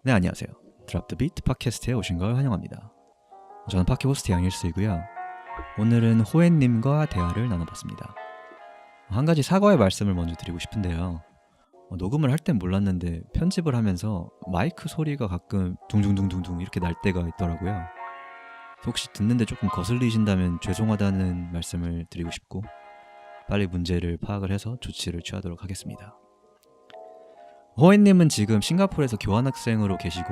네, 안녕하세요. 드랍 더 비트 팟캐스트에 오신 걸 환영합니다. 저는 팟캐 호스트 양일수이고요. 오늘은 호엔님과 대화를 나눠봤습니다. 한 가지 사과의 말씀을 먼저 드리고 싶은데요. 녹음을 할 땐 몰랐는데 편집을 하면서 마이크 소리가 가끔 둥둥둥둥둥 이렇게 날 때가 있더라고요. 혹시 듣는데 조금 거슬리신다면 죄송하다는 말씀을 드리고 싶고 빨리 문제를 파악을 해서 조치를 취하도록 하겠습니다. 호엔님은 지금 싱가포르에서 교환학생으로 계시고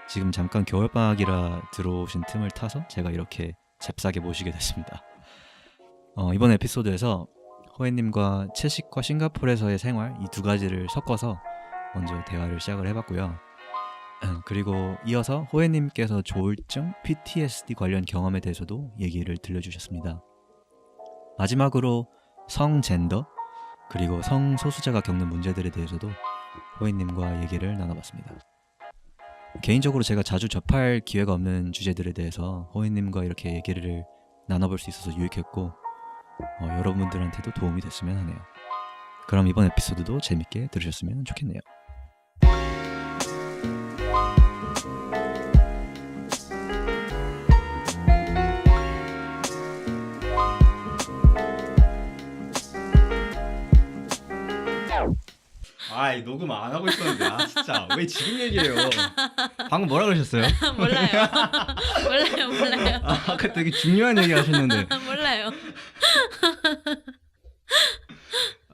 지금 잠깐 겨울방학이라 들어오신 틈을 타서 제가 이렇게 잽싸게 모시게 됐습니다. 이번 에피소드에서 호엔님과 채식과 싱가포르에서의 생활 이 두 가지를 섞어서 먼저 대화를 시작을 해봤고요. 그리고 이어서 호엔님께서 조울증, PTSD 관련 경험에 대해서도 얘기를 들려주셨습니다. 마지막으로 성 젠더 그리고 성소수자가 겪는 문제들에 대해서도 호엔님과 얘기를 나눠봤습니다. 개인적으로 제가 자주 접할 기회가 없는 주제들에 대해서 호엔님과 이렇게 얘기를 나눠볼 수 있어서 유익했고 여러분들한테도 도움이 됐으면 하네요. 그럼 이번 에피소드도 재밌게 들으셨으면 좋겠네요. 이 녹음 안 하고 있었는데 진짜 왜 지금 얘기해요? 방금 뭐라 그러셨어요? 몰라요. 아까 되게 중요한 얘기 하셨는데 몰라요.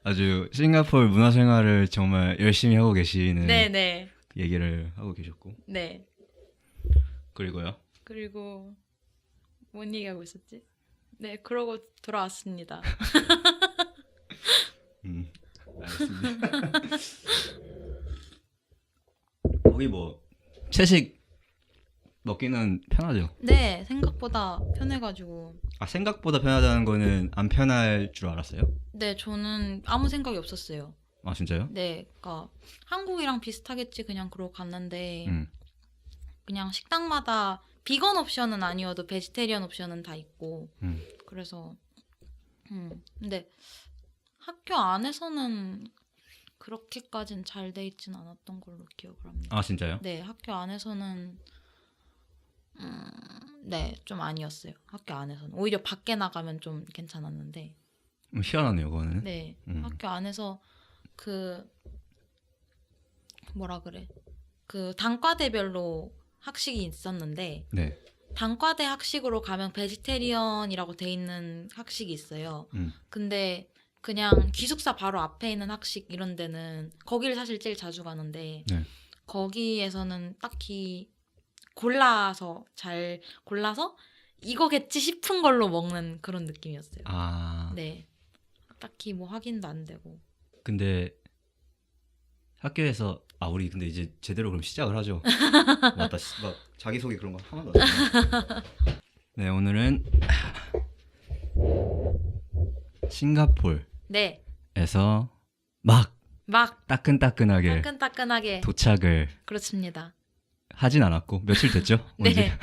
아주 싱가포르 문화생활을 정말 열심히 하고 계시는 네네. 얘기를 하고 계셨고 네. 그리고요? 그리고 뭔 얘기하고 있었지? 네, 그러고 돌아왔습니다. 알겠습니다. 거기 뭐 채식 먹기는 편하죠? 네, 생각보다 편해가지고. 생각보다 편하다는 거는 안 편할 줄 알았어요? 네, 저는 아무 생각이 없었어요. 진짜요? 네, 그러니까 한국이랑 비슷하겠지 그냥 그러고 갔는데 그냥 식당마다 비건 옵션은 아니어도 베지테리언 옵션은 다 있고 그래서 근데 학교 안에서는 그렇게까진 잘 돼 있진 않았던 걸로 기억을 합니다. 진짜요? 네, 학교 안에서는 네, 좀 아니었어요. 학교 안에서는 오히려 밖에 나가면 좀 괜찮았는데. 희한하네요, 그거는. 네, 학교 안에서 그 뭐라 그래? 그 단과대별로 학식이 있었는데 네. 단과대 학식으로 가면 베지테리언이라고 돼 있는 학식이 있어요. 근데 그냥 기숙사 바로 앞에 있는 학식 이런 데는 거기를 사실 제일 자주 가는데 네. 거기에서는 딱히 골라서 이거겠지 싶은 걸로 먹는 그런 느낌이었어요. 네, 딱히 뭐 확인도 안 되고. 근데 학교에서 우리 근데 이제 제대로 그럼 시작을 하죠. 맞다. 막 자기소개 그런 거 하나도 안 했네. 네, 오늘은 싱가포르에서 막 따끈따끈하게 도착을 그렇습니다. 하진 않았고 며칠 됐죠? 네.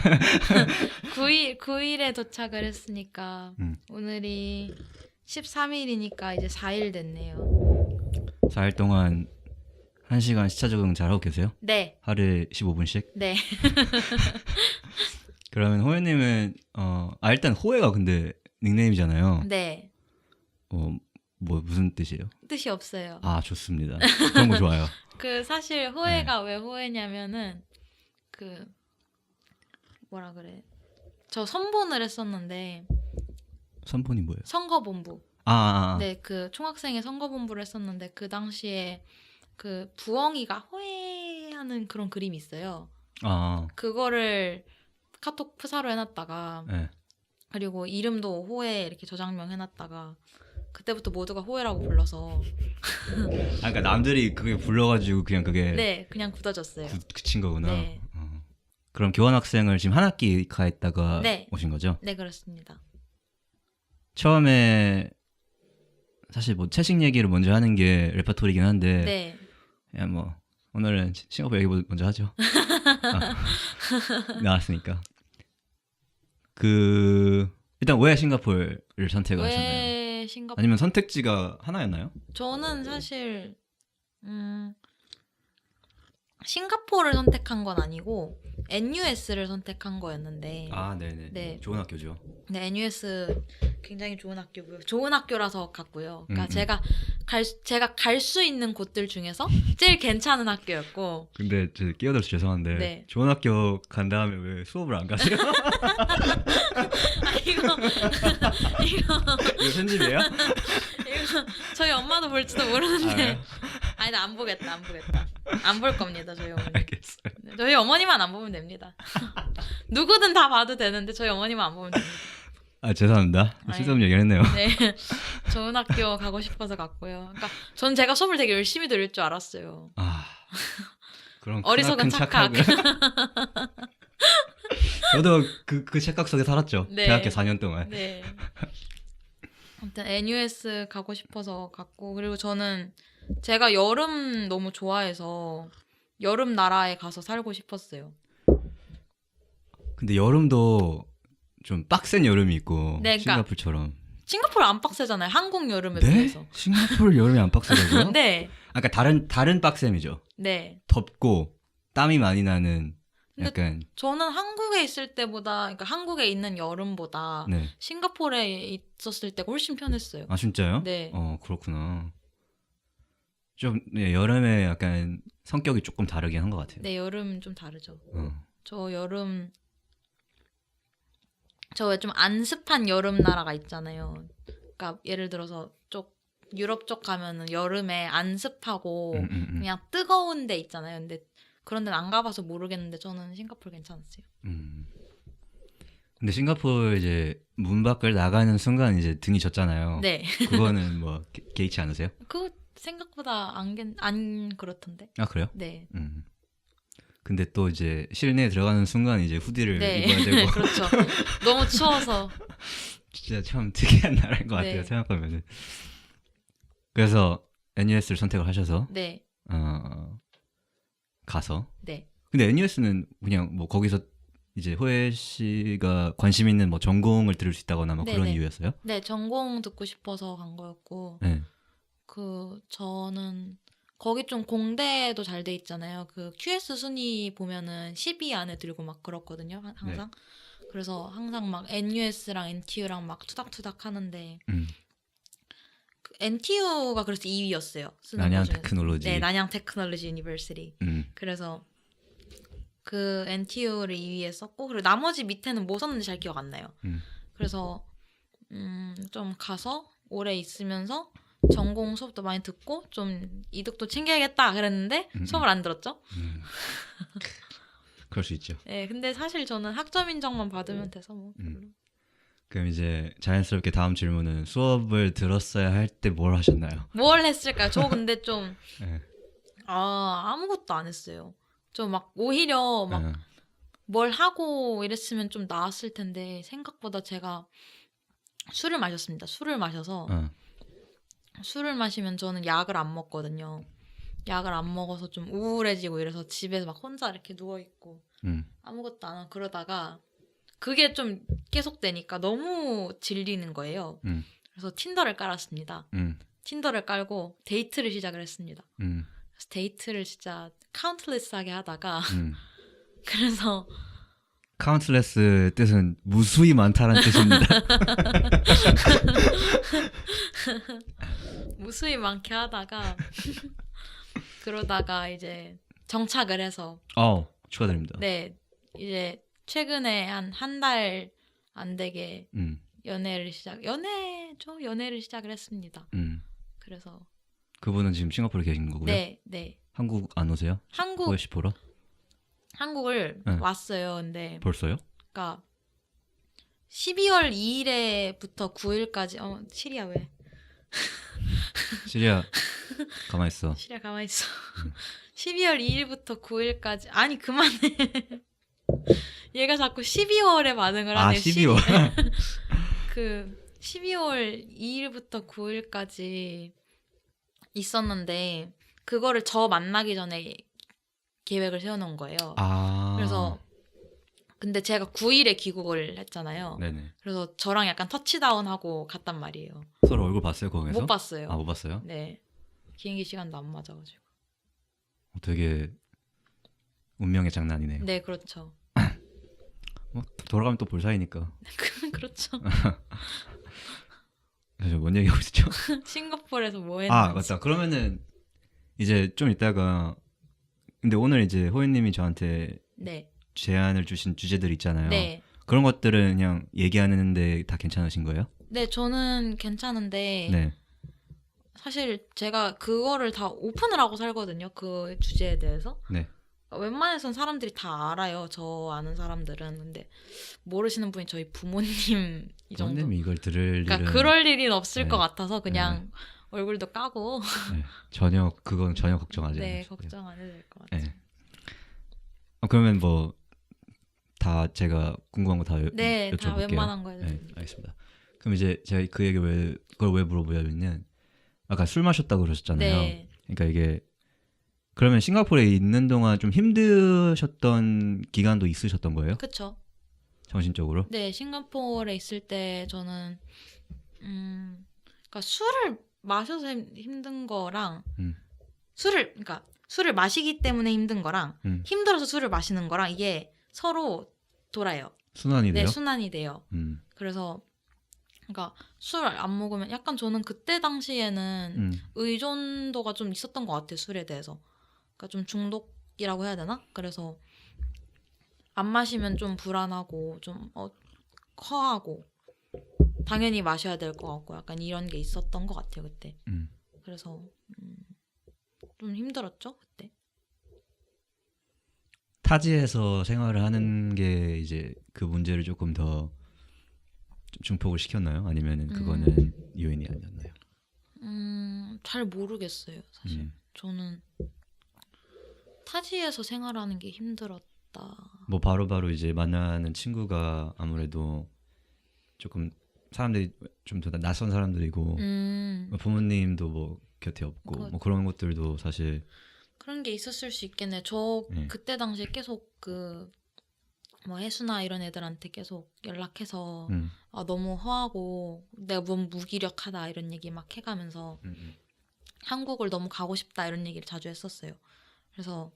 9일에 도착을 했으니까 오늘이 13일이니까 이제 4일 됐네요. 4일 동안 1시간 시차 적응 잘하고 계세요? 네. 하루에 15분씩? 네. 그러면 호혜님은 일단 호혜가 근데 닉네임이잖아요. 네. 뭐 무슨 뜻이에요? 뜻이 없어요. 좋습니다. 그런 거 좋아요. 사실 호혜가 왜 호혜냐면은 뭐라 그래? 저 선본을 했었는데. 선본이 뭐예요? 선거본부. 네, 총학생회 선거본부를 했었는데 그 당시에 부엉이가 호혜하는 그런 그림이 있어요. 그거를 카톡 프사로 해놨다가 그리고 이름도 호혜 이렇게 저장명 해놨다가 그때부터 모두가 호혜라고 불러서 그러니까 남들이 그게 불러가지고 그냥 그게 네, 그냥 굳어졌어요. 그친 거구나. 네. 그럼 교환학생을 지금 한 학기 가했다가 오신 거죠? 네, 그렇습니다. 처음에 사실 뭐 채식 얘기를 먼저 하는 게 레퍼토리긴 한데 네. 그냥 뭐 오늘은 싱가포르 얘기 먼저 하죠. 나왔으니까. 일단 왜 싱가포르를 선택하셨나요? 왜 싱가포르? 아니면 선택지가 하나였나요? 저는 사실 싱가포르를 선택한 건 아니고 NUS를 선택한 거였는데. 아, 네네. 네. 좋은 학교죠. 네, NUS 굉장히 좋은 학교고요. 좋은 학교라서 갔고요. 그러니까 제가 갈 수 있는 곳들 중에서 제일 괜찮은 학교였고. 근데 저 끼어들어서 죄송한데 네. 좋은 학교 간 다음에 왜 수업을 안 가세요? 아, 이거 이거 편집이에요? 이거 저희 엄마도 볼지도 모르는데. 아니, 나 안 보겠다. 안 볼 겁니다, 저희 어머니. 알겠어요. 네, 저희 어머니만 안 보면 됩니다. 누구든 다 봐도 되는데 저희 어머니만 안 보면 됩니다. 아, 죄송합니다. 아니, 쓸데없는 얘기를 했네요. 네, 좋은 학교 가고 싶어서 갔고요. 그러니까 전 제가 수업을 되게 열심히 들을 줄 알았어요. 아, 그럼 어리석은 착각. 저도 그 착각 속에 살았죠. 네. 대학교 4년 동안. 네. 아무튼 NUS 가고 싶어서 갔고, 그리고 저는 제가 여름 너무 좋아해서 여름 나라에 가서 살고 싶었어요. 근데 여름도 좀 빡센 여름이 있고 네, 그러니까 싱가포르처럼. 싱가포르 안 빡세잖아요. 한국 여름에 네? 비해서. 싱가포르 여름이 안 빡세다고요? 네. 아까 다른 빡셈이죠. 네. 덥고 땀이 많이 나는 약간. 저는 한국에 있을 때보다, 그러니까 한국에 있는 여름보다 네. 싱가포르에 있었을 때가 훨씬 편했어요. 아, 진짜요? 네. 그렇구나. 좀 네, 여름에 약간 성격이 조금 다르긴 한 것 같아요. 네, 여름 좀 다르죠. 어. 저 여름, 저 왜 좀 안습한 여름 나라가 있잖아요. 그러니까 예를 들어서 유럽 쪽 가면은 여름에 안습하고 그냥 뜨거운 데 있잖아요. 근데 그런 데는 안 가봐서 모르겠는데 저는 싱가포르 괜찮았어요. 근데 싱가포르 이제 문 밖을 나가는 순간 이제 등이 졌잖아요. 네. 그거는 뭐 개의치 않으세요? 그거 생각보다 안 그렇던데. 아, 그래요? 네. 근데 또 이제 실내에 들어가는 순간 이제 후디를 네. 입어야 되고. 그렇죠. 너무 추워서. 진짜 참 특이한 나라인 것 같아요. 네. 생각하면은. 그래서 NUS를 선택을 하셔서 네. 가서. 네. 근데 NUS는 그냥 뭐 거기서 이제 호혜 씨가 관심 있는 뭐 전공을 들을 수 있다거나 뭐 그런 네네. 이유였어요? 네, 전공 듣고 싶어서 간 거였고. 네. 저는 거기 좀 공대도 잘 돼 있잖아요. 그 QS 순위 보면은 10위 안에 들고 막 그렇거든요. 항상. 네. 그래서 항상 막 NUS랑 NTU랑 막 투닥투닥 하는데 그 NTU가 그래서 2위였어요. 난양 테크놀로지. 네, 난양 테크놀로지 유니버시티. 그래서 그 NTU를 2위에 썼고, 그리고 나머지 밑에는 뭐 썼는지 잘 기억 안 나요. 그래서 좀 가서 오래 있으면서 전공 수업도 많이 듣고 좀 이득도 챙겨야겠다 그랬는데 수업을 안 들었죠. 그럴 수 있죠. 네, 근데 사실 저는 학점 인정만 받으면 돼서 뭐. 그럼 이제 자연스럽게 다음 질문은 수업을 들었어야 할 때 뭘 하셨나요? 뭘 했을까요? 저 근데 좀 네. 아무것도 안 했어요. 저 막 오히려 막 뭘 하고 이랬으면 좀 나았을 텐데 생각보다 제가 술을 마셨습니다. 술을 마셔서 술을 마시면 저는 약을 안 먹거든요. 약을 안 먹어서 좀 우울해지고 이래서 집에서 막 혼자 이렇게 누워있고 아무것도 안 하고 그러다가 그게 좀 계속되니까 너무 질리는 거예요. 그래서 틴더를 깔았습니다. 틴더를 깔고 데이트를 시작을 했습니다. 그래서 데이트를 진짜 카운트레스하게 하다가 그래서 카운트레스 뜻은 무수히 많다는 뜻입니다. 무수히 많게 하다가 그러다가 이제 정착을 해서 축하드립니다. 네, 이제 최근에 한 달 안 되게 연애를 시작을 했습니다. 그래서 그분은 지금 싱가포르에 계신 거고요? 네. 한국 안 오세요? 호혜 씨 보러? 한국을 왔어요. 근데 벌써요? 그러니까 12월 2일에부터 9일까지 시리아 왜? 시리아 가만히 있어. 시리아 가만히 있어. 12월 2일부터 9일까지 아니 그만해. 얘가 자꾸 12월에 반응을 하네요. 12월. 그 12월 2일부터 9일까지 있었는데 그거를 저 만나기 전에 계획을 세워놓은 거예요. 그래서 근데 제가 9일에 귀국을 했잖아요. 네네. 그래서 저랑 약간 터치다운하고 갔단 말이에요. 서로 얼굴 봤어요 거기서? 못 봤어요. 못 봤어요? 네. 비행기 시간도 안 맞아가지고. 되게 운명의 장난이네요. 네, 그렇죠. 뭐 돌아가면 또 볼 사이니까. 그렇죠. 그래서 뭔 얘기하고 있었죠? 싱가포르에서 뭐 했는지. 아 맞다. 그러면은 이제 좀 이따가 근데 오늘 이제 호연님이 저한테 네. 제안을 주신 주제들 있잖아요. 네. 그런 것들은 그냥 얘기하는데 다 괜찮으신 거예요? 네, 저는 괜찮은데 네. 사실 제가 그거를 다 오픈을 하고 살거든요. 그 주제에 대해서. 네. 웬만해선 사람들이 다 알아요. 저 아는 사람들은. 근데 모르시는 분이 저희 부모님 이 정도. 부모님이 이걸 들을 그러니까 일은 그럴 일은 없을 네. 것 같아서 그냥 얼굴도 까고 네. 그건 전혀 걱정하지 네, 않으시고요. 걱정 안 해도 될 것 같아요. 네. 그러면 뭐 다 제가 궁금한 거 다 네, 다 여쭤볼게요. 웬만한 거 해도 네, 됩니다. 알겠습니다. 그럼 이제 제가 그 얘기 그걸 왜 물어보냐면은 아까 술 마셨다고 그러셨잖아요. 네. 그러니까 이게 그러면 싱가포르에 있는 동안 좀 힘드셨던 기간도 있으셨던 거예요? 그쵸. 정신적으로? 네, 싱가포르에 있을 때 저는 그러니까 술을 마셔서 힘든 거랑 그러니까 술을 마시기 때문에 힘든 거랑 힘들어서 술을 마시는 거랑 이게 서로 돌아요. 순환이 돼요? 네, 순환이 돼요. 그래서 그러니까 술 안 먹으면 약간 저는 그때 당시에는 의존도가 좀 있었던 것 같아요. 술에 대해서. 그러니까 좀 중독이라고 해야 되나? 그래서 안 마시면 좀 불안하고 좀 허하고 당연히 마셔야 될 것 같고 약간 이런 게 있었던 것 같아요. 그때. 그래서 좀 힘들었죠. 그때. 타지에서 생활을 하는 게 이제 그 문제를 조금 더 좀 증폭을 시켰나요? 아니면은 그거는 요인이 아니었나요? 잘 모르겠어요. 사실 저는 타지에서 생활하는 게 힘들었다. 뭐 바로바로 이제 만나는 친구가 아무래도 조금 사람들이 좀 더 낯선 사람들이고 부모님도 뭐 곁에 없고 뭐 그런 것들도 사실 그런 게 있었을 수 있겠네. 저 그때 당시에 계속 뭐 혜수나 이런 애들한테 계속 연락해서 너무 허하고 내가 너무 무기력하다 이런 얘기 막 해가면서 한국을 너무 가고 싶다 이런 얘기를 자주 했었어요. 그래서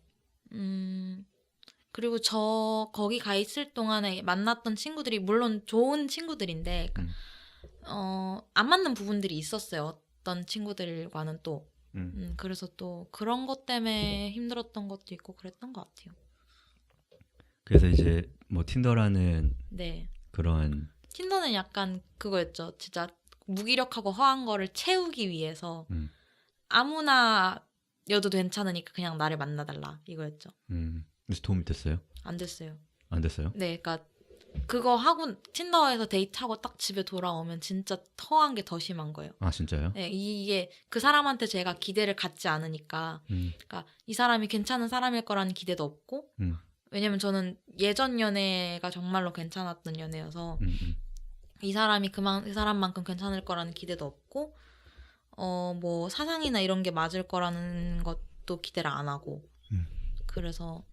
그리고 저 거기 가 있을 동안에 만났던 친구들이 물론 좋은 친구들인데 안 맞는 부분들이 있었어요. 어떤 친구들과는 또 그래서 또 그런 것 때문에 힘들었던 것도 있고 그랬던 것 같아요. 그래서 이제 뭐 틴더라는 네. 그런 틴더는 약간 그거였죠. 진짜 무기력하고 허한 거를 채우기 위해서 아무나 여도 괜찮으니까 그냥 나를 만나달라 이거였죠. 그래서 도움이 됐어요? 안 됐어요. 안 됐어요? 네, 그러니까 그거 하고 틴더에서 데이트하고 딱 집에 돌아오면 진짜 허한 게 더 심한 거예요. 아 진짜요? 네, 이게 그 사람한테 제가 기대를 갖지 않으니까, 그러니까 이 사람이 괜찮은 사람일 거라는 기대도 없고, 왜냐면 저는 예전 연애가 정말로 괜찮았던 연애여서 이 사람이 그 사람만큼 괜찮을 거라는 기대도 없고, 뭐 사상이나 이런 게 맞을 거라는 것도 기대를 안 하고, 그래서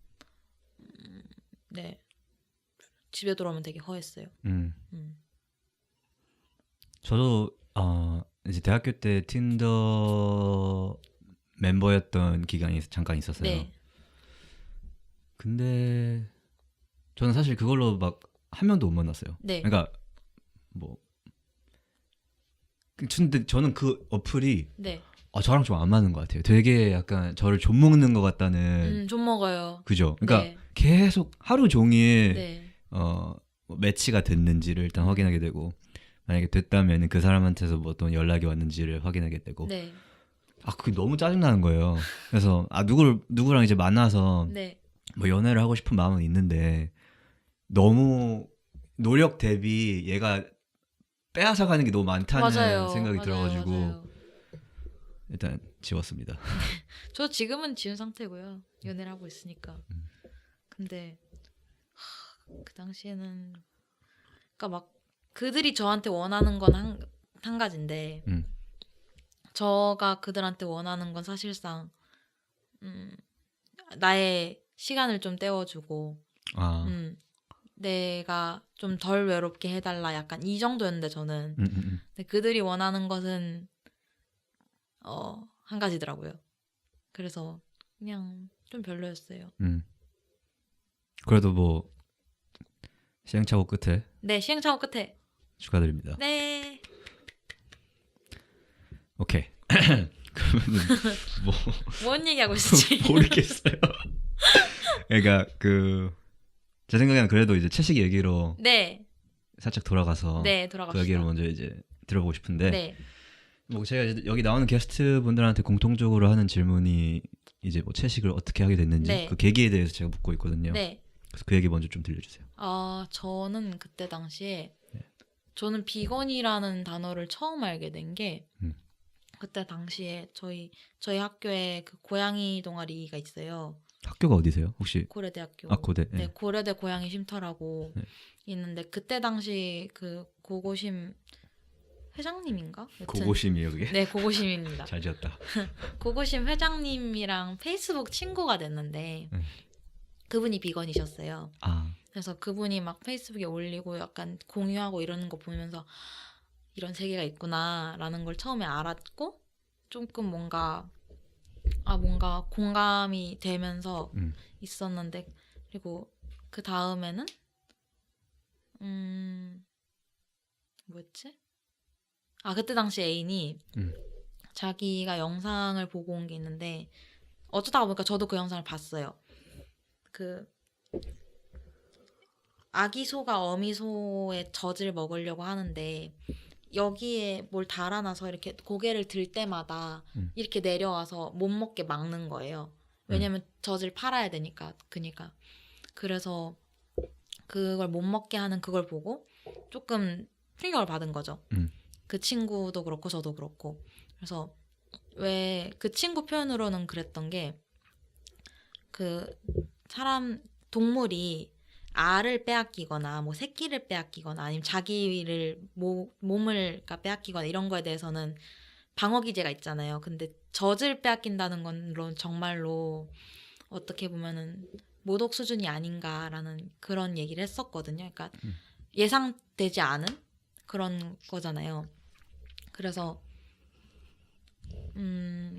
네. 집에 돌아오면 되게 허했어요. 저도 이제 대학교 때 틴더 멤버였던 기간이 잠깐 있었어요. 네. 근데 저는 사실 그걸로 막 한 명도 못 만났어요. 네. 그러니까 뭐 근데 저는 그 어플이 네. 저랑 좀 안 맞는 것 같아요. 되게 약간 저를 좀 먹는 것 같다는. 좀 먹어요. 그죠? 그러니까 네. 계속 하루 종일 네. 뭐 매치가 됐는지를 일단 확인하게 되고 만약에 됐다면 그 사람한테서 뭐 어떤 연락이 왔는지를 확인하게 되고 네. 그게 너무 짜증나는 거예요. 그래서 누구랑 이제 만나서 네. 뭐 연애를 하고 싶은 마음은 있는데 너무 노력 대비 얘가 빼앗아 가는 게 너무 많다는 맞아요. 생각이 맞아요. 들어가지고 맞아요. 일단 지웠습니다. 저 지금은 지운 상태고요. 연애를 하고 있으니까. 근데 그 당시에는 그러니까 막 그들이 저한테 원하는 건 한 가지인데 저가 그들한테 원하는 건 사실상 나의 시간을 좀 때워주고 내가 좀 덜 외롭게 해달라 약간 이 정도였는데 저는 근데 그들이 원하는 것은 한 가지더라고요. 그래서 그냥 좀 별로였어요. 그래도 뭐 시행착오 끝에 네, 시행착오 끝에. 축하드립니다. 네. 오케이. 그러면은 뭐 뭔 얘기하고 있었지? 모르겠어요. 그러니까 제 생각에는 그래도 이제 채식 얘기로 네. 살짝 돌아가서 네, 그 돌아갑시다. 얘기를 먼저 이제 들어보고 싶은데 네. 뭐 제가 이제 여기 나오는 게스트 분들한테 공통적으로 하는 질문이 이제 뭐 채식을 어떻게 하게 됐는지 네. 그 계기에 대해서 제가 묻고 있거든요. 네. 그래서 그 얘기 먼저 좀 들려주세요. 저는 그때 당시에 네. 저는 비건이라는 단어를 처음 알게 된 게 그때 당시에 저희 학교에 그 고양이 동아리가 있어요. 학교가 어디세요? 혹시? 고려대학교. 고대. 네, 고려대 고양이 쉼터라고 네. 있는데 그때 당시 그 고고심 회장님인가? 여튼 고고심이에요 그게? 네, 고고심입니다. 잘 지었다. 고고심 회장님이랑 페이스북 친구가 됐는데 그분이 비건이셨어요. 아, 그래서 그분이 막 페이스북에 올리고 약간 공유하고 이러는 거 보면서 이런 세계가 있구나라는 걸 처음에 알았고 조금 뭔가 공감이 되면서 있었는데 그리고 그 다음에는 뭐였지? 그때 당시 애인이 자기가 영상을 보고 온 게 있는데 어쩌다가 보니까 저도 그 영상을 봤어요. 그 아기 소가 어미 소의 젖을 먹으려고 하는데 여기에 뭘 달아놔서 이렇게 고개를 들 때마다 이렇게 내려와서 못 먹게 막는 거예요. 왜냐면 젖을 팔아야 되니까. 그래서 그걸 못 먹게 하는 그걸 보고 조금 충격을 받은 거죠. 그 친구도 그렇고 저도 그렇고. 그래서 왜 그 친구 표현으로는 그랬던 게 그 동물이 알을 빼앗기거나 뭐 새끼를 빼앗기거나 아니면 자기를 몸을 빼앗기거나 이런 거에 대해서는 방어 기제가 있잖아요. 근데 젖을 빼앗긴다는 건 정말로 어떻게 보면은 모독 수준이 아닌가라는 그런 얘기를 했었거든요. 그러니까 예상되지 않은 그런 거잖아요. 그래서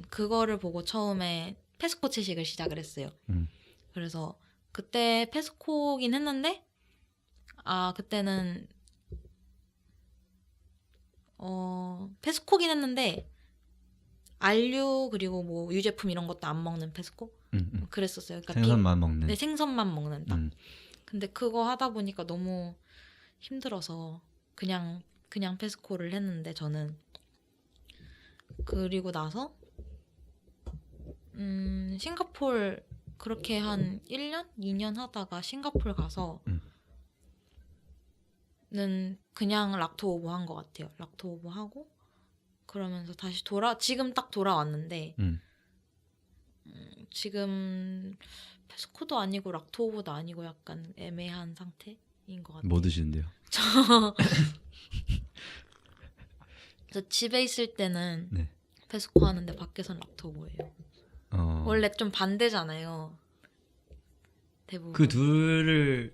그거를 보고 처음에 페스코 채식을 시작을 했어요. 그래서 그때 페스코긴 했는데 그때는 페스코긴 했는데 알류 그리고 뭐 유제품 이런 것도 안 먹는 페스코 그랬었어요. 그러니까 생선만 먹는. 네, 생선만 먹는다. 근데 그거 하다 보니까 너무 힘들어서 그냥 페스코를 했는데 저는 그리고 나서 싱가포르 그렇게 한 1년? 2년 하다가 싱가포르 가서 는 그냥 락토 오버 한 것 같아요. 락토 오버 하고 그러면서 다시 지금 딱 돌아왔는데 지금 페스코도 아니고 락토 오버도 아니고 약간 애매한 상태인 것 같아요. 뭐 드시는데요? 저 집에 있을 때는 네. 페스코 하는데 밖에선 락토 오버예요. 원래 좀 반대잖아요. 대부분. 그 둘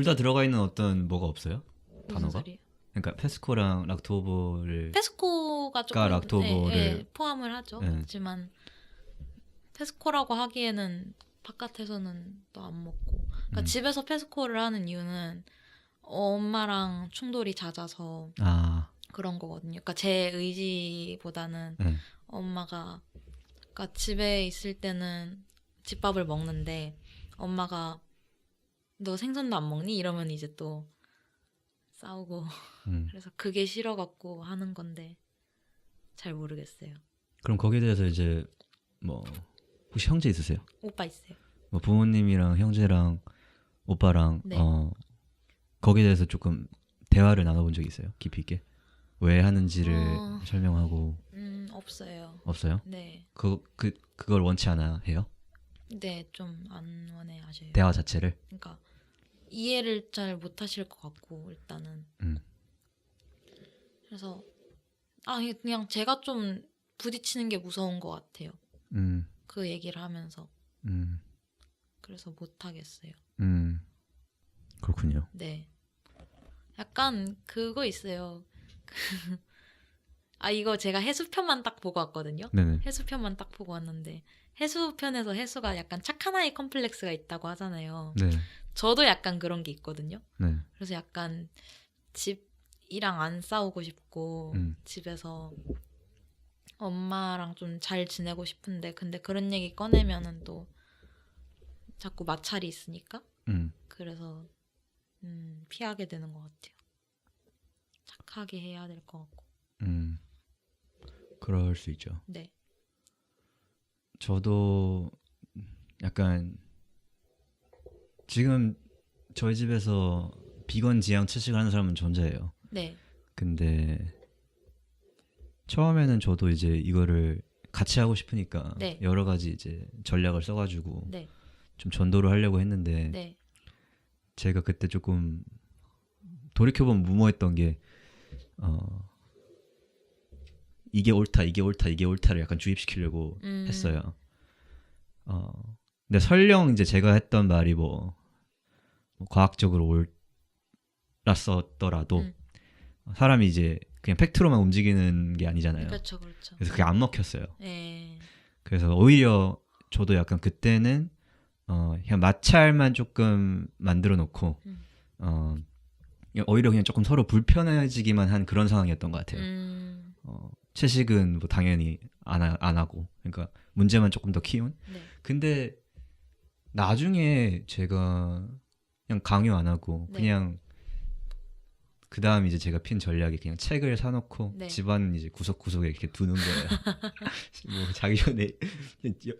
다 들어가 있는 어떤 뭐가 없어요? 단어가? 소리예요? 그러니까 페스코랑 락토버를 페스코가 조금 락토버를 포함을 하죠. 네. 하지만 페스코라고 하기에는 바깥에서는 또 안 먹고. 그러니까 집에서 페스코를 하는 이유는 엄마랑 충돌이 잦아서 그런 거거든요. 그러니까 제 의지보다는 엄마가 그러니까 집에 있을 때는 집밥을 먹는데 엄마가 너 생선도 안 먹니? 이러면 이제 또 싸우고 그래서 그게 싫어갖고 하는 건데 잘 모르겠어요. 그럼 거기에 대해서 이제 뭐 혹시 형제 있으세요? 오빠 있어요. 뭐 부모님이랑 형제랑 오빠랑 네. 거기에 대해서 조금 대화를 나눠본 적이 있어요? 깊이 있게? 왜 하는지를 설명하고 없어요. 없어요? 네. 그걸 원치 않아 해요? 네, 좀 안 원해하셔요. 대화 자체를? 그러니까 이해를 잘 못하실 것 같고 일단은. 그래서 그냥 제가 좀 부딪히는 게 무서운 것 같아요. 그 얘기를 하면서. 그래서 못 하겠어요. 그렇군요. 네. 약간 그거 있어요. 이거 제가 해수편만 딱 보고 왔거든요. 네네. 해수편만 딱 보고 왔는데 해수편에서 해수가 약간 착한 아이 컴플렉스가 있다고 하잖아요. 네. 저도 약간 그런 게 있거든요. 네. 그래서 약간 집이랑 안 싸우고 싶고 집에서 엄마랑 좀 잘 지내고 싶은데 근데 그런 얘기 꺼내면은 또 자꾸 마찰이 있으니까 그래서 피하게 되는 것 같아요. 착하게 해야 될 것 같고. 그럴 수 있죠. 네. 저도 약간 지금 저희 집에서 비건 지향 채식을 하는 사람은 존재해요. 네. 근데 처음에는 저도 이제 이거를 같이 하고 싶으니까 네. 여러 가지 이제 전략을 써가지고 네. 좀 전도를 하려고 했는데 네. 제가 그때 조금 돌이켜보면 무모했던 게 이게 옳다, 이게 옳다, 이게 옳다를 약간 주입시키려고 했어요. 근데 설령 이제 제가 했던 말이 뭐 과학적으로 옳았었더라도 사람이 이제 그냥 팩트로만 움직이는 게 아니잖아요. 그렇죠, 그렇죠. 그래서 그게 안 먹혔어요. 네. 그래서 오히려 저도 약간 그때는 그냥 마찰만 조금 만들어 놓고 오히려 그냥 조금 서로 불편해지기만 한 그런 상황이었던 것 같아요. 채식은 뭐 당연히 안 하고 그러니까 문제만 조금 더 키운. 네. 근데 나중에 제가 그냥 강요 안 하고 네. 그냥 그 다음 이제 제가 핀 전략이 그냥 책을 사놓고 네. 집안 이제 구석구석에 이렇게 두는 거예요. 뭐 자기 전에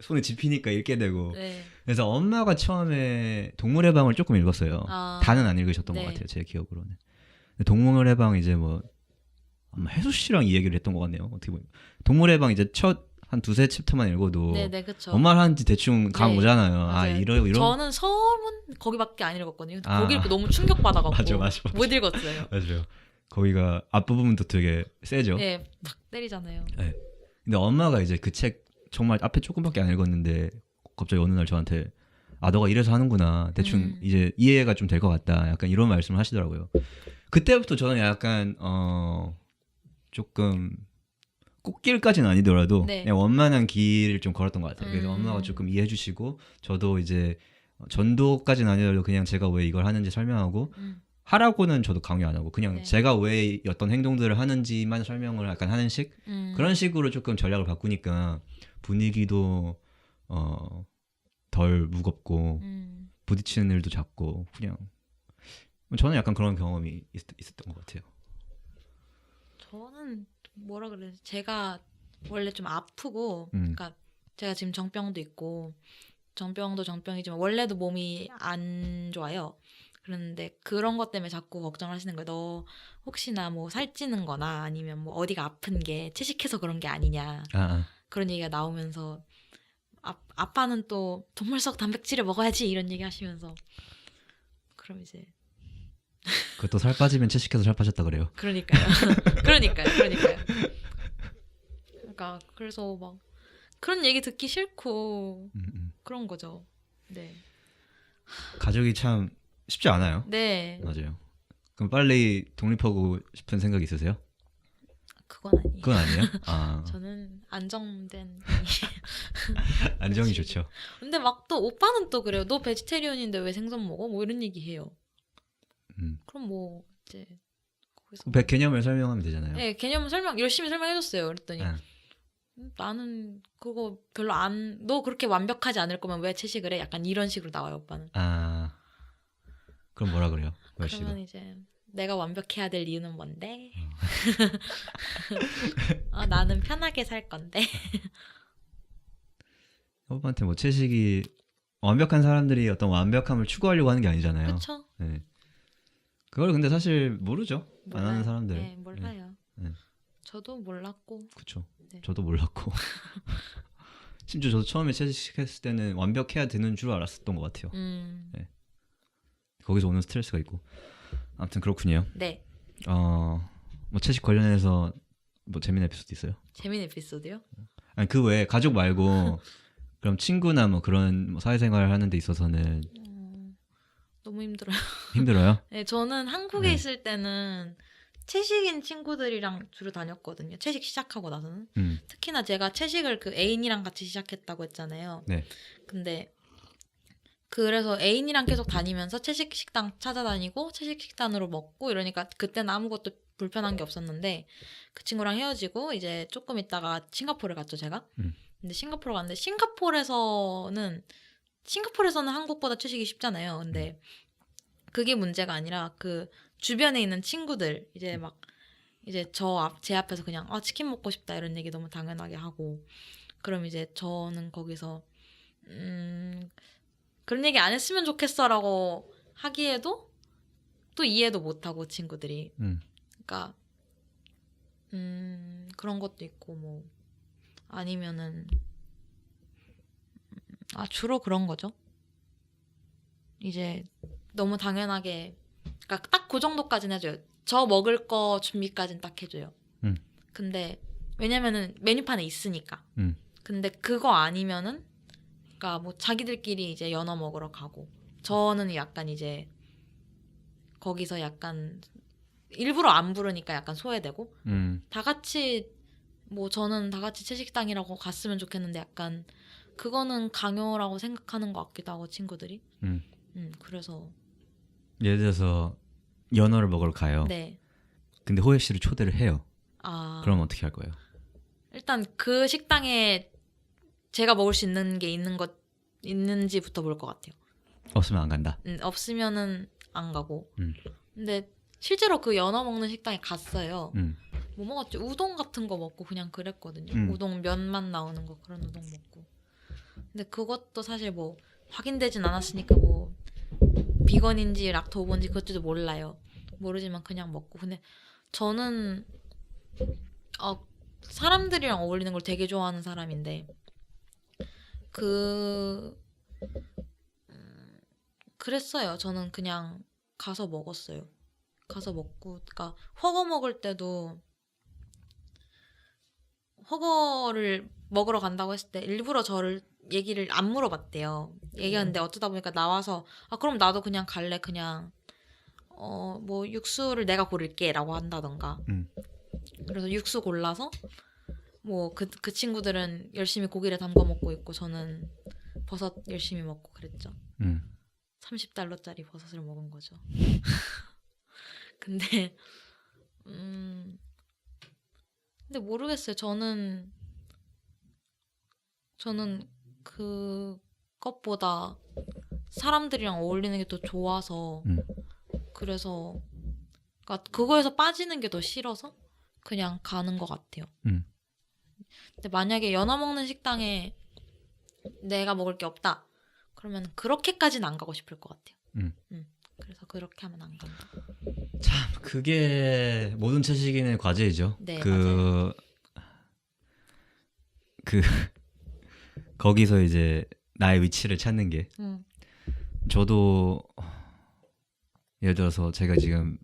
손에 집히니까 읽게 되고. 네. 그래서 엄마가 처음에 동물의 방을 조금 읽었어요. 다는 안 읽으셨던 네. 것 같아요. 제 기억으로는. 동물의 방 이제 뭐 아마 혜수 씨랑 이 얘기를 했던 것 같네요. 어떻게 보면 동물의 방 이제 첫 한 두세 챕터만 읽어도 네, 그렇죠. 엄마를 하는지 대충 감 네. 오잖아요. 맞아요. 이런 저는 서문 거기밖에 안 읽었거든요. 거기 읽고 너무 충격받아갖고 맞아. 못 읽었어요. 맞아요. 거기가 앞부분도 되게 세죠. 네, 탁 때리잖아요. 네. 근데 엄마가 이제 그 책 정말 앞에 조금밖에 안 읽었는데 갑자기 어느 날 저한테 너가 이래서 하는구나. 대충 이제 이해가 좀 될 것 같다. 약간 이런 말씀을 하시더라고요. 그때부터 저는 약간 조금 꽃길까지는 아니더라도 네. 그냥 원만한 길을 좀 걸었던 것 같아요. 그래서 엄마가 조금 이해해 주시고 저도 이제 전도까지는 아니더라도 그냥 제가 왜 이걸 하는지 설명하고 하라고는 저도 강요 안 하고 그냥 네. 제가 왜 어떤 행동들을 하는지만 설명을 약간 하는 식 그런 식으로 조금 전략을 바꾸니까 분위기도 덜 무겁고 부딪히는 일도 작고 그냥 저는 약간 그런 경험이 있었던 것 같아요. 저는 뭐라 그래? 제가 원래 좀 아프고, 그러니까 제가 지금 정병도 있고 정병도 정병이지만 원래도 몸이 안 좋아요. 그런데 그런 것 때문에 자꾸 걱정을 하시는 거예요. 너 혹시나 뭐 살찌는 거나 아니면 뭐 어디가 아픈 게 채식해서 그런 게 아니냐. 그런 얘기가 나오면서 아빠는 또 동물성 단백질을 먹어야지 이런 얘기 하시면서 그럼 이제 그것도 살 빠지면 채식해서 살 빠졌다 그래요. 그러니까요. 그러니까 그래서 막 그런 얘기 듣기 싫고 그런 거죠. 네. 가족이 참 쉽지 않아요. 네. 맞아요. 그럼 빨리 독립하고 싶은 생각 있으세요? 그건 아니에요. 그건 아니에요? 저는 안정된 안정이 좋죠. 근데 막 또 오빠는 또 그래요. 너 베지테리언인데 왜 생선 먹어? 뭐 이런 얘기 해요. 그럼 뭐 이제 거기서 개념을 설명하면 되잖아요. 네, 개념 열심히 설명해줬어요. 그랬더니 나는 그거 별로 너 그렇게 완벽하지 않을 거면 왜 채식을 해? 약간 이런 식으로 나와요, 오빠는. 그럼 뭐라 그래요? 그러면 이제 내가 완벽해야 될 이유는 뭔데? 나는 편하게 살 건데. 오빠한테 뭐 채식이 완벽한 사람들이 어떤 완벽함을 추구하려고 하는 게 아니잖아요. 그렇죠. 네. 그걸 근데 사실 모르죠. 몰라요. 안 하는 사람들. 네, 몰라요. 네. 저도 몰랐고. 그렇죠. 네. 저도 몰랐고. 심지어 저도 처음에 채식했을 때는 완벽해야 되는 줄 알았었던 것 같아요. 네. 거기서 오는 스트레스가 있고. 아무튼 그렇군요. 네. 뭐 채식 관련해서 뭐 재미난 에피소드 있어요? 재미난 에피소드요? 아니 그 외에 가족 말고 그럼 친구나 뭐 그런 뭐 사회생활 하는 데 있어서는 너무 힘들어요. 힘들어요? 네, 저는 한국에 있을 때는 채식인 친구들이랑 주로 다녔거든요. 채식 시작하고 나서는. 특히나 제가 채식을 그 애인이랑 같이 시작했다고 했잖아요. 네. 근데 그래서 애인이랑 계속 다니면서 채식 식당 찾아다니고 채식 식단으로 먹고 이러니까 그때는 아무것도 불편한 게 없었는데 그 친구랑 헤어지고 이제 조금 있다가 싱가포르를 갔죠, 제가. 근데 싱가포르 갔는데 싱가포르에서는 한국보다 채식이 쉽잖아요. 근데 그게 문제가 아니라 그 주변에 있는 친구들 이제 막 이제 제 앞에서 그냥 치킨 먹고 싶다 이런 얘기 너무 당연하게 하고 그럼 이제 저는 거기서 그런 얘기 안 했으면 좋겠어라고 하기에도 또 이해도 못하고 친구들이 그러니까 그런 것도 있고 뭐 아니면은 주로 그런 거죠. 이제 너무 당연하게 그러니까 딱 그 정도까지는 해줘요. 저 먹을 거 준비까지는 딱 해줘요. 근데 왜냐면은 메뉴판에 있으니까. 근데 그거 아니면은 그러니까 뭐 자기들끼리 이제 연어 먹으러 가고 저는 약간 이제 거기서 약간 일부러 안 부르니까 약간 소외되고 다 같이 뭐 저는 다 같이 채식당이라고 갔으면 좋겠는데 약간 그거는 강요라고 생각하는 것 같기도 하고 친구들이. 그래서 예를 들어서 연어를 먹으러 가요. 네. 근데 호예 씨를 초대를 해요. 그럼 어떻게 할 거예요? 일단 그 식당에 제가 먹을 수 있는 게 있는지부터 볼 것 같아요. 없으면 안 간다. 없으면은 안 가고. 근데 실제로 그 연어 먹는 식당에 갔어요. 뭐 먹었지? 우동 같은 거 먹고 그냥 그랬거든요. 우동 면만 나오는 거 그런 우동 먹고. 근데 그것도 사실 뭐 확인되진 않았으니까 뭐 비건인지 락토오버인지 그것도 몰라요. 모르지만 그냥 먹고. 근데 저는 사람들이랑 어울리는 걸 되게 좋아하는 사람인데 그랬어요. 저는 그냥 가서 먹었어요. 가서 먹고 그러니까 허거 먹을 때도 허거를 먹으러 간다고 했을 때 일부러 저를 얘기를 안 물어봤대요. 얘기하는데 어쩌다 보니까 나와서 그럼 나도 그냥 갈래. 그냥 뭐 육수를 내가 고를게 라고 한다던가. 그래서 육수 골라서 뭐 그 친구들은 열심히 고기를 담궈 먹고 있고 저는 버섯 열심히 먹고 그랬죠. $30짜리 버섯을 먹은 거죠. 근데 근데 모르겠어요. 저는 그것보다 사람들이랑 어울리는 게 더 좋아서 그래서 그러니까 그거에서 빠지는 게 더 싫어서 그냥 가는 것 같아요. 근데 만약에 연어 먹는 식당에 내가 먹을 게 없다 그러면 그렇게까지는 안 가고 싶을 것 같아요. 그래서 그렇게 하면 안 간다. 참 그게 모든 채식인의 과제이죠. 네, 맞아요. 거기서 이제 나의 위치를 찾는 게 저도 예를 들어서 제가 지금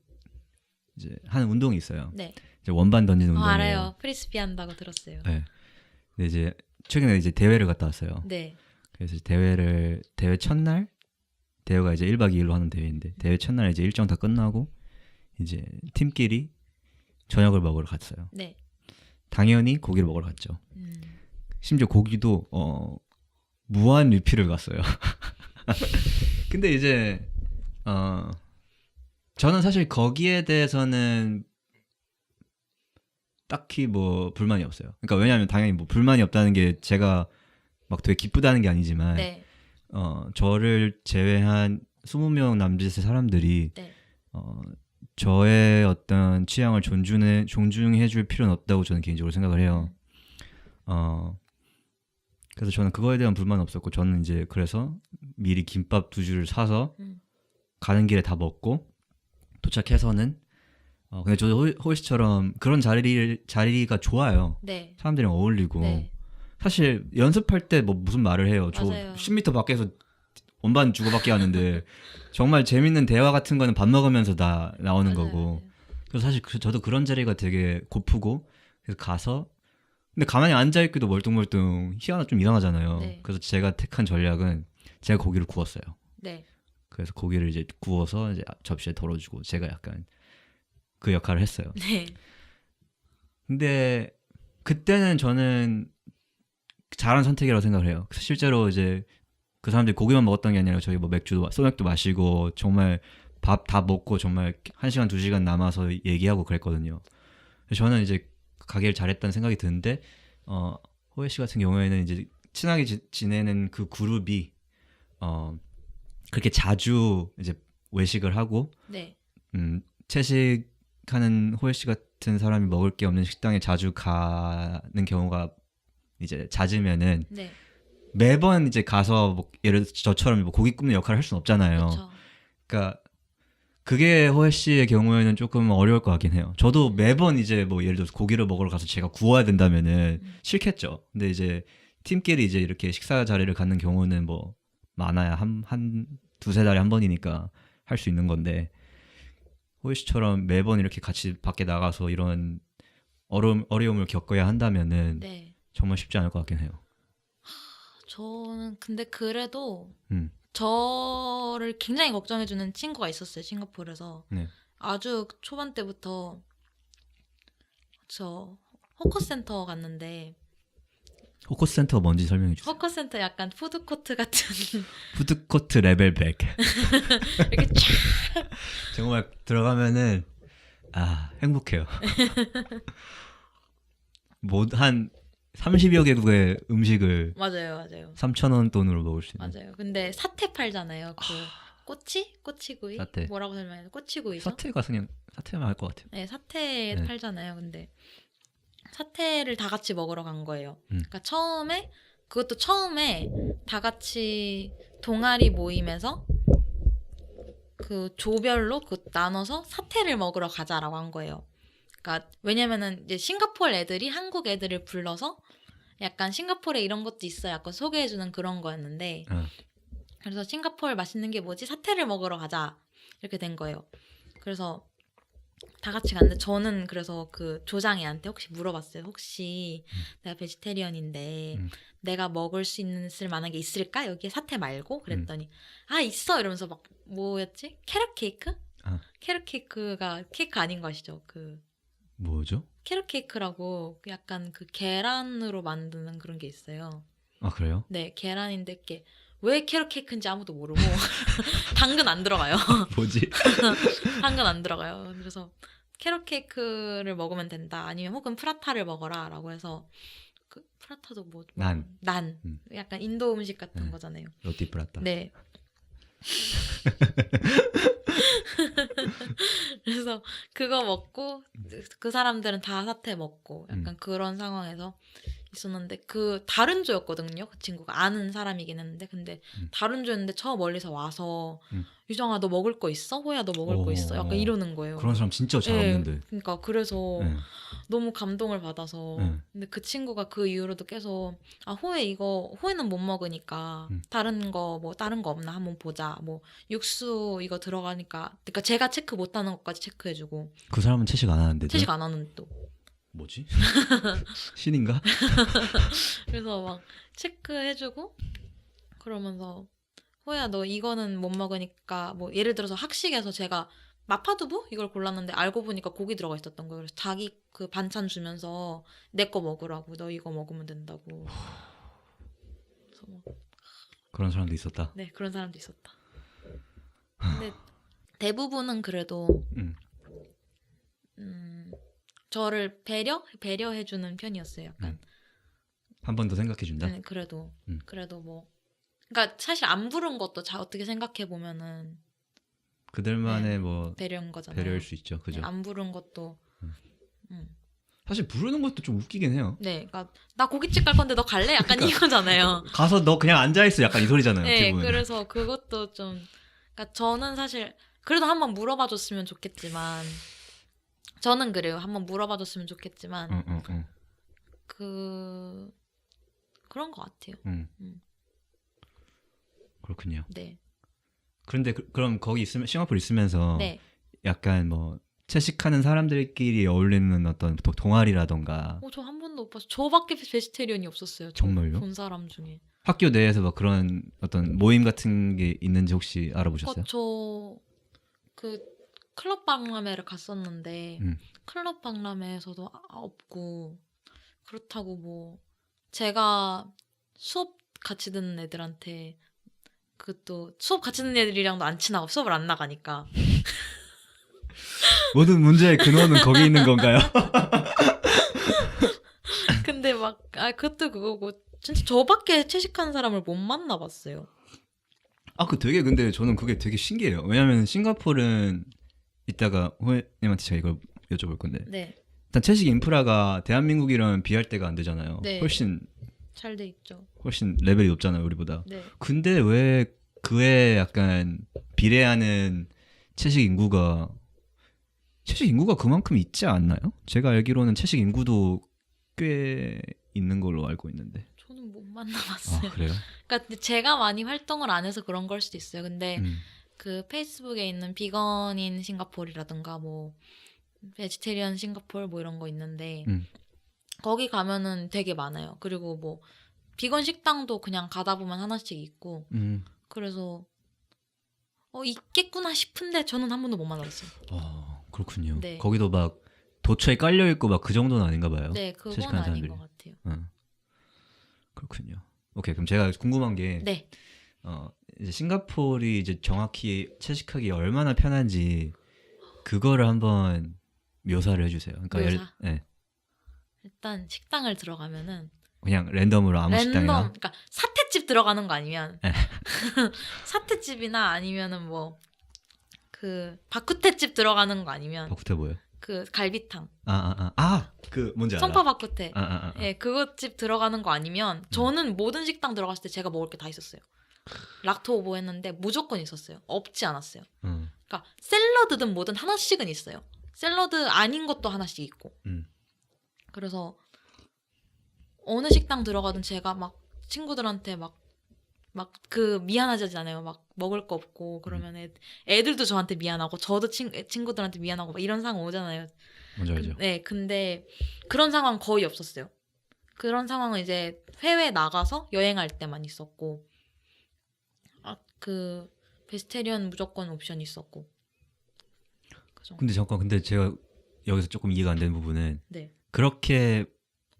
이제 하는 운동이 있어요. 네. 이제 원반 던지는 운동이에요. 알아요. 프리스비 한다고 들었어요. 네. 근데 이제 최근에 이제 대회를 갔다 왔어요. 네. 그래서 대회 첫날 대회가 이제 1박 2일로 하는 대회인데 대회 첫날 이제 일정 다 끝나고 이제 팀끼리 저녁을 먹으러 갔어요. 네. 당연히 고기를 먹으러 갔죠. 심지어 고기도 무한 리필을 갔어요. 근데 이제 저는 사실 거기에 대해서는 딱히 뭐 불만이 없어요. 그러니까 왜냐하면 당연히 뭐 불만이 없다는 게 제가 막 되게 기쁘다는 게 아니지만 네. 저를 제외한 20명 남짓의 사람들이 네. 저의 어떤 취향을 존중해 줄 필요는 없다고 저는 개인적으로 생각을 해요. 그래서 저는 그거에 대한 불만은 없었고 저는 이제 그래서 미리 김밥 2줄을 사서 가는 길에 다 먹고 도착해서는 근데 저도 호이씨처럼 그런 자리가 좋아요. 네. 사람들이랑 어울리고 네. 사실 연습할 때 뭐 무슨 말을 해요. 저 맞아요. 10m 밖에서 원반 주고받기 하는데 정말 재밌는 대화 같은 거는 밥 먹으면서 다 나오는 맞아요. 거고. 그래서 사실 저도 그런 자리가 되게 고프고 그래서 가서 근데 가만히 앉아있기도 멀뚱멀뚱 희한하 좀 이상하잖아요. 네. 그래서 제가 택한 전략은 제가 고기를 구웠어요. 네. 그래서 고기를 이제 구워서 이제 접시에 덜어주고 제가 약간 그 역할을 했어요. 네. 근데 그때는 저는 잘한 선택이라고 생각을 해요. 실제로 이제 그 사람들이 고기만 먹었던 게 아니라 저희 뭐 맥주도 소맥도 마시고 정말 밥 다 먹고 정말 1시간 2시간 남아서 얘기하고 그랬거든요. 저는 이제 가게를 잘했다는 생각이 드는데 호예 씨 같은 경우에는 이제 친하게 지내는 그 그룹이 그렇게 자주 이제 외식을 하고 네. 채식하는 호예 씨 같은 사람이 먹을 게 없는 식당에 자주 가는 경우가 이제 잦으면은 네. 매번 이제 가서 뭐 예를 들어 저처럼 뭐 고기 굽는 역할을 할 수는 없잖아요. 그쵸. 그러니까 그게 호예 씨의 경우에는 조금 어려울 것 같긴 해요. 저도 매번 이제 뭐 예를 들어서 고기를 먹으러 가서 제가 구워야 된다면은 싫겠죠. 근데 이제 팀끼리 이제 이렇게 식사 자리를 갖는 경우는 뭐 많아야 한 두세 달에 한 번이니까 할 수 있는 건데 호예 씨처럼 매번 이렇게 같이 밖에 나가서 이런 어려움을 겪어야 한다면은 네. 정말 쉽지 않을 것 같긴 해요. 저는 근데 그래도 음. 저를 굉장히 걱정해주는 친구가 있었어요. 싱가포르에서. 네. 아주 초반 때부터 저 호커센터 갔는데 호커 센터가 뭔지 설명해 주세요. 호커센터 약간 푸드코트 같은 푸드코트 레벨 100. 이렇게 쫙 정말 들어가면은 행복해요. 뭐 한 30여 개국의 음식을 맞아요. 3,000원 돈으로 먹을 수 있는. 맞아요. 근데 사태 팔잖아요. 그 꼬치구이? 사태. 뭐라고 설명해요? 꼬치구이죠? 사태가 그냥 사태만 할 것 같아요. 네, 사태 네. 팔잖아요. 근데 사태를 다 같이 먹으러 간 거예요. 음. 그러니까 처음에 다 같이 동아리 모임에서 그 조별로 나눠서 사태를 먹으러 가자라고 한 거예요. 그러니까 왜냐면은 이제 싱가포르 애들이 한국 애들을 불러서 약간 싱가포르에 이런 것도 있어 약간 소개해주는 그런 거였는데 그래서 싱가포르 맛있는 게 뭐지? 사태를 먹으러 가자 이렇게 된 거예요. 그래서 다 같이 갔는데 저는 그래서 그 조장이한테 혹시 물어봤어요. 혹시 내가 베지테리언인데 내가 먹을 수 있을 만한 게 있을까? 여기에 사태 말고? 그랬더니 있어 이러면서 막 뭐였지? 캐럿 케이크? 캐럿 케이크가 케이크 아닌 거 아시죠? 그 뭐죠? 캐럿 케이크라고 약간 그 계란으로 만드는 그런 게 있어요. 아 그래요? 네, 계란인데 이게 왜 캐럿 케이크인지 아무도 모르고 당근 안 들어가요. 뭐지? 당근 안 들어가요. 그래서 캐럿 케이크를 먹으면 된다. 아니면 혹은 프라타를 먹어라라고 해서 그 프라타도 뭐 난 약간 인도 음식 같은 거잖아요. 로티 프라타. 네. 그래서 그거 먹고 그 사람들은 다 사태 먹고 약간 그런 상황에서 있었는데 그 다른 조였거든요. 그 친구가 아는 사람이긴 했는데 근데 다른 조였는데 저 멀리서 와서 유정아 너 먹을 거 있어? 호야 너 먹을 거 있어? 약간 이러는 거예요. 그런 사람 진짜 잘 없는데. 그러니까 그래서 너무 감동을 받아서 근데 그 친구가 그 이후로도 계속 호에는 못 먹으니까 다른 거 없나 한번 보자. 뭐 육수 이거 들어가니까 그러니까 제가 체크 못하는 것까지 체크해주고. 그 사람은 채식 안 하는데. 채식 안 하는 또. 뭐지? 신인가? 그래서 막 체크해주고 그러면서 호야 너 이거는 못 먹으니까 뭐 예를 들어서 학식에서 제가 마파두부 이걸 골랐는데 알고 보니까 고기 들어가 있었던 거예요. 그래서 자기 그 반찬 주면서 내 거 먹으라고 너 이거 먹으면 된다고. 그래서 막 그런 사람도 있었다. 네 그런 사람도 있었다. 근데 대부분은 그래도 저를 배려해주는 편이었어요. 약간 한 번 더 생각해준다. 네, 그래도 뭐 그러니까 사실 안 부른 것도 어떻게 생각해 보면은 그들만의 뭐 배려인 거잖아요. 배려일 수 있죠, 그죠? 네, 안 부른 것도. 사실 부르는 것도 좀 웃기긴 해요. 네, 그러니까 나 고깃집 갈 건데 너 갈래? 약간 이거잖아요. 가서 너 그냥 앉아 있어, 약간 이 소리잖아요. 네, 기분은. 그래서 그것도 좀. 그러니까 저는 사실 그래도 한번 물어봐줬으면 좋겠지만. 저는 그래요. 한번 물어봐줬으면 좋겠지만 그런 것 같아요. 그렇군요. 네. 그런데 그럼 거기 싱가포르 있으면서 네. 약간 뭐 채식하는 사람들끼리 어울리는 어떤 동아리라던가. 저 한 번도 못 봤어요. 저밖에 베지테리언이 없었어요. 정말요? 본 사람 중에. 학교 내에서 막 그런 어떤 모임 같은 게 있는지 혹시 알아보셨어요? 저 그 클럽 박람회를 갔었는데 클럽 박람회에서도 없고 그렇다고 뭐 제가 수업 같이 듣는 애들한테 그또 수업 같이 듣는 애들이랑도 안 친하고 수업을 안 나가니까 모든 문제의 근원은 거기 있는 건가요? 근데 막 그것도 그거고 진짜 저밖에 채식하는 사람을 못 만나봤어요. 그 되게 근데 저는 그게 되게 신기해요. 왜냐면 싱가포르는 이따가 호혜님한테 제가 이걸 여쭤볼 건데 네. 일단 채식 인프라가 대한민국이랑 비할 때가 안 되잖아요. 네. 훨씬 잘 돼 있죠. 훨씬 레벨이 높잖아요, 우리보다. 네. 근데 왜 그에 약간 비례하는 채식 인구가 그만큼 있지 않나요? 제가 알기로는 채식 인구도 꽤 있는 걸로 알고 있는데. 저는 못 만나봤어요. 그래요? 그러니까 제가 많이 활동을 안 해서 그런 걸 수도 있어요. 근데 그 페이스북에 있는 비건인 싱가포르라든가 뭐 베지테리언 싱가포르 뭐 이런 거 있는데 거기 가면은 되게 많아요. 그리고 뭐 비건 식당도 그냥 가다 보면 하나씩 있고 그래서 있겠구나 싶은데 저는 한 번도 못 만났어요. 그렇군요. 네. 거기도 막 도처에 깔려 있고 막 그 정도는 아닌가 봐요. 네, 그건 채식하는 아닌 사람들이. 것 같아요. 그렇군요. 오케이, 그럼 제가 궁금한 게 네. 이제 싱가포르이 이제 정확히 채식하기 얼마나 편한지 그거를 한번 묘사를 해주세요. 그러니까 묘사? 네. 일단 식당을 들어가면은 그냥 랜덤으로 아무 식당이나. 그러니까 사태집 들어가는 거 아니면 네. 사태집이나 아니면은 뭐 그 바쿠테집 들어가는 거 아니면 바쿠테 뭐예요? 그 갈비탕. 그 뭔지 알아. 성파 바쿠테. 아. 예, 그거 집 들어가는 거 아니면 저는 모든 식당 들어갔을 때 제가 먹을 게 다 있었어요. 락토 오보 했는데 무조건 있었어요. 없지 않았어요. 그러니까 샐러드든 뭐든 하나씩은 있어요. 샐러드 아닌 것도 하나씩 있고. 그래서 어느 식당 들어가든 제가 막 친구들한테 막 그 미안하잖아요. 막 먹을 거 없고 그러면 애들도 저한테 미안하고 저도 친구들한테 미안하고 막 이런 상황 오잖아요. 뭔지 알죠? 네, 근데 그런 상황 거의 없었어요. 그런 상황은 이제 해외 나가서 여행할 때만 있었고, 그 베지테리언 무조건 옵션 있었고. 근데 잠깐, 근데 제가 여기서 조금 이해가 안 되는 부분은 네. 그렇게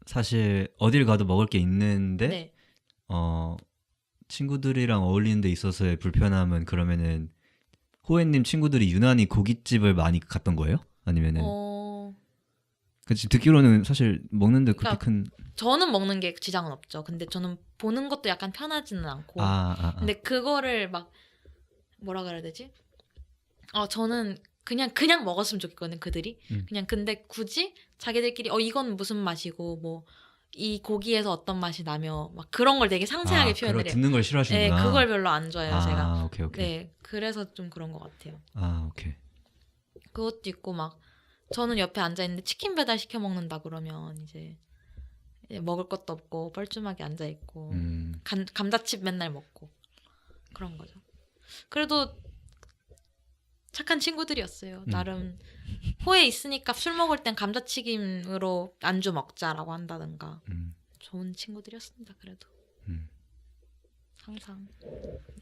사실 어딜 가도 먹을 게 있는데 네. 친구들이랑 어울리는 데 있어서의 불편함은 그러면은 호혜님 친구들이 유난히 고깃집을 많이 갔던 거예요? 아니면은 그치, 듣기로는 사실 먹는데 그렇게 큰 저는 먹는 게 지장은 없죠. 근데 저는 보는 것도 약간 편하지는 않고 근데 그거를 막 뭐라 그래야 되지? 저는 그냥 먹었으면 좋겠거든 그들이 그냥. 근데 굳이 자기들끼리 이건 무슨 맛이고 뭐 이 고기에서 어떤 맛이 나며 막 그런 걸 되게 상세하게 표현을 해요. 듣는 걸 싫어하시는구나. 네, 그걸 별로 안 좋아해요 제가. 오케이. 네, 그래서 좀 그런 것 같아요. 오케이. 그것도 있고 막 저는 옆에 앉아 있는데 치킨 배달 시켜 먹는다 그러면 이제 먹을 것도 없고 뻘쭘하게 앉아 있고 감자칩 맨날 먹고 그런 거죠. 그래도 착한 친구들이었어요. 나름 호에 있으니까 술 먹을 땐 감자튀김으로 안주 먹자라고 한다든가 좋은 친구들이었습니다. 그래도 항상.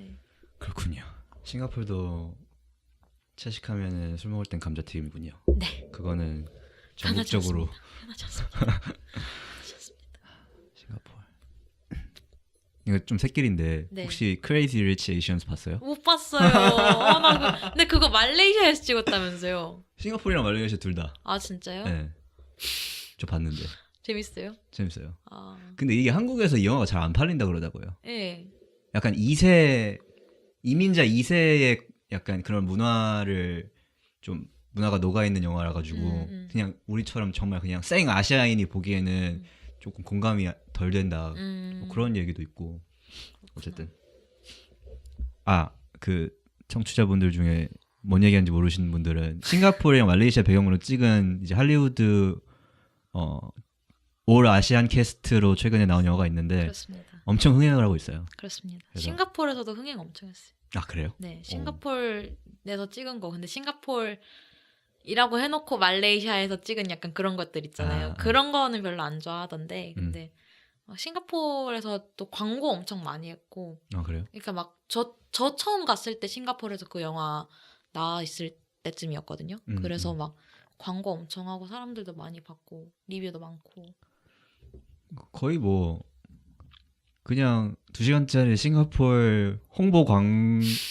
네. 그렇군요. 싱가포르도 채식하면은 술 먹을 땐 감자튀김이군요. 네. 그거는 전국적으로 편하셨습니다. 싱가포르. 이거 좀 새끼리인데 네. 혹시 Crazy Rich Asians 봤어요? 못 봤어요. 근데 그거 말레이시아에서 찍었다면서요? 싱가포르랑 말레이시아 둘 다. 아 진짜요? 네. 저 봤는데. 재밌어요? 재밌어요. 근데 이게 한국에서 이 영화가 잘 안 팔린다 그러더라고요. 네. 약간 이민자 2세의 약간 그런 문화를 좀 문화가 녹아있는 영화라 가지고 그냥 우리처럼 정말 그냥 생 아시아인이 보기에는 조금 공감이 덜 된다. 뭐 그런 얘기도 있고. 어쨌든 그 청취자분들 중에 뭔 얘기하는지 모르시는 분들은 싱가포르랑 말레이시아 배경으로 찍은 이제 할리우드 올 아시안 캐스트로 최근에 나온 영화가 있는데 그렇습니다. 엄청 흥행을 하고 있어요. 그렇습니다. 그래서... 싱가포르에서도 흥행 엄청 했어요. 그래요? 네, 싱가포르에서 찍은 거. 근데 싱가포르이라고 해놓고 말레이시아에서 찍은 약간 그런 것들 있잖아요. 그런 거는 별로 안 좋아하던데. 근데 싱가포르에서 또 광고 엄청 많이 했고. 그래요? 그러니까 막 저 처음 갔을 때 싱가포르에서 그 영화 나와 있을 때쯤이었거든요. 그래서 막 광고 엄청 하고 사람들도 많이 받고 리뷰도 많고 거의 뭐 그냥 2시간짜리 싱가포르 홍보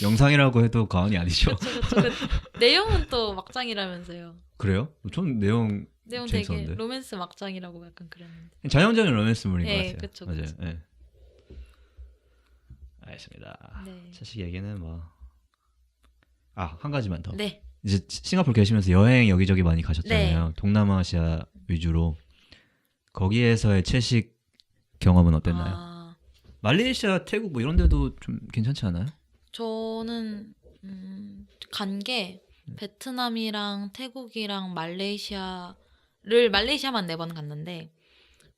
영상이라고 해도 과언이 아니죠. 그쵸. 내용은 또 막장이라면서요. 그래요? 전 내용 되게 재밌었는데. 로맨스 막장이라고 약간 그랬는데. 전형적인 로맨스물인 것 네, 같아요. 그쵸. 맞아요. 네. 알겠습니다. 네. 채식 얘기는 뭐. 한 가지만 더. 네. 이제 싱가포르 계시면서 여행 여기저기 많이 가셨잖아요. 네. 동남아시아 위주로. 거기에서의 채식 경험은 어땠나요? 말레이시아, 태국 뭐 이런 데도 좀 괜찮지 않아요? 저는 간 게 베트남이랑 태국이랑 말레이시아만 4번 갔는데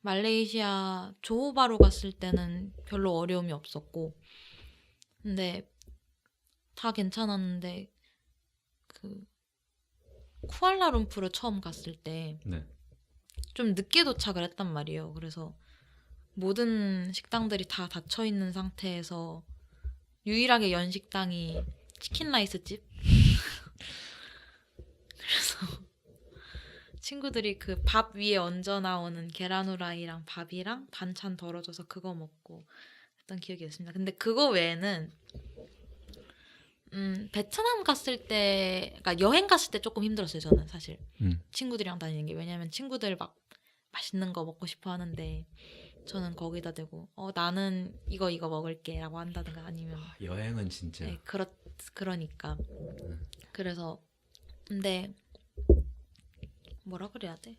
말레이시아 조호바루 갔을 때는 별로 어려움이 없었고 근데 다 괜찮았는데 그 쿠알라룸푸르 처음 갔을 때 좀 늦게 도착을 했단 말이에요. 그래서 모든 식당들이 다 닫혀 있는 상태에서 유일하게 연 식당이 치킨 라이스 집. 그래서 친구들이 그 밥 위에 얹어 나오는 계란 후라이랑 밥이랑 반찬 덜어줘서 그거 먹고 했던 기억이 있습니다. 근데 그거 외에는 베트남 갔을 때, 그러니까 여행 갔을 때 조금 힘들었어요. 저는 사실 친구들이랑 다니는 게 왜냐면 친구들 막 맛있는 거 먹고 싶어 하는데 저는 거기다 대고 나는 이거 먹을게라고 한다든가 아니면 여행은 진짜. 네, 그러니까 그래서 근데 뭐라 그래야 돼?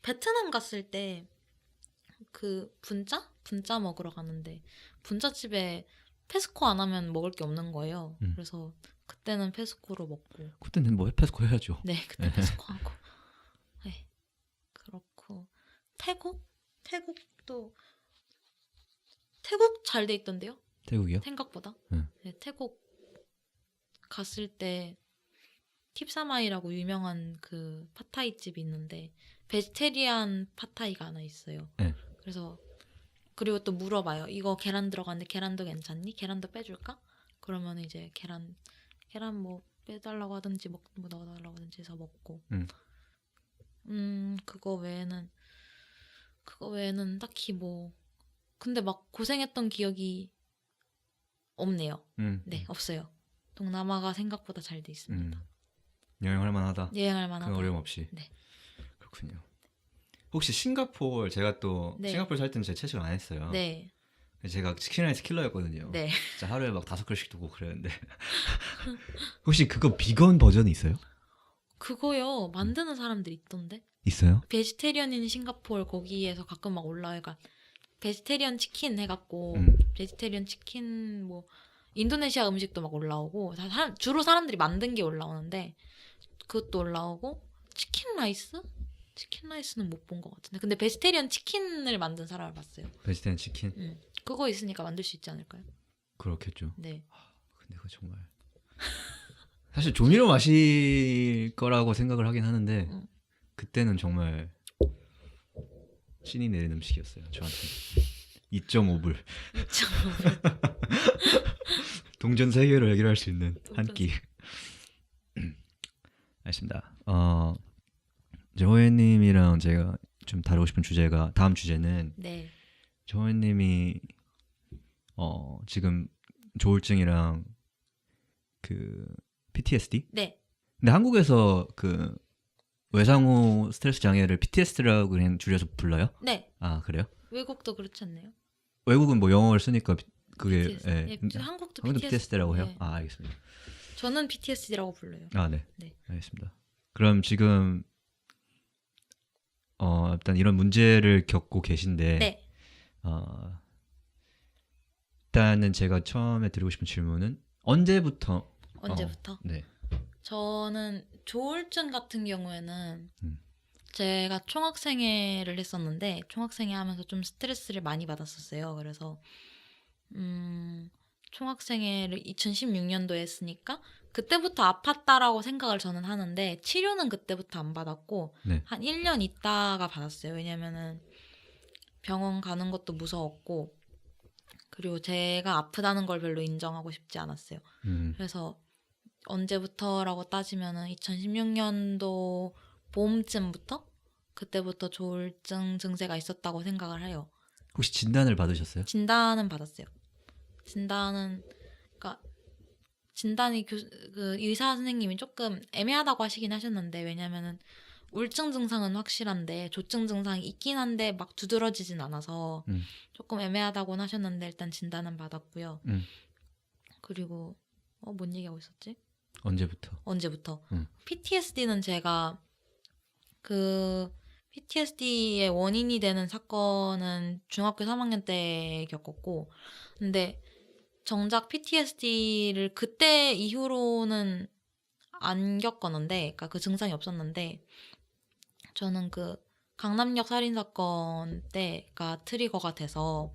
베트남 갔을 때 그 분짜 먹으러 갔는데 분짜집에 페스코 안 하면 먹을 게 없는 거예요. 그래서 그때는 페스코로 먹고. 그때는 뭐 페스코 해야죠. 네, 그때 페스코 하고. 네, 그렇고 태국도 태국 잘 돼 있던데요? 태국이요? 생각보다. 네, 태국 갔을 때 팁사마이라고 유명한 그 팟타이 집이 있는데 베지테리안 팟타이가 하나 있어요. 네. 그래서 그리고 또 물어봐요. 이거 계란 들어갔는데 계란도 괜찮니? 계란도 빼줄까? 그러면 이제 계란 뭐 빼달라고 하든지 뭐 넣어달라고 하든지 해서 먹고. 그거 외에는 딱히 뭐 근데 막 고생했던 기억이 없네요. 네, 없어요. 동남아가 생각보다 잘 돼 있습니다. 여행할 만하다. 여행할 만하다. 큰 어려움 없이. 네. 그렇군요. 혹시 싱가포르 제가 또 네. 싱가포르 살 때는 제가 채식을 안 했어요. 네. 제가 치킨 라이스 킬러였거든요. 네. 진짜 하루에 막 5그릇씩 두고 그랬는데 혹시 그거 비건 버전이 있어요? 그거요. 만드는 사람들 있던데. 있어요? 베지테리언인 싱가포르 거기에서 가끔 막 올라와요. 그러니까 베지테리언 치킨 해갖고 베지테리언 치킨 뭐 인도네시아 음식도 막 올라오고 주로 사람들이 만든 게 올라오는데 그것도 올라오고 치킨 라이스는 못 본 것 같은데 근데 베지테리언 치킨을 만든 사람을 봤어요. 베지테리언 치킨? 그거 있으니까 만들 수 있지 않을까요? 그렇겠죠. 네. 근데 그거 정말 사실 조미료 마실 거라고 생각을 하긴 하는데 그때는 정말 신이 내린 음식이었어요. 저한테 2.5불 동전 3개를 해결할 수 있는 한 끼. 알겠습니다. 이제 호혜님이랑 제가 좀 다루고 싶은 주제가 다음 주제는 네. 호혜님이 지금 조울증이랑 그 PTSD? 네. 근데 한국에서 그 외상후 스트레스 장애를 PTSD라고 그냥 줄여서 불러요? 네. 아 그래요? 외국도 그렇지 않나요? 외국은 뭐 영어를 쓰니까 그게 PTSD. 예. 네, 한국도 PTSD라고 해요? 네. 아 알겠습니다. 저는 PTSD라고 불러요. 아 네. 네. 알겠습니다. 그럼 지금 일단 이런 문제를 겪고 계신데 네. 일단은 제가 처음에 드리고 싶은 질문은 언제부터? 네. 저는 조울증 같은 경우에는 제가 총학생회를 했었는데 총학생회 하면서 좀 스트레스를 많이 받았었어요. 그래서 총학생회를 2016년도에 했으니까 그때부터 아팠다라고 생각을 저는 하는데 치료는 그때부터 안 받았고 네. 한 1년 있다가 받았어요. 왜냐면은 병원 가는 것도 무서웠고 그리고 제가 아프다는 걸 별로 인정하고 싶지 않았어요. 그래서 언제부터라고 따지면은 2016년도 봄쯤부터 그때부터 조울증 증세가 있었다고 생각을 해요. 혹시 진단을 받으셨어요? 진단은 받았어요. 그러니까 진단이 그 의사 선생님이 조금 애매하다고 하시긴 하셨는데, 왜냐면은 우울증 증상은 확실한데 조증 증상이 있긴 한데 막 두드러지진 않아서 조금 애매하다고는 하셨는데 일단 진단은 받았고요. 그리고 뭔 얘기하고 있었지? 언제부터? PTSD는 제가 그 PTSD의 원인이 되는 사건은 중학교 3학년 때 겪었고, 근데 정작 PTSD를 그때 이후로는 안 겪었는데, 그러니까 그 증상이 없었는데, 저는 그 강남역 살인 사건 때가 트리거가 돼서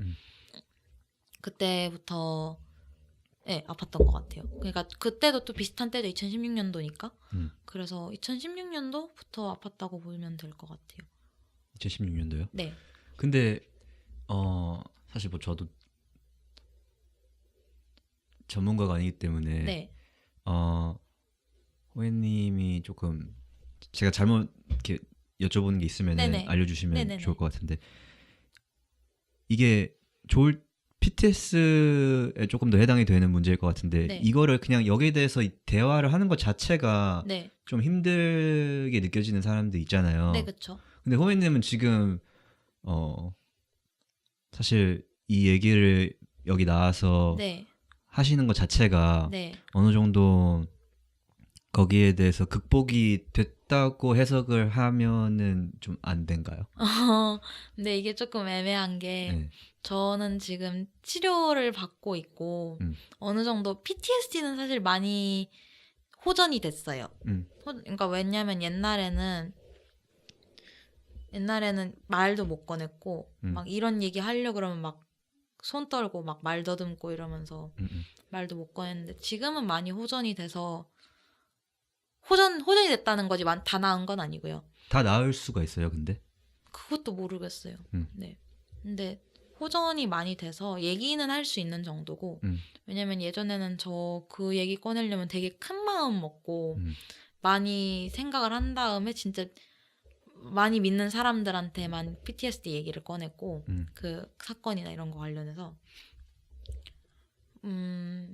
그때부터 아팠던 것 같아요. 그러니까 그때도 또 비슷한 때도 2016년도니까 그래서 2016년도부터 아팠다고 보면 될 것 같아요. 2016년도요? 네. 근데 사실 뭐 저도 전문가가 아니기 때문에 네. 호혜님이 조금 제가 잘못 이렇게 여쭤보는 게 있으면 알려주시면 네네네. 좋을 것 같은데, 이게 PTS에 조금 더 해당이 되는 문제일 것 같은데, 네. 이거를 그냥 여기에 대해서 대화를 하는 것 자체가 네. 좀 힘들게 느껴지는 사람들 있잖아요. 네, 그렇죠. 근데 호혜님은 지금 사실 이 얘기를 여기 나와서 네. 하시는 것 자체가 네. 어느 정도 거기에 대해서 극복이 됐다고 해석을 하면은 좀 안 된가요? 근데 이게 조금 애매한 게 저는 지금 치료를 받고 있고 어느 정도 PTSD는 사실 많이 호전이 됐어요. 그러니까 왜냐면 옛날에는 말도 못 꺼냈고 막 이런 얘기 하려고 그러면 막 손 떨고 막 말 더듬고 이러면서 말도 못 꺼냈는데, 지금은 많이 호전이 돼서 호전이 됐다는 거지 다 나은 건 아니고요. 다 나을 수가 있어요, 근데? 그것도 모르겠어요. 네. 근데 호전이 많이 돼서 얘기는 할 수 있는 정도고, 왜냐면 예전에는 저 그 얘기 꺼내려면 되게 큰 마음 먹고 많이 생각을 한 다음에 진짜 많이 믿는 사람들한테만 PTSD 얘기를 꺼냈고 그 사건이나 이런 거 관련해서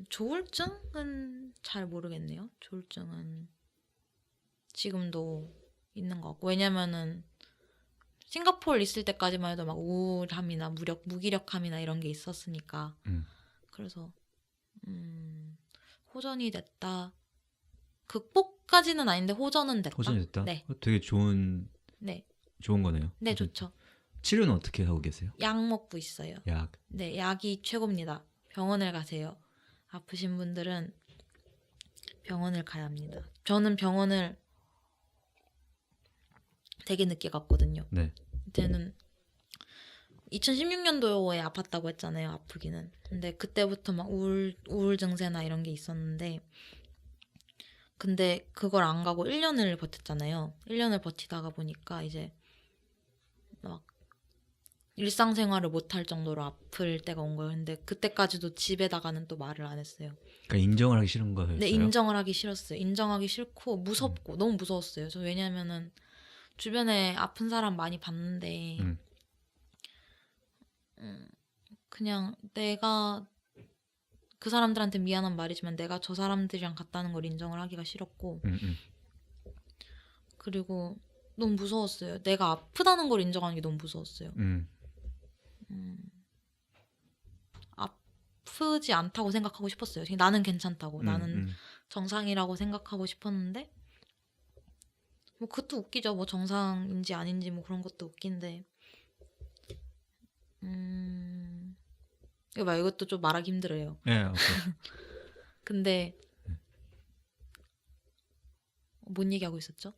조울증은 잘 모르겠네요. 조울증은 지금도 있는 것 같고, 왜냐면은 싱가포르 있을 때까지만 해도 막 우울함이나 무기력함이나 이런 게 있었으니까. 그래서 호전이 됐다. 극복까지는 아닌데 호전은 됐다. 호전이 됐다? 네. 되게 좋은 거네요. 네, 좋죠. 치료는 어떻게 하고 계세요? 약 먹고 있어요. 약. 네, 약이 최고입니다. 병원을 가세요. 아프신 분들은 병원을 가야 합니다. 저는 병원을 되게 늦게 갔거든요. 네. 그때는 2016년도에 아팠다고 했잖아요. 아프기는. 근데 그때부터 막 우울 증세나 이런 게 있었는데, 근데 그걸 안 가고 1년을 버텼잖아요. 1년을 버티다가 보니까 이제 막 일상생활을 못할 정도로 아플 때가 온 거예요. 근데 그때까지도 집에다가는 또 말을 안 했어요. 그러니까 인정을 하기 싫은 거였어요? 네, 인정을 하기 싫었어요. 인정하기 싫고 무섭고 너무 무서웠어요. 저 왜냐면은 주변에 아픈 사람 많이 봤는데 그냥 내가 그 사람들한테 미안한 말이지만 내가 저 사람들이랑 같다는 걸 인정을 하기가 싫었고 그리고 너무 무서웠어요. 내가 아프다는 걸 인정하는 게 너무 무서웠어요. 아프지 않다고 생각하고 싶었어요. 나는 괜찮다고. 나는 정상이라고 생각하고 싶었는데, 뭐 그것도 웃기죠. 뭐 정상인지 아닌지 뭐 그런 것도 웃긴데, 이것도 좀 말하기 힘들어요. 네, 오케이. 근데 뭔 얘기하고 있었죠?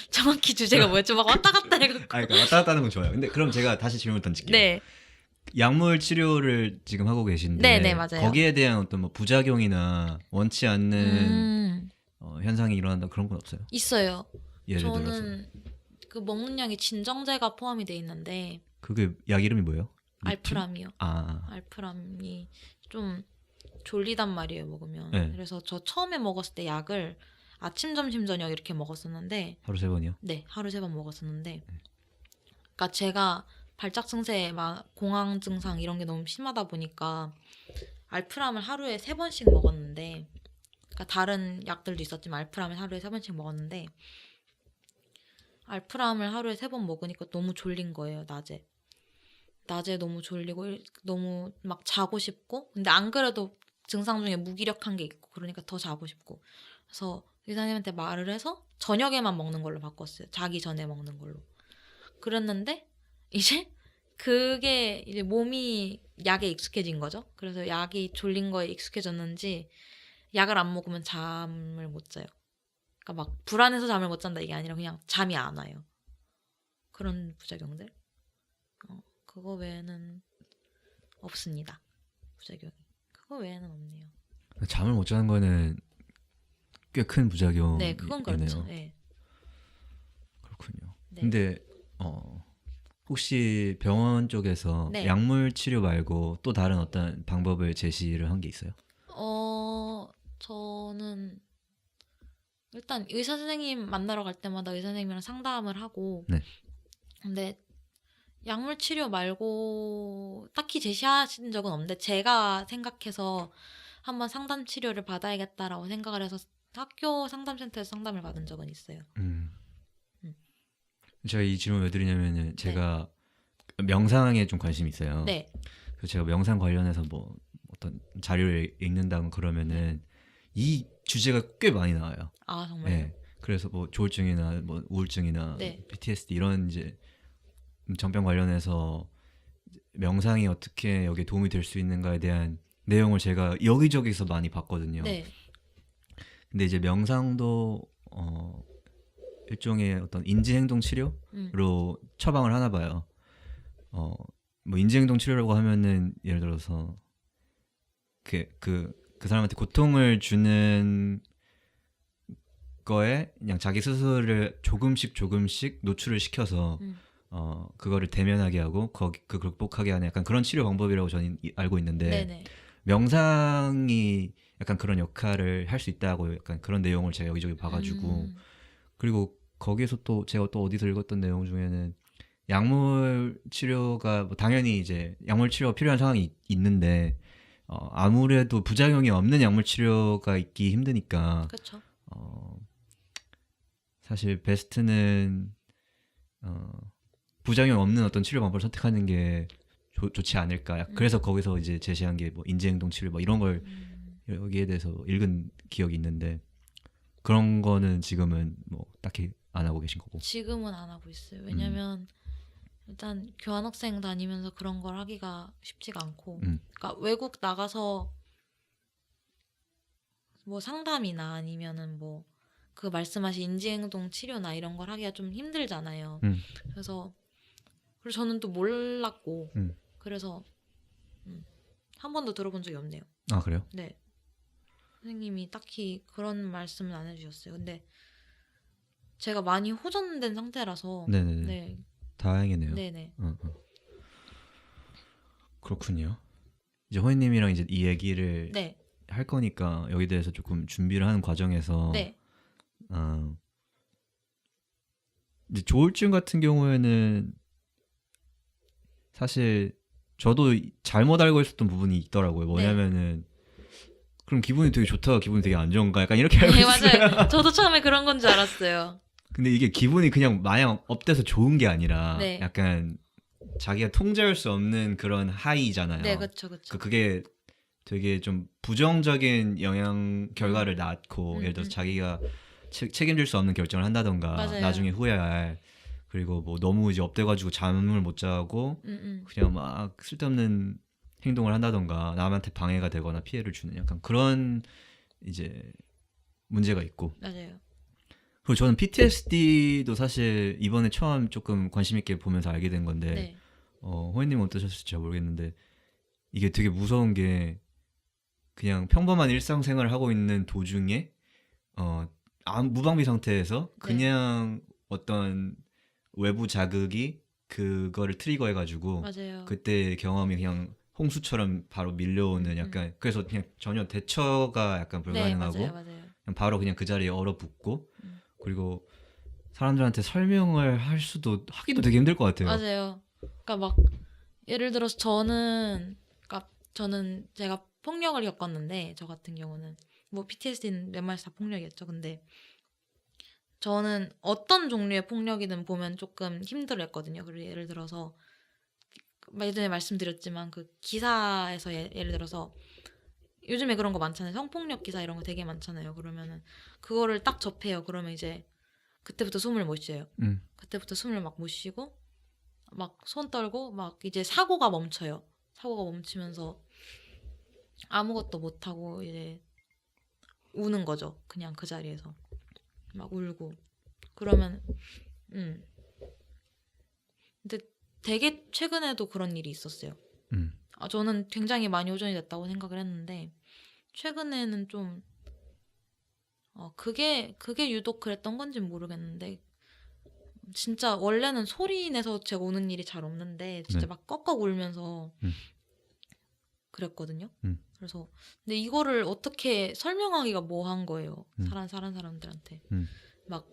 정확히 주제가 뭐였죠? 막 왔다 갔다 해갖고. 그러니까 왔다 갔다 하는 건 좋아요. 근데 그럼 제가 다시 질문을 던질게요. 네. 약물 치료를 지금 하고 계신데, 네, 맞아요. 거기에 대한 어떤 뭐 부작용이나 원치 않는 현상이 일어난다 그런 건 없어요? 있어요. 예를 들어서 저는 그 먹는 약이 진정제가 포함이 돼 있는데, 그게 약 이름이 뭐예요? 알프람이요. 아. 알프람이 좀 졸리단 말이에요 먹으면. 네. 그래서 저 처음에 먹었을 때 약을 아침, 점심, 저녁 이렇게 먹었었는데 하루 3번이요? 네, 하루 3번 먹었었는데 그러니까 제가 발작 증세, 막 공황 증상 이런 게 너무 심하다 보니까 알프람을 하루에 3번씩 먹었는데 그러니까 다른 약들도 있었지만 알프람을 하루에 3번씩 먹었는데 알프람을 하루에 3번 먹으니까 너무 졸린 거예요, 낮에. 낮에 너무 졸리고 너무 막 자고 싶고 근데 안 그래도 증상 중에 무기력한 게 있고 그러니까 더 자고 싶고 그래서 의사님한테 말을 해서 저녁에만 먹는 걸로 바꿨어요. 자기 전에 먹는 걸로. 그랬는데 이제 그게 이제 몸이 약에 익숙해진 거죠. 그래서 약이 졸린 거에 익숙해졌는지 약을 안 먹으면 잠을 못 자요. 그러니까 막 불안해서 잠을 못 잔다 이게 아니라 그냥 잠이 안 와요. 그런 부작용들. 그거 외에는 없습니다. 부작용이. 그거 외에는 없네요. 잠을 못 자는 거는 꽤 큰 부작용이네요. 네, 그건 그렇죠. 네. 그렇군요. 네. 근데 혹시 병원 쪽에서 네. 약물 치료 말고 또 다른 어떤 방법을 제시를 한 게 있어요? 저는 일단 의사 선생님 만나러 갈 때마다 의사 선생님이랑 상담을 하고 네. 근데 약물 치료 말고 딱히 제시하신 적은 없는데 제가 생각해서 한번 상담 치료를 받아야겠다라고 생각을 해서 학교 상담센터에서 상담을 받은 적은 있어요. 제가 이 질문 왜 드리냐면은 제가 명상에 좀 관심이 있어요. 네. 그래서 제가 명상 관련해서 뭐 어떤 자료를 읽는다고 그러면은 이 주제가 꽤 많이 나와요. 아 정말요? 네. 그래서 뭐 조울증이나 뭐 우울증이나 네. PTSD 이런 이제 정병 관련해서 명상이 어떻게 여기에 도움이 될 수 있는가에 대한 내용을 제가 여기저기서 많이 봤거든요. 네. 근데 이제 명상도 일종의 어떤 인지행동 치료로 처방을 하나 봐요. 뭐 인지행동 치료라고 하면은 예를 들어서 그 사람한테 고통을 주는 거에 그냥 자기 스스로를 조금씩 노출을 시켜서 그거를 대면하게 하고 그걸 극복하게 하는 약간 그런 치료 방법이라고 저는 알고 있는데 네네. 명상이 약간 그런 역할을 할 수 있다고 약간 그런 내용을 제가 여기저기 봐가지고 그리고 거기에서 또 제가 또 어디서 읽었던 내용 중에는 약물 치료가 뭐 당연히 이제 약물 치료가 필요한 상황이 있는데 아무래도 부작용이 없는 약물 치료가 있기 힘드니까 그렇죠. 사실 베스트는 부작용 없는 어떤 치료 방법을 선택하는 게 좋지 않을까. 그래서 거기서 이제 제시한 게 뭐 인지행동 치료 뭐 이런 걸 여기에 대해서 읽은 기억이 있는데 그런 거는 지금은 뭐 딱히 안 하고 계신 거고. 지금은 안 하고 있어요. 왜냐면 일단 교환학생 다니면서 그런 걸 하기가 쉽지가 않고 그러니까 외국 나가서 뭐 상담이나 아니면은 뭐 그 말씀하신 인지행동 치료나 이런 걸 하기가 좀 힘들잖아요. 그래서 저는 또 몰랐고 그래서 한 번도 들어본 적이 없네요. 아 그래요? 네. 선생님이 딱히 그런 말씀은 안 해주셨어요. 근데 제가 많이 호전된 상태라서 네네네. 네. 다행이네요. 네네. 그렇군요. 이제 호연님이랑 이제 이 얘기를 네. 할 거니까 여기 대해서 조금 준비를 하는 과정에서 네. 이제 조울증 같은 경우에는 사실 저도 잘못 알고 있었던 부분이 있더라고요. 뭐냐면은 그럼 기분이 되게 좋다가 기분이 되게 안 좋은가 약간 이렇게 알고 있어요. 맞아요. 저도 처음에 그런 건 줄 알았어요. 근데 이게 기분이 그냥 마냥 업돼서 좋은 게 아니라 네. 약간 자기가 통제할 수 없는 그런 하이잖아요. 네, 그렇죠, 그렇죠. 그게 되게 좀 부정적인 영향 결과를 낳고 예를 들어서 자기가 책임질 수 없는 결정을 한다던가 맞아요. 나중에 후회할 그리고 뭐 너무 이제 업돼가지고 잠을 못 자고 그냥 막 쓸데없는 행동을 한다던가 남한테 방해가 되거나 피해를 주는 약간 그런 이제 문제가 있고 맞아요. 그리고 저는 PTSD도 사실 이번에 처음 조금 관심 있게 보면서 알게 된 건데 네. 호연님은 어떠셨을지 잘 모르겠는데 이게 되게 무서운 게 그냥 평범한 일상생활을 하고 있는 도중에 무방비 상태에서 그냥 어떤 외부 자극이 그거를 트리거 해가지고 맞아요. 그때 경험이 그냥 홍수처럼 바로 밀려오는 약간 그래서 그냥 전혀 대처가 약간 네, 불가능하고 맞아요. 그냥 바로 그냥 그 자리에 얼어붙고 음. 그리고 사람들한테 설명을 하기도 되게 힘들 것 같아요. 맞아요. 그러니까 막 예를 들어서 저는 제가 폭력을 겪었는데 저 같은 경우는 뭐 PTSD는 웬만해서 다 폭력이었죠. 근데 저는 어떤 종류의 폭력이든 보면 조금 힘들어했거든요. 그리고 예를 들어서 예전에 말씀드렸지만 그 기사에서 예를 들어서 요즘에 그런 거 많잖아요. 성폭력 기사 이런 거 되게 많잖아요. 그러면은 그거를 딱 접해요. 그러면 이제 그때부터 숨을 못 쉬어요. 그때부터 숨을 막 못 쉬고 막 손 떨고 막 이제 사고가 멈춰요. 사고가 멈추면서 아무것도 못 하고 이제 우는 거죠. 그냥 그 자리에서 막 울고 그러면 근데 되게 최근에도 그런 일이 있었어요. 저는 굉장히 많이 호전이 됐다고 생각을 했는데 최근에는 좀 그게 유독 그랬던 건지는 모르겠는데 진짜 원래는 소리 내서 제가 우는 일이 잘 없는데 진짜 네. 막 꺽꺽 울면서 그랬거든요. 음. 그래서 근데 이거를 어떻게 설명하기가 뭐한 거예요. 사람들한테 막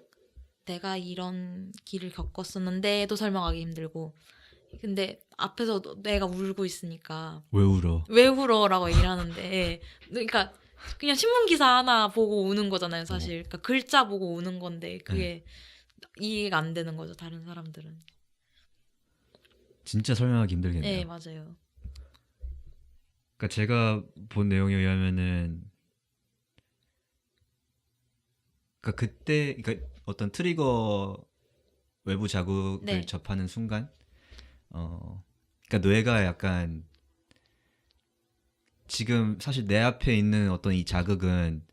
내가 이런 길을 겪었었는데도 설명하기 힘들고 근데 앞에서 내가 울고 있으니까 왜 울어? 왜 울어라고 얘기를 하는데 그러니까 그냥 신문 기사 하나 보고 우는 거잖아요, 사실. 그러니까 글자 보고 우는 건데 그게 이해가 안 되는 거죠, 다른 사람들은. 진짜 설명하기 힘들겠네요. 네, 맞아요. 그러니까 제가 본 내용에 의하면은 그러니까 어떤 트리거 외부 자극을 네. 접하는 순간 그러니까 뇌가 약간 지금 사실 내 앞에 있는 어떤 이 자극은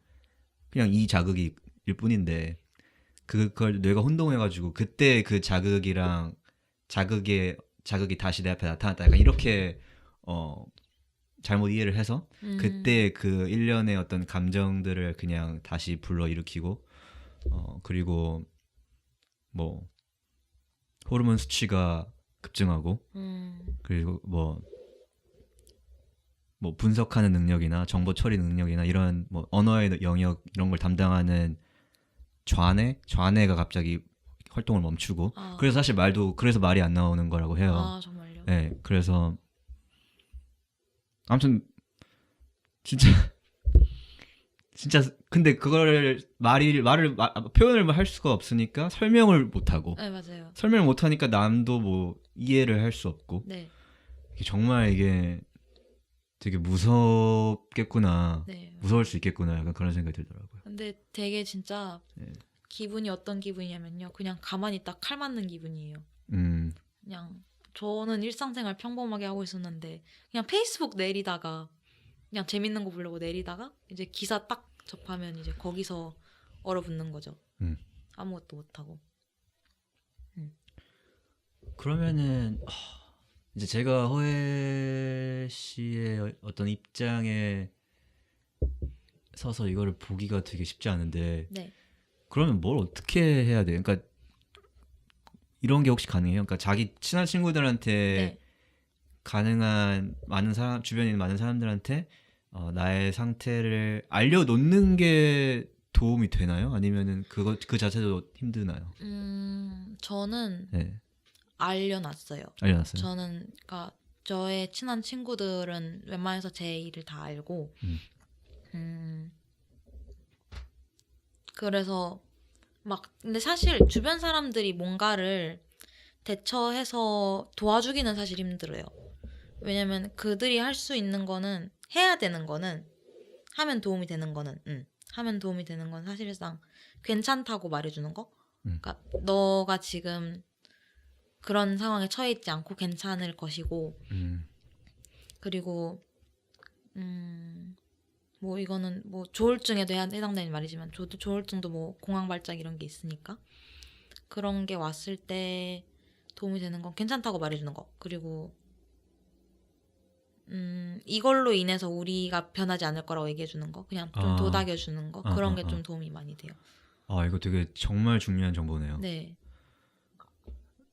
그냥 이 자극일 뿐인데 그걸 뇌가 혼동해가지고 그때 그 자극이 다시 내 앞에 나타났다 약간 이렇게 잘못 이해를 해서 그때 그 일련의 어떤 감정들을 그냥 다시 불러일으키고 그리고 뭐 호르몬 수치가 급증하고 그리고 뭐 분석하는 능력이나 정보 처리 능력이나 이런 뭐 언어의 영역 이런 걸 담당하는 좌뇌가 갑자기 활동을 멈추고 그래서 사실 그래서 말이 안 나오는 거라고 해요. 아, 정말요? 네, 그래서 아무튼 진짜 근데 그거를 표현을 할 수가 없으니까 설명을 못 하고 네, 맞아요. 설명을 못 하니까 남도 뭐 이해를 할 수 없고 네. 정말 이게 되게 무섭겠구나. 네. 무서울 수 있겠구나. 약간 그런 생각이 들더라고요. 근데 되게 진짜 네. 기분이 어떤 기분이냐면요. 그냥 가만히 딱 칼 맞는 기분이에요. 그냥 저는 일상생활 평범하게 하고 있었는데 그냥 페이스북 내리다가 그냥 재밌는 거 보려고 내리다가 이제 기사 딱 접하면 이제 거기서 얼어붙는 거죠. 아무것도 못하고. 그러면은 이제 제가 허애 씨의 어떤 입장에 서서 이거를 보기가 되게 쉽지 않은데 네. 그러면 뭘 어떻게 해야 돼요? 그러니까 이런 게 혹시 가능해요? 그러니까 자기 친한 친구들한테 네. 가능한 많은 사람 주변에 있는 많은 사람들한테 나의 상태를 알려놓는 게 도움이 되나요? 아니면은 그 자체도 힘드나요? 저는 네. 알려놨어요. 알려놨어요. 저는 그러니까 저의 친한 친구들은 웬만해서 제 일을 다 알고, 그래서 막 근데 사실 주변 사람들이 뭔가를 대처해서 도와주기는 사실 힘들어요. 왜냐면 그들이 할 수 있는 거는 해야 되는 거는 하면 도움이 되는 거는 하면 도움이 되는 건 사실상 괜찮다고 말해주는 거. 그러니까 너가 지금 그런 상황에 처해 있지 않고 괜찮을 것이고 그리고 뭐 이거는 뭐 조울증에도 해당되는 말이지만 조울증도 뭐 공황 발작 이런 게 있으니까 그런 게 왔을 때 도움이 되는 건 괜찮다고 말해주는 거. 그리고 이걸로 인해서 우리가 변하지 않을 거라고 얘기해주는 거. 그냥 좀 도닥여주는 거. 그런 게 좀 도움이 많이 돼요. 이거 되게 정말 중요한 정보네요. 네.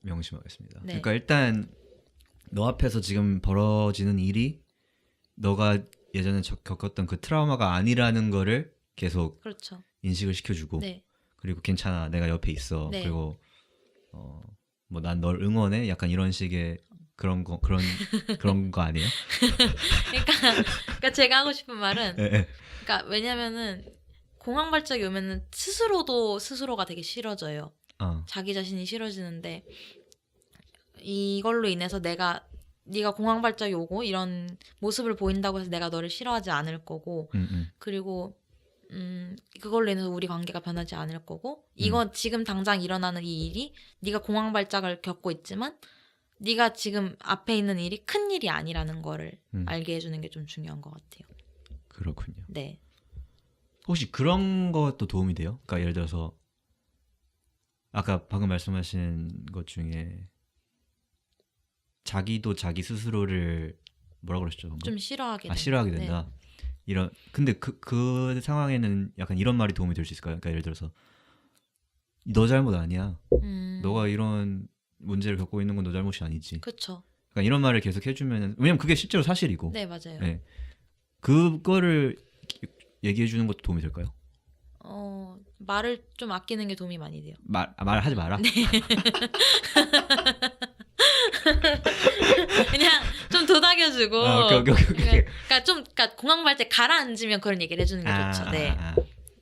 명심하겠습니다. 네. 그러니까 일단 너 앞에서 지금 벌어지는 일이 너가 예전에 겪었던 그 트라우마가 아니라는 거를 계속 그렇죠. 인식을 시켜주고 네. 그리고 괜찮아 내가 옆에 있어. 네. 그리고 뭐 난 널 응원해. 약간 이런 식의 그런 거 아니에요? 그러니까 제가 하고 싶은 말은 네. 그러니까 왜냐면은 공황 발작이 오면은 스스로가 되게 싫어져요. 자기 자신이 싫어지는데 이걸로 인해서 네가 공황 발작이 오고 이런 모습을 보인다고 해서 내가 너를 싫어하지 않을 거고 그리고 그걸로 인해서 우리 관계가 변하지 않을 거고 이거 지금 당장 일어나는 이 일이 네가 공황 발작을 겪고 있지만 네가 지금 앞에 있는 일이 큰 일이 아니라는 거를 알게 해주는 게 좀 중요한 것 같아요. 그렇군요. 네. 혹시 그런 것도 도움이 돼요? 그러니까 예를 들어서 아까 방금 말씀하신 것 중에 자기도 자기 스스로를 뭐라 그러셨죠? 방금? 좀 싫어하게 된다. 싫어하게 된다. 네. 이런 근데 그 상황에는 약간 이런 말이 도움이 될 수 있을까요? 그러니까 예를 들어서 너 잘못 아니야. 너가 이런 문제를 겪고 있는 건 너 잘못이 아니지. 그렇죠. 그러니까 이런 말을 계속 해주면 왜냐면 그게 실제로 사실이고. 네, 맞아요. 네. 그거를 얘기해 주는 것도 도움이 될까요? 말을 좀 아끼는 게 도움이 많이 돼요. 말하지 마라. 네. 그냥 좀 도닥여주고. 오케이. 그러니까 공황 발작 가라앉으면 그런 얘기를 해주는 게 좋죠. 네.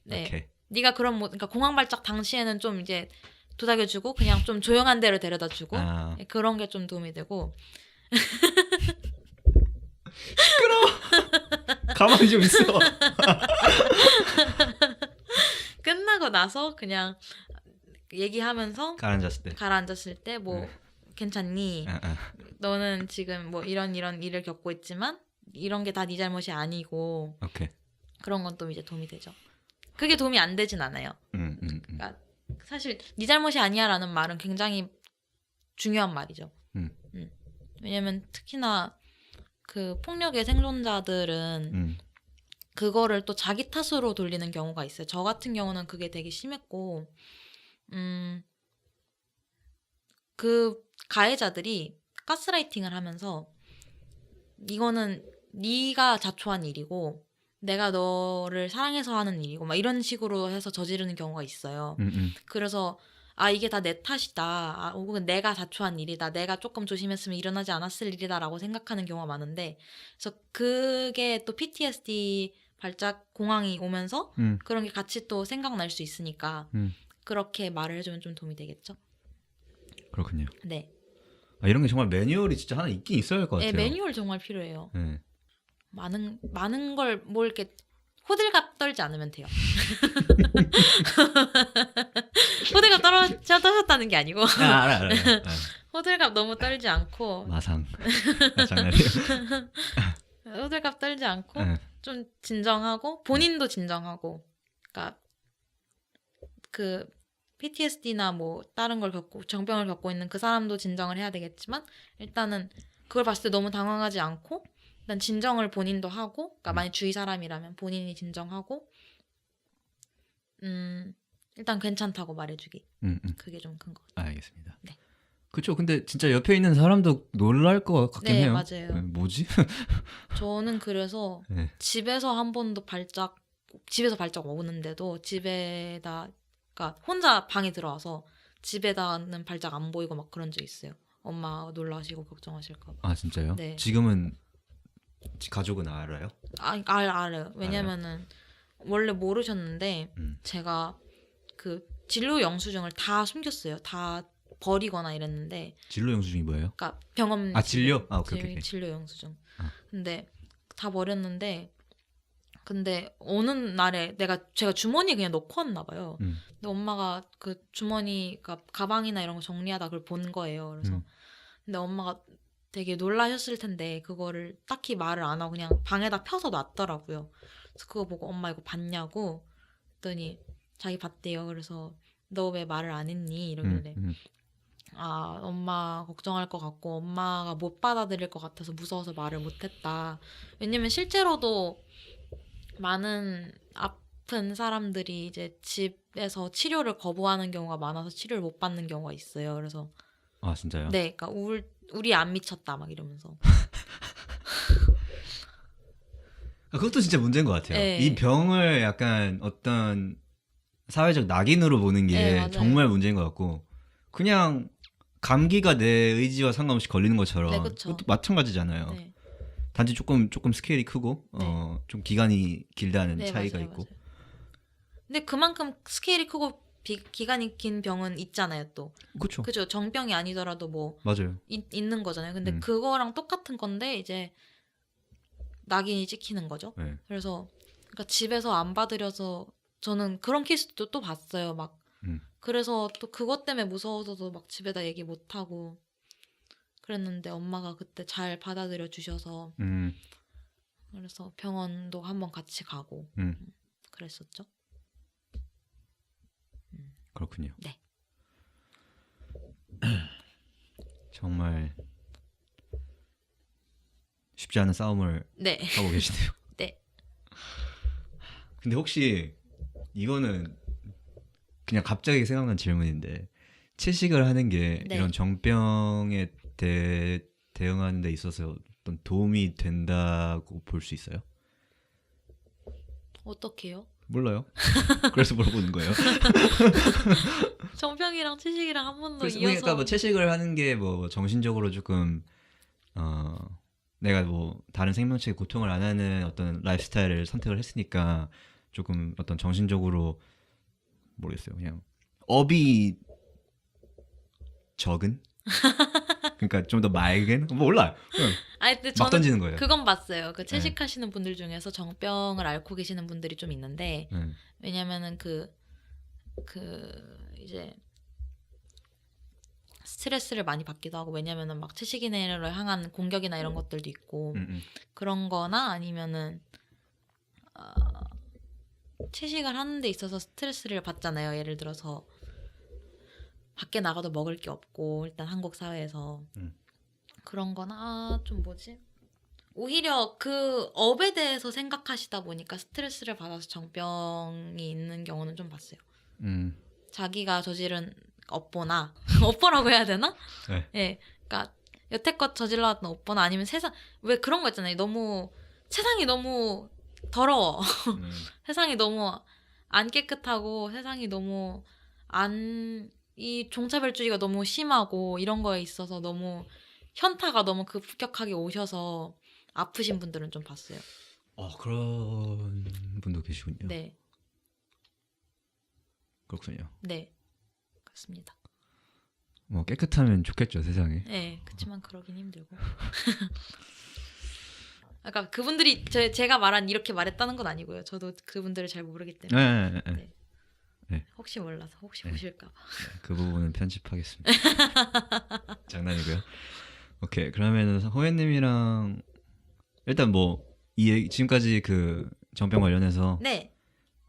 네. 오케이. 네가 그러니까 공황 발작 당시에는 좀 이제 도닥여주고 그냥 좀 조용한 데로 데려다주고 그런 게 좀 도움이 되고. 시끄러워. 가만히 좀 있어. 끝나고 나서 그냥 얘기하면서 가라앉았을 때 뭐 괜찮니? 너는 지금 뭐 이런 일을 겪고 있지만 이런 게 다 네 잘못이 아니고 오케이. 그런 건 또 이제 도움이 되죠. 그게 도움이 안 되진 않아요. 그러니까 사실 네 잘못이 아니야라는 말은 굉장히 중요한 말이죠. 왜냐면 특히나 그 폭력의 생존자들은 그거를 또 자기 탓으로 돌리는 경우가 있어요. 저 같은 경우는 그게 되게 심했고 그 가해자들이 가스라이팅을 하면서 이거는 네가 자초한 일이고 내가 너를 사랑해서 하는 일이고 막 이런 식으로 해서 저지르는 경우가 있어요. 그래서 이게 다 내 탓이다. 혹은 내가 자초한 일이다. 내가 조금 조심했으면 일어나지 않았을 일이다라고 생각하는 경우가 많은데 그래서 그게 또 PTSD 발작 공황이 오면서 그런 게 같이 또 생각날 수 있으니까 그렇게 말을 해주면 좀 도움이 되겠죠. 그렇군요. 네. 이런 게 정말 매뉴얼이 진짜 하나 있긴 있어야 할 것 같아요. 네, 매뉴얼 정말 필요해요. 네. 많은 걸 뭘 이렇게 호들갑 떨지 않으면 돼요. 호들갑 떨었다는 게 아니고. 알아. 호들갑 너무 떨지 않고. 마상. 장난이에요. 호들갑 떨지 않고 좀 진정하고 본인도 진정하고. 그러니까 그 PTSD나 뭐 다른 걸 정병을 겪고 있는 그 사람도 진정을 해야 되겠지만 일단은 그걸 봤을 때 너무 당황하지 않고 일단 진정을 본인도 하고 그러니까 만약 주위 사람이라면 본인이 진정하고 일단 괜찮다고 말해주기. 그게 좀 큰 것 같아요. 알겠습니다. 네. 그렇죠. 근데 진짜 옆에 있는 사람도 놀랄 것 같긴 해요. 네, 맞아요. 뭐지? 저는 그래서 집에서 한 번도 집에서 발작 오는데도 집에다 그러니까 혼자 방에 들어와서 집에다는 발작 안 보이고 막 그런 적 있어요. 엄마 놀라시고 걱정하실까 봐. 진짜요? 네. 지금은 가족은 알아요? 알아요. 왜냐면은 원래 모르셨는데 제가 그 진로 영수증을 다 숨겼어요. 다 버리거나 이랬는데. 진로 영수증이 뭐예요? 그러니까 병원 진료? 오케이. 진로 영수증. 근데 다 버렸는데 근데 어느 날에 제가 주머니에 그냥 넣고 왔나 봐요. 근데 엄마가 그 주머니 그러니까 가방이나 이런 거 정리하다 그걸 본 거예요. 그래서 근데 엄마가 되게 놀라셨을 텐데 그거를 딱히 말을 안 하고 그냥 방에다 펴서 놨더라고요. 그래서 그거 보고 엄마 이거 봤냐고 했더니 자기 봤대요. 그래서 너 왜 말을 안 했니? 이러길래 엄마 걱정할 것 같고 엄마가 못 받아들일 것 같아서 무서워서 말을 못했다. 왜냐면 실제로도 많은 아픈 사람들이 이제 집에서 치료를 거부하는 경우가 많아서 치료를 못 받는 경우가 있어요. 그래서 진짜요? 네, 그러니까 우리 안 미쳤다 막 이러면서. 그것도 진짜 문제인 것 같아요. 네. 이 병을 약간 어떤 사회적 낙인으로 보는 게 네, 맞아요. 정말 문제인 것 같고 그냥 감기가 내 의지와 상관없이 걸리는 것처럼 네, 그쵸. 그것도 마찬가지잖아요. 네. 단지 조금 스케일이 크고 네. 좀 기간이 길다는 네, 차이가 맞아요, 있고. 맞아요. 근데 그만큼 스케일이 크고 기간이 긴 병은 있잖아요, 또. 그렇죠. 그죠? 정병이 아니더라도 뭐 맞아요. 있는 거잖아요. 근데 음. 그거랑 똑같은 건데 이제 낙인이 찍히는 거죠. 네. 그래서 그러니까 집에서 안 받으려서 저는 그런 케이스도 또 봤어요. 막 그래서 또 그것 때문에 무서워서도 막 집에다 얘기 못 하고 그랬는데 엄마가 그때 잘 받아들여 주셔서 그래서 병원도 한번 같이 가고 그랬었죠. 그렇군요. 네. 정말 쉽지 않은 싸움을 네. 하고 계시네요. 네. 근데 혹시 이거는 그냥 갑자기 생각난 질문인데 채식을 하는 게 네. 이런 정병에 대응하는 데 있어서 어떤 도움이 된다고 볼 수 있어요? 어떻게요? 몰라요. 그래서 물어보는 거예요. 정병이랑 채식이랑 한 번도 그래서 이어서 그러니까 뭐 채식을 하는 게 뭐 정신적으로 조금 내가 뭐 다른 생명체의 고통을 안 하는 어떤 라이프스타일을 선택을 했으니까 조금 어떤 정신적으로 모르겠어요. 그냥 업이 적은? 그러니까 좀 더 맑은? 뭐 몰라요. 아니 근데 막 저는 던지는 거예요. 그건 봤어요. 그 채식하시는 분들 중에서 정병을 앓고 계시는 분들이 좀 있는데 왜냐면은 그 이제 스트레스를 많이 받기도 하고 왜냐면은 막 채식인을 향한 공격이나 이런 것들도 있고 그런 거나 아니면은 채식을 하는 데 있어서 스트레스를 받잖아요. 예를 들어서 밖에 나가도 먹을 게 없고 일단 한국 사회에서 그런 거나 좀 뭐지? 오히려 그 업에 대해서 생각하시다 보니까 스트레스를 받아서 정병이 있는 경우는 좀 봤어요. 자기가 저지른 업보나 업보라고 해야 되나? 네. 네, 그러니까 여태껏 저질러왔던 업보나 아니면 세상 왜 그런 거 있잖아요. 너무 세상이 너무 더러워. 세상이 너무 안 깨끗하고 세상이 너무 이 종차별주의가 너무 심하고 이런 거에 있어서 너무 현타가 너무 급격하게 오셔서 아프신 분들은 좀 봤어요. 그런 분도 계시군요. 네. 그렇군요. 네. 그렇습니다. 뭐 깨끗하면 좋겠죠, 세상에. 네. 그렇지만 그러긴 힘들고. 아까 그분들이 제가 말한 이렇게 말했다는 건 아니고요. 저도 그분들을 잘 모르기 때문에. 네. 혹시 몰라서 혹시 보실까 봐. 네, 그 부분은 편집하겠습니다. 장난이고요. 오케이. 그러면은 호연님이랑 일단 뭐 지금까지 그 정병 관련해서 네.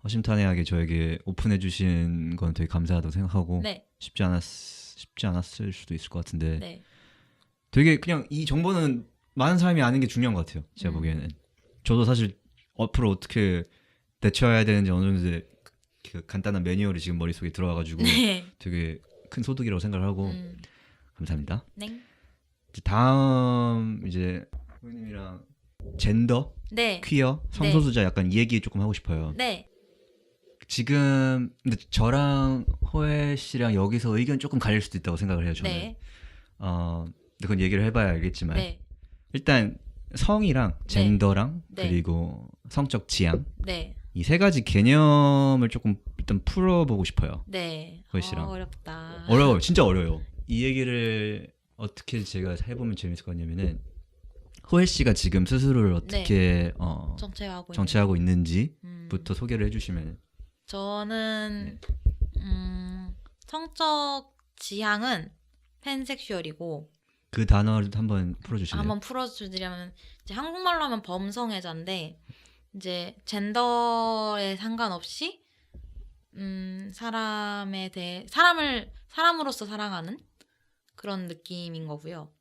허심탄회하게 저에게 오픈해 주신 건 되게 감사하다고 생각하고 네. 쉽지 않았을 수도 있을 것 같은데 네. 되게 그냥 이 정보는 많은 사람이 아는 게 중요한 것 같아요. 제가 보기에는. 저도 사실 앞으로 어떻게 대처해야 되는지 어느 정도 그 간단한 매뉴얼이 지금 머릿속에 들어와가지고 네. 되게 큰 소득이라고 생각을 하고 감사합니다. 네. 다음 이제 호연님이랑 젠더, 네. 퀴어, 성소수자 약간 이 얘기 조금 하고 싶어요. 네. 지금 근데 저랑 호혜 씨랑 여기서 의견 조금 갈릴 수도 있다고 생각을 해요. 저는. 네. 근데 그건 얘기를 해봐야 알겠지만 네. 일단 성이랑 젠더랑 네. 그리고 성적 지향 네. 이 세 가지 개념을 조금 일단 풀어보고 싶어요. 네. 호혜 씨랑. 어렵다. 어려워요. 진짜 어려워요. 이 얘기를 어떻게 제가 해보면 재밌을 것 같냐면은 호혜 씨가 지금 스스로를 어떻게 정체하고 있는지부터 소개를 해주시면. 저는 성적 지향은 팬섹슈얼이고 그 단어를 한번 풀어주실래요? 한번 풀어주시려면 이제 한국말로 하면 범성애자인데 이제 젠더에 상관없이 사람에 대해 사람으로서 사랑하는 그런 느낌인 거고요.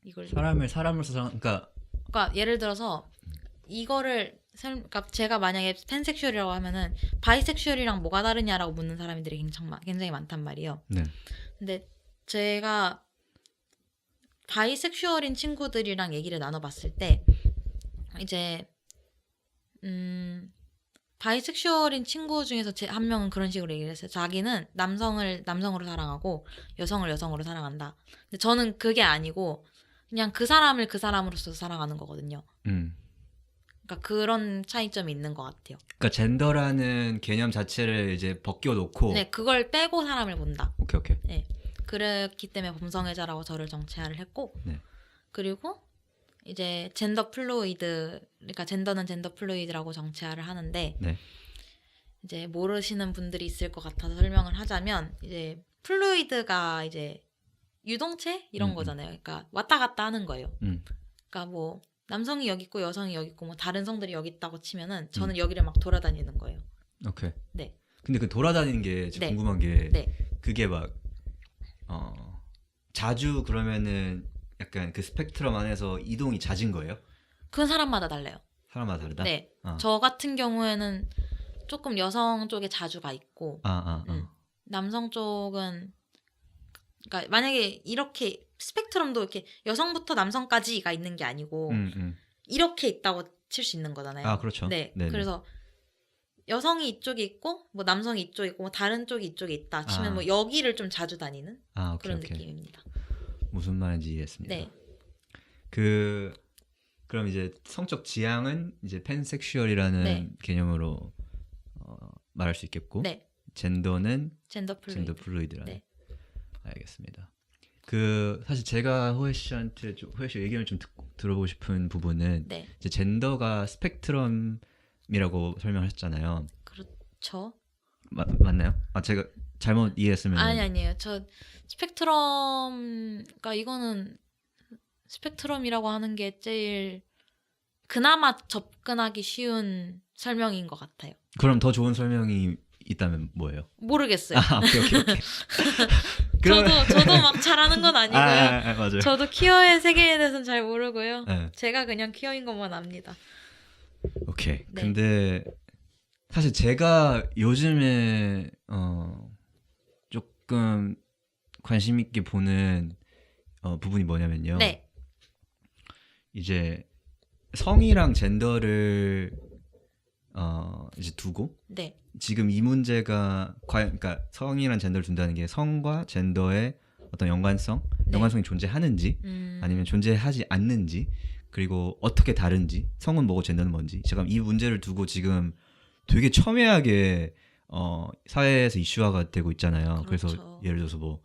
이걸 사람을 사람으로서 그러니까 예를 들어서 이거를 그러니까 제가 만약에 팬섹슈얼이라고 하면은 바이섹슈얼이랑 뭐가 다르냐라고 묻는 사람들이 굉장히 많단 말이에요. 네. 근데 제가 바이섹슈얼인 친구들이랑 얘기를 나눠봤을 때 이제 바이섹슈얼인 친구 중에서 한 명은 그런 식으로 얘기를 했어요. 자기는 남성을 남성으로 사랑하고 여성을 여성으로 사랑한다. 근데 저는 그게 아니고 그냥 그 사람을 그 사람으로서 사랑하는 거거든요. 그러니까 그런 차이점이 있는 것 같아요. 그러니까 젠더라는 개념 자체를 이제 벗겨놓고 네, 그걸 빼고 사람을 본다. 오케이. 네, 그랬기 때문에 범성애자라고 저를 정체화를 했고, 네. 그리고 이제 젠더 플루이드, 그러니까 젠더는 젠더 플루이드라고 정체화를 하는데, 네. 이제 모르시는 분들이 있을 것 같아서 설명을 하자면, 이제 플루이드가 이제 유동체 이런 거잖아요. 그러니까 왔다 갔다 하는 거예요. 그러니까 뭐 남성이 여기 있고 여성이 여기 있고 뭐 다른 성들이 여기 있다고 치면은 저는 여기를 막 돌아다니는 거예요. 오케이. 네. 근데 그 돌아다니는 게 네. 궁금한 게 네. 그게 막 자주 그러면은 약간 그 스펙트럼 안에서 이동이 잦은 거예요? 그건 사람마다 달라요. 사람마다 다르다? 네. 저 같은 경우에는 조금 여성 쪽에 자주 가 있고 남성 쪽은 그러니까 만약에 이렇게 스펙트럼도 이렇게 여성부터 남성까지가 있는 게 아니고 이렇게 있다고 칠 수 있는 거잖아요. 아, 그렇죠. 네. 네네. 그래서 여성이 이쪽에 있고 뭐 남성이 이쪽에 있고 뭐 다른 쪽이 이쪽에 있다 치면 뭐 여기를 좀 자주 다니는 그런 느낌입니다. 무슨 말인지 이해했습니다. 네. 그럼 이제 성적 지향은 이제 팬섹슈얼이라는 네. 개념으로 말할 수 있겠고 네. 젠더는 젠더 플루이드라는. 네. 알겠습니다. 사실 제가 호혜 씨 의견을 좀 들어보고 싶은 부분은 네. 이제 젠더가 스펙트럼이라고 설명하셨잖아요. 그렇죠. 맞나요? 제가 잘못 이해했으면 아니에요. 저 그러니까 이거는 스펙트럼이라고 하는 게 제일 그나마 접근하기 쉬운 설명인 것 같아요. 그럼 더 좋은 설명이 있다면 뭐예요? 모르겠어요. 오케이. 저도 막 잘하는 건 아니고요. 맞아요. 저도 퀴어의 세계에 대해서는 잘 모르고요. 네. 제가 그냥 퀴어인 것만 압니다. 오케이. 네. 근데 사실 제가 요즘에 조금 관심 있게 보는 부분이 뭐냐면요. 네. 이제 성이랑 젠더를 이제 두고 네. 지금 이 문제가 과연 그러니까 성이랑 젠더를 둔다는 게 성과 젠더의 어떤 연관성이 존재하는지 아니면 존재하지 않는지 그리고 어떻게 다른지 성은 뭐고 젠더는 뭔지 잠깐 이 문제를 두고 지금 되게 첨예하게 사회에서 이슈화가 되고 있잖아요. 그렇죠. 그래서 예를 들어서 뭐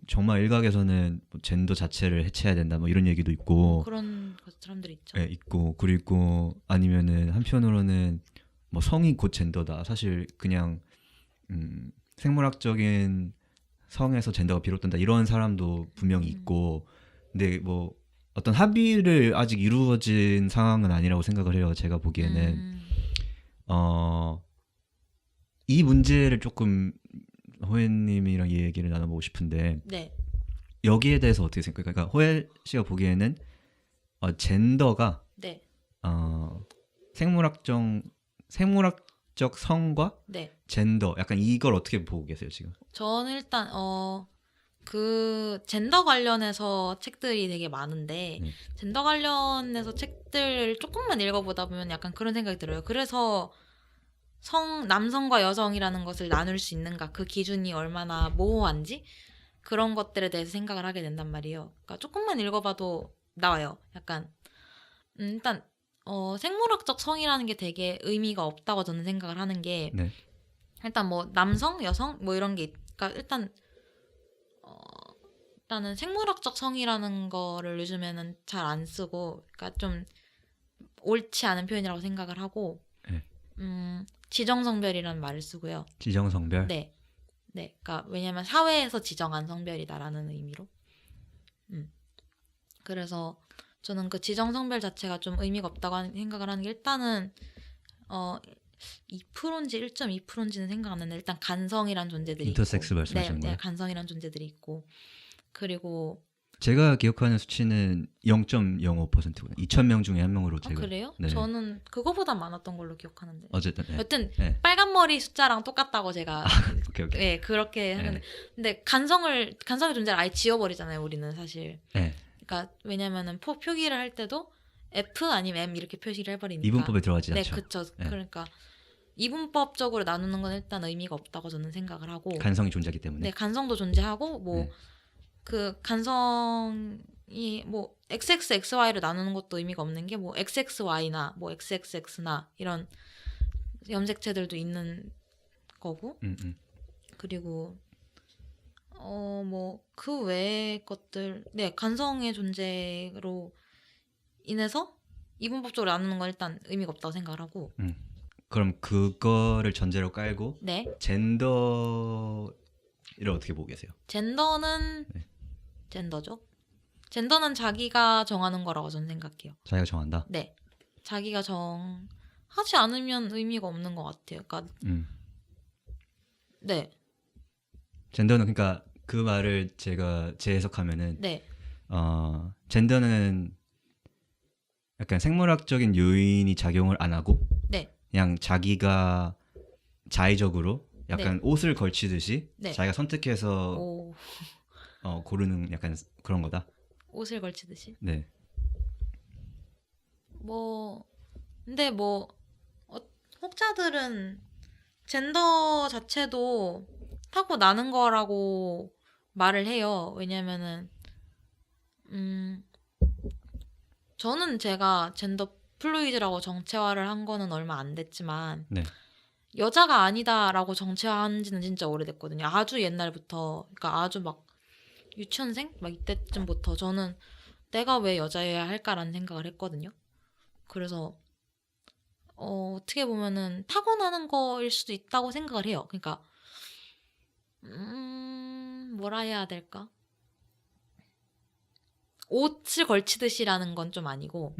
정말 일각에서는 뭐 젠더 자체를 해체해야 된다 뭐 이런 얘기도 있고 그런 사람들이 있죠. 네, 있고 그리고 아니면은 한편으로는 뭐 성이 곧 젠더다. 사실 그냥 생물학적인 성에서 젠더가 비롯된다 이런 사람도 분명히 있고 근데 뭐 어떤 합의를 아직 이루어진 상황은 아니라고 생각을 해요. 제가 보기에는 이 문제를 조금 호혜님이랑 얘기를 나눠보고 싶은데 네. 여기에 대해서 어떻게 생각해요? 그러니까 호혜 씨가 보기에는 젠더가 네. 생물학적 성과 네. 젠더 약간 이걸 어떻게 보고 계세요 지금? 저는 일단 그 젠더 관련해서 책들이 되게 많은데 젠더 관련해서 책들을 조금만 읽어보다 보면 약간 그런 생각이 들어요. 그래서 남성과 여성이라는 것을 나눌 수 있는가 그 기준이 얼마나 모호한지 그런 것들에 대해서 생각을 하게 된단 말이에요. 그러니까 조금만 읽어봐도 나와요. 약간 일단 생물학적 성이라는 게 되게 의미가 없다고 저는 생각을 하는 게 네. 일단 뭐 남성, 여성 뭐 이런 게 그러니까 일단은 생물학적 성이라는 거를 요즘에는 잘 안 쓰고 그러니까 좀 옳지 않은 표현이라고 생각을 하고 지정성별이라는 말을 쓰고요. 지정성별? 네. 그러니까 왜냐면 사회에서 지정한 성별이다라는 의미로. 그래서 저는 그 지정성별 자체가 좀 의미가 없다고 생각을 하는 게 일단은 2%인지 1.2%인지는 생각 안 나는데 일단 간성이란 존재들이 인터섹스 있고 말씀하시는 거예요? 네, 간성이란 존재들이 있고 그리고 제가 기억하는 수치는 0.05%거든요. 2,000명 중에 한 명으로 제가. 그래요? 네. 저는 그거보다 많았던 걸로 기억하는데. 어쨌든. 네. 여튼 네. 빨간 머리 숫자랑 똑같다고 제가 오케이. 네, 그렇게 하는데 근데 간성의 존재를 아예 지워버리잖아요. 우리는 사실. 네. 그러니까 왜냐면은 표기를 할 때도 F 아니면 M 이렇게 표시를 해버리니까 이분법에 들어가지 네, 않죠. 그쵸. 네. 그러니까 이분법적으로 나누는 건 일단 의미가 없다고 저는 생각을 하고 간성이 존재하기 때문에. 네, 간성도 존재하고 뭐 네. 그 간성이 뭐 XXXY를 나누는 것도 의미가 없는 게 뭐 XXY나 뭐 XXX나 이런 염색체들도 있는 거고 그리고 뭐 그 외의 것들 네 간성의 존재로 인해서 이분법적으로 나누는 건 일단 의미가 없다고 생각을 하고 그럼 그거를 전제로 깔고 네 젠더를 어떻게 보고 계세요? 젠더는 네. 젠더죠. 젠더는 자기가 정하는 거라고 저는 생각해요. 자기가 정한다? 네. 자기가 정하지 않으면 의미가 없는 것 같아요. 그러니까 네. 젠더는 그러니까 그 말을 제가 재해석하면은 네. 젠더는 약간 생물학적인 요인이 작용을 안 하고 네. 그냥 자기가 자의적으로 약간 네. 옷을 걸치듯이 네. 자기가 선택해서 오, 고르는 약간 그런 거다. 옷을 걸치듯이. 네. 뭐 근데 뭐 혹자들은 젠더 자체도 타고 나는 거라고 말을 해요. 왜냐면은 저는 제가 젠더 플루이드라고 정체화를 한 거는 얼마 안 됐지만 네. 여자가 아니다라고 정체화한 지는 진짜 오래됐거든요. 아주 옛날부터 그러니까 아주 막 유치원생 막 이때쯤부터 저는 내가 왜 여자여야 할까라는 생각을 했거든요. 그래서 어떻게 보면은 타고나는 거일 수도 있다고 생각을 해요. 그러니까 뭐라 해야 될까? 옷을 걸치듯이라는 건 좀 아니고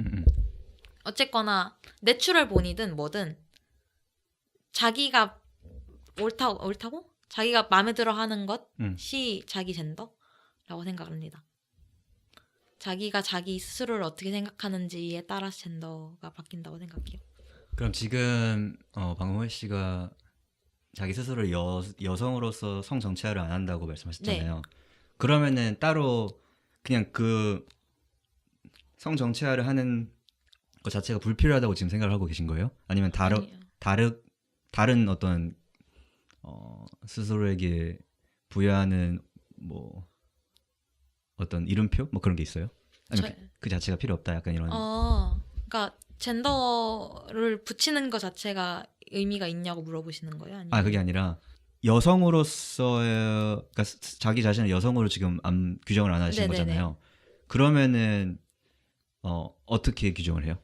어쨌거나 내추럴 본이든 뭐든 자기가 옳다고? 자기가 마음에 들어 하는 것이 자기 젠더라고 생각합니다. 자기가 자기 스스로를 어떻게 생각하는지에 따라서 젠더가 바뀐다고 생각해요. 그럼 지금 방금 호혜 씨가 자기 스스로를 여성으로서 성 정체화를 안 한다고 말씀하셨잖아요. 네. 그러면은 따로 그냥 그 성 정체화를 하는 것 자체가 불필요하다고 지금 생각을 하고 계신 거예요? 아니면 아니에요. 다른 어떤 스스로에게 부여하는 뭐 어떤 이름표 뭐 그런 게 있어요? 아니면 그 자체가 필요 없다 약간 이런. 그러니까 젠더를 붙이는 것 자체가 의미가 있냐고 물어보시는 거예요? 아니면... 그게 아니라 여성으로서의 그러니까 자기 자신을 여성으로 지금 규정을 안 하시는 네네네. 거잖아요. 그러면은 어떻게 규정을 해요?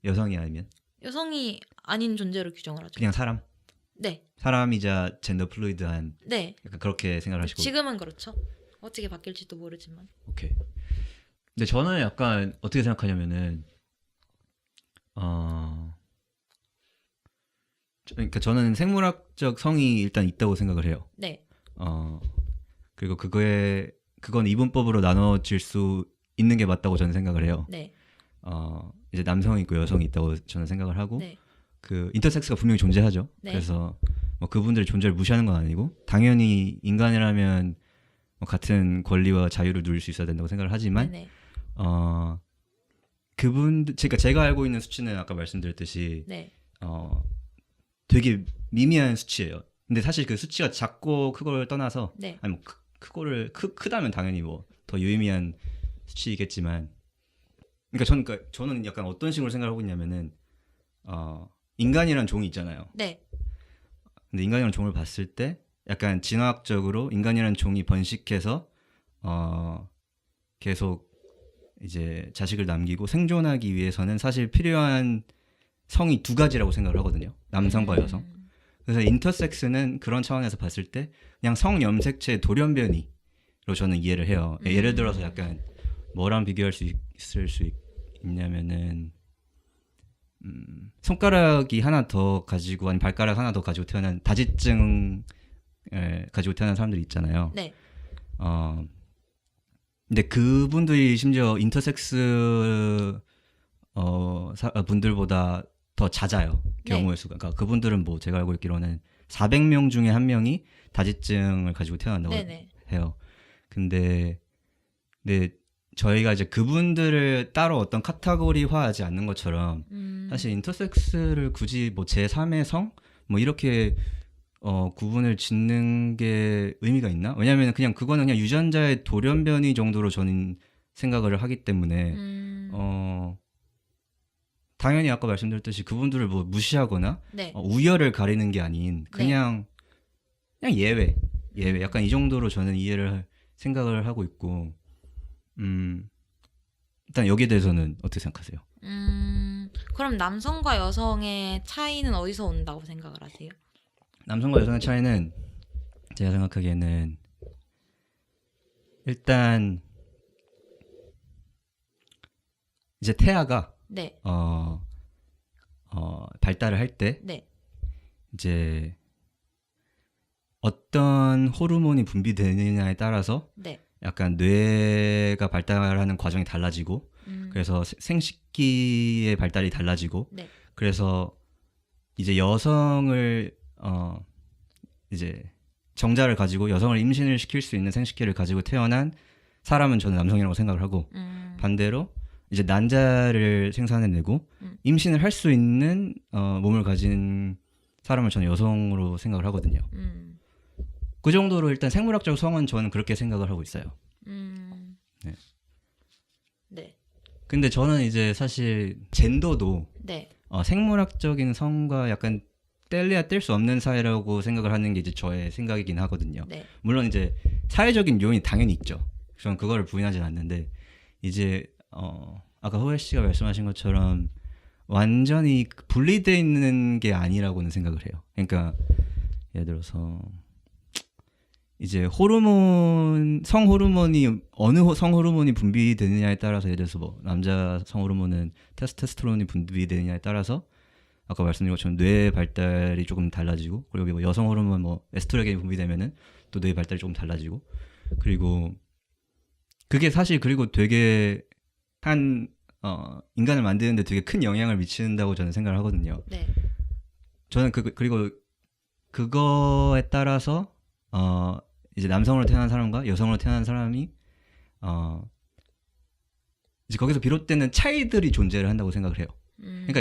여성이 아니면? 여성이 아닌 존재로 규정을 하죠. 그냥 사람? 네. 사람이자 젠더 플루이드한 네. 약간 그렇게 생각을 하시고. 지금은 그렇죠. 어떻게 바뀔지도 모르지만. 오케이. 근데 저는 약간 어떻게 생각하냐면은 그러니까 저는 생물학적 성이 일단 있다고 생각을 해요. 네. 그리고 그건 이분법으로 나눠질 수 있는 게 맞다고 저는 생각을 해요. 네. 이제 남성이 있고 여성이 있다고 저는 생각을 하고 네. 그 인터섹스가 분명히 존재하죠. 네. 그래서 뭐 그분들의 존재를 무시하는 건 아니고 당연히 인간이라면 뭐 같은 권리와 자유를 누릴 수 있어야 된다고 생각을 하지만 네네. 그분들 제가 알고 있는 수치는 아까 말씀드렸듯이 네. 되게 미미한 수치예요. 근데 사실 그 수치가 작고 크고를 떠나서 네. 아니 뭐 크다면 당연히 뭐 더 유의미한 수치이겠지만 그러니까 저는 약간 어떤 식으로 생각하고 있냐면은 인간이란 종이 있잖아요. 네. 근데 인간이란 종을 봤을 때 약간 진화학적으로 인간이란 종이 번식해서 계속 이제 자식을 남기고 생존하기 위해서는 사실 필요한 성이 두 가지라고 생각을 하거든요. 남성과 여성. 그래서 인터섹스는 그런 차원에서 봤을 때 그냥 성염색체 돌연변이로 저는 이해를 해요. 예를 들어서 약간 뭐랑 비교할 수 있냐면은 손가락이 하나 더 가지고 아니 발가락 하나 더 가지고 태어난 다지증 가지고 태어난 사람들이 있잖아요. 네. 근데 그분들이 심지어 인터섹스 분들보다 더 낮아요. 경우의 수가. 그러니까 그분들은 뭐 제가 알고 있기로는 400명 중에 한 명이 다지증을 가지고 태어난다고 네네. 해요. 근데 저희가 이제 그분들을 따로 어떤 카테고리화하지 않는 것처럼 사실 인터섹스를 굳이 뭐 제3의 성? 뭐 이렇게 구분을 짓는 게 의미가 있나? 왜냐면 그냥 그거는 그냥 유전자의 돌연변이 정도로 저는 생각을 하기 때문에 당연히 아까 말씀드렸듯이 그분들을 뭐 무시하거나 네. 우열을 가리는 게 아닌 그냥 예외 약간 이 정도로 저는 생각을 하고 있고 일단 여기에 대해서는 어떻게 생각하세요? 그럼 남성과 여성의 차이는 어디서 온다고 생각을 하세요? 남성과 여성의 차이는 제가 생각하기에는 일단 이제 태아가 네. 발달을 할 때 네. 이제 어떤 호르몬이 분비되느냐에 따라서 네. 약간 뇌가 발달하는 과정이 달라지고 그래서 생식기의 발달이 달라지고 네. 그래서 이제 여성을 이제 정자를 가지고 여성을 임신을 시킬 수 있는 생식기를 가지고 태어난 사람은 저는 남성이라고 생각을 하고 반대로 이제 난자를 생산해내고 임신을 할 수 있는 몸을 가진 사람을 저는 여성으로 생각을 하거든요. 그 정도로 일단 생물학적 성은 저는 그렇게 생각을 하고 있어요. 네. 네. 근데 저는 이제 사실 젠더도 네. 생물학적인 성과 약간 뗄래야 뗄 수 없는 사회라고 생각을 하는 게 이제 저의 생각이긴 하거든요. 네. 물론 이제 사회적인 요인이 당연히 있죠. 저는 그거를 부인하진 않는데 이제 아까 호혜 씨가 말씀하신 것처럼 완전히 분리되어 있는 게 아니라고는 생각을 해요. 그러니까 예를 들어서 이제 성 호르몬이 어느 성 호르몬이 분비되느냐에 따라서 예를 들어서 뭐 남자 성 호르몬은 테스토스테론이 분비되느냐에 따라서 아까 말씀드린 것처럼 뇌 발달이 조금 달라지고 그리고 뭐 여성 호르몬 뭐 에스트로겐이 분비되면은 또 뇌 발달이 조금 달라지고 그리고 그게 사실 그리고 되게 인간을 만드는데 되게 큰 영향을 미친다고 저는 생각을 하거든요. 네. 저는 그리고 그거에 따라서 이제 남성으로 태어난 사람과 여성으로 태어난 사람이 이제 거기서 비롯되는 차이들이 존재를 한다고 생각을 해요. 그러니까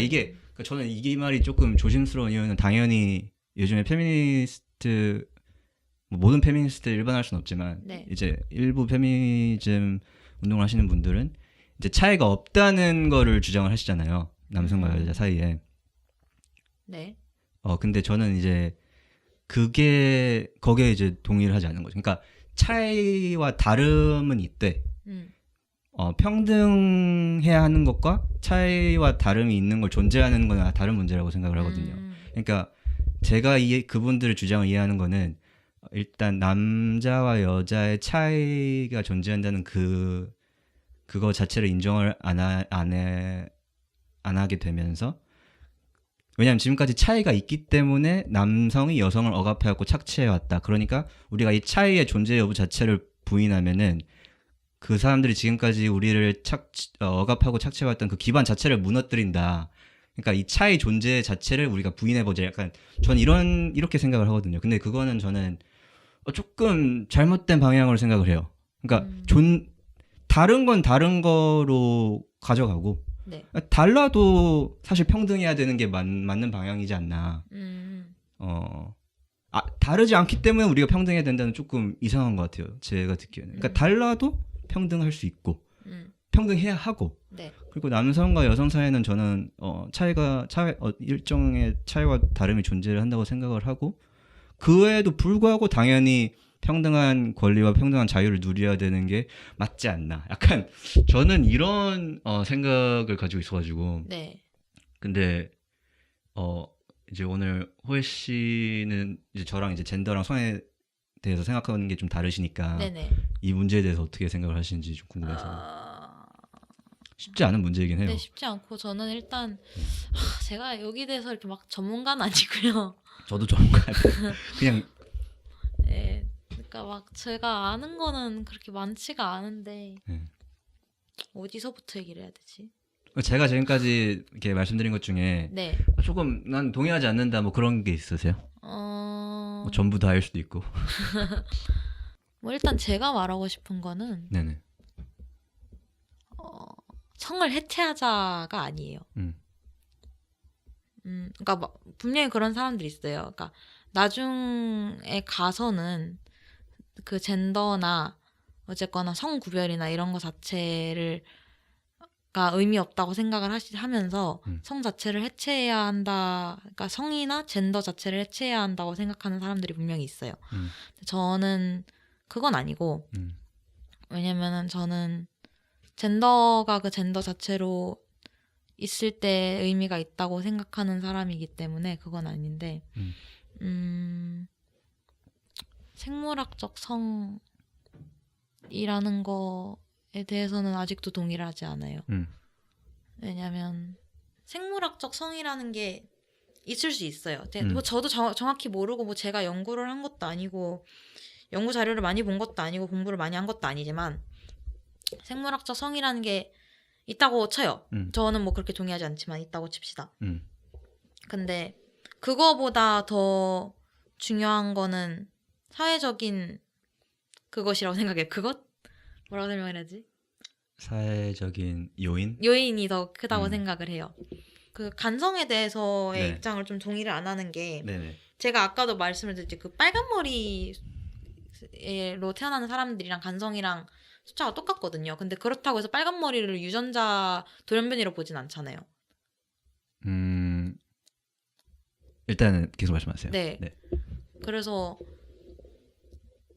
저는 이 말이 조금 조심스러운 이유는 당연히 요즘에 페미니스트 모든 페미니스트 일반화할 수는 없지만 네. 이제 일부 페미니즘 운동을 하시는 분들은 이제 차이가 없다는 거를 주장을 하시잖아요. 남성과 여자 사이에. 네. 근데 저는 이제 거기에 이제 동의를 하지 않는 거죠. 그러니까 차이와 다름은 있대. 평등해야 하는 것과 차이와 다름이 있는 걸 존재하는 건 다른 문제라고 생각을 하거든요. 그러니까 제가 그분들의 주장을 이해하는 거는 일단 남자와 여자의 차이가 존재한다는 그거 자체를 인정을 안 하게 되면서 왜냐하면 지금까지 차이가 있기 때문에 남성이 여성을 억압해왔고 착취해왔다. 그러니까 우리가 이 차이의 존재 여부 자체를 부인하면은 그 사람들이 지금까지 우리를 억압하고 착취해왔던 그 기반 자체를 무너뜨린다. 그러니까 이 차이 존재 자체를 우리가 부인해보자. 약간 전 이렇게 생각을 하거든요. 근데 그거는 저는 조금 잘못된 방향으로 생각을 해요. 그러니까 다른 건 다른 거로 가져가고 네. 달라도 사실 평등해야 되는 게 맞는 방향이지 않나. 다르지 않기 때문에 우리가 평등해야 된다는 조금 이상한 것 같아요. 제가 듣기에는. 그러니까 달라도 평등할 수 있고 평등해야 하고. 네. 그리고 남성과 여성 사이에는 저는 일정의 차이와 다름이 존재를 한다고 생각을 하고 그에도 불구하고 당연히 평등한 권리와 평등한 자유를 누려야 되는 게 맞지 않나. 약간 저는 이런 생각을 가지고 있어가지고. 네. 근데 이제 오늘 호혜 씨는 이제 저랑 이제 젠더랑 성에 대해서 생각하는 게 좀 다르시니까 네네. 이 문제에 대해서 어떻게 생각을 하시는지 좀 궁금해서. 쉽지 않은 문제이긴 해요. 네, 쉽지 않고 저는 일단 제가 여기 대해서 이렇게 막 전문가는 아니고요. 저도 전문가 그냥 네, 그러니까 막 제가 아는 거는 그렇게 많지가 않은데 어디서부터 얘기를 해야 되지? 제가 지금까지 이렇게 말씀드린 것 중에 네. 조금 난 동의하지 않는다 뭐 그런 게 있으세요? 뭐 전부 다일 수도 있고. 뭐 일단 제가 말하고 싶은 거는 네네. 성을 해체하자가 아니에요. 그러니까 분명히 그런 사람들이 있어요. 그러니까 나중에 가서는 그 젠더나 어쨌거나 성 구별이나 이런 거 자체를 가 의미 없다고 생각을 하면서 성 자체를 해체해야 한다. 그러니까 성이나 젠더 자체를 해체해야 한다고 생각하는 사람들이 분명히 있어요. 저는 그건 아니고 왜냐면은 저는 젠더가 그 젠더 자체로 있을 때 의미가 있다고 생각하는 사람이기 때문에 그건 아닌데 생물학적 성이라는 거에 대해서는 아직도 동의를 하지 않아요. 왜냐면 생물학적 성이라는 게 있을 수 있어요. 뭐 저도 정확히 모르고 뭐 제가 연구를 한 것도 아니고 연구 자료를 많이 본 것도 아니고 공부를 많이 한 것도 아니지만 생물학적 성이라는 게 있다고 쳐요. 저는 뭐 그렇게 동의하지 않지만 있다고 칩시다. 근데 그거보다 더 중요한 거는 사회적인 그것이라고 생각해요. 그것? 뭐라고 설명해야지? 사회적인 요인? 요인이 더 크다고 생각을 해요. 그 간성에 대해서의 네. 입장을 좀 동의를 안 하는 게 네네. 제가 아까도 말씀을 드렸지 그 빨간 머리로 태어나는 사람들이랑 간성이랑 숫자가 똑같거든요. 근데 그렇다고 해서 빨간 머리를 유전자 돌연변이로 보진 않잖아요. 일단은 계속 말씀하세요. 네. 그래서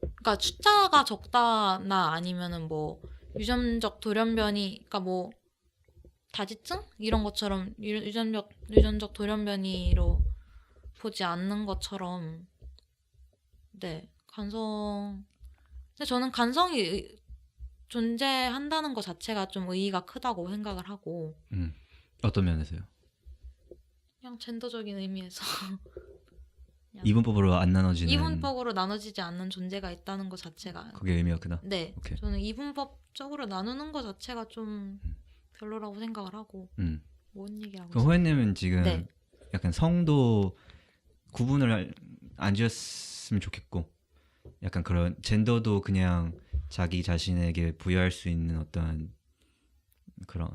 그러니까 숫자가 적다나 아니면은 뭐 유전적 돌연변이 그러니까 뭐 다지증 이런 것처럼 유전적 돌연변이로 보지 않는 것처럼 간성 근데 저는 간성이 존재한다는 것 자체가 좀 의의가 크다고 생각을 하고 어떤 면에서요? 그냥 젠더적인 의미에서 이분법으로 안 나눠지는 이분법으로 나눠지지 않는 존재가 있다는 것 자체가 그게 의미가 크다? 네. 오케이. 저는 이분법적으로 나누는 것 자체가 좀 별로라고 생각을 하고 뭔 얘기하고 그럼 호연님은 지금 네. 약간 성도 구분을 안 지었으면 좋겠고 약간 그런 젠더도 그냥 자기 자신에게 부여할 수 있는 어떤 그런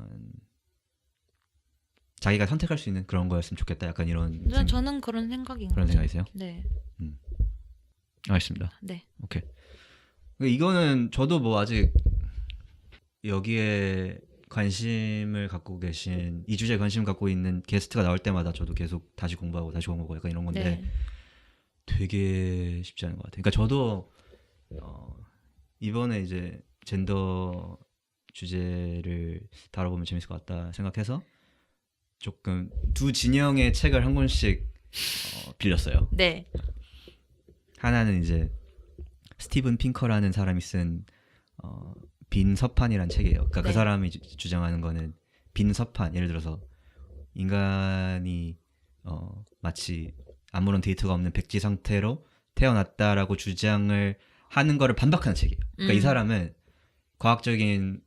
자기가 선택할 수 있는 그런 거였으면 좋겠다. 약간 이런 저는 그런 생각인 그런 거죠. 생각이세요? 네. 알겠습니다. 네. 오케이. 이거는 저도 뭐 아직 여기에 관심을 갖고 계신 이 주제에 관심 갖고 있는 게스트가 나올 때마다 저도 계속 다시 공부하고 약간 이런 건데 되게 쉽지 않은 것 같아요. 그러니까 저도 이번에 이제 젠더 주제를 다뤄보면 재밌을 것 같다 생각해서 조금 두 진영의 책을 한 권씩 빌렸어요. 네. 하나는 이제 스티븐 핑커라는 사람이 쓴 빈 서판이란 책이에요. 그러니까 그 사람이 주장하는 거는 빈 서판, 예를 들어서 인간이 마치 아무런 데이터가 없는 백지 상태로 태어났다라고 주장을 하는 거를 반박하는 책이에요. 그러니까 이 사람은 과학적인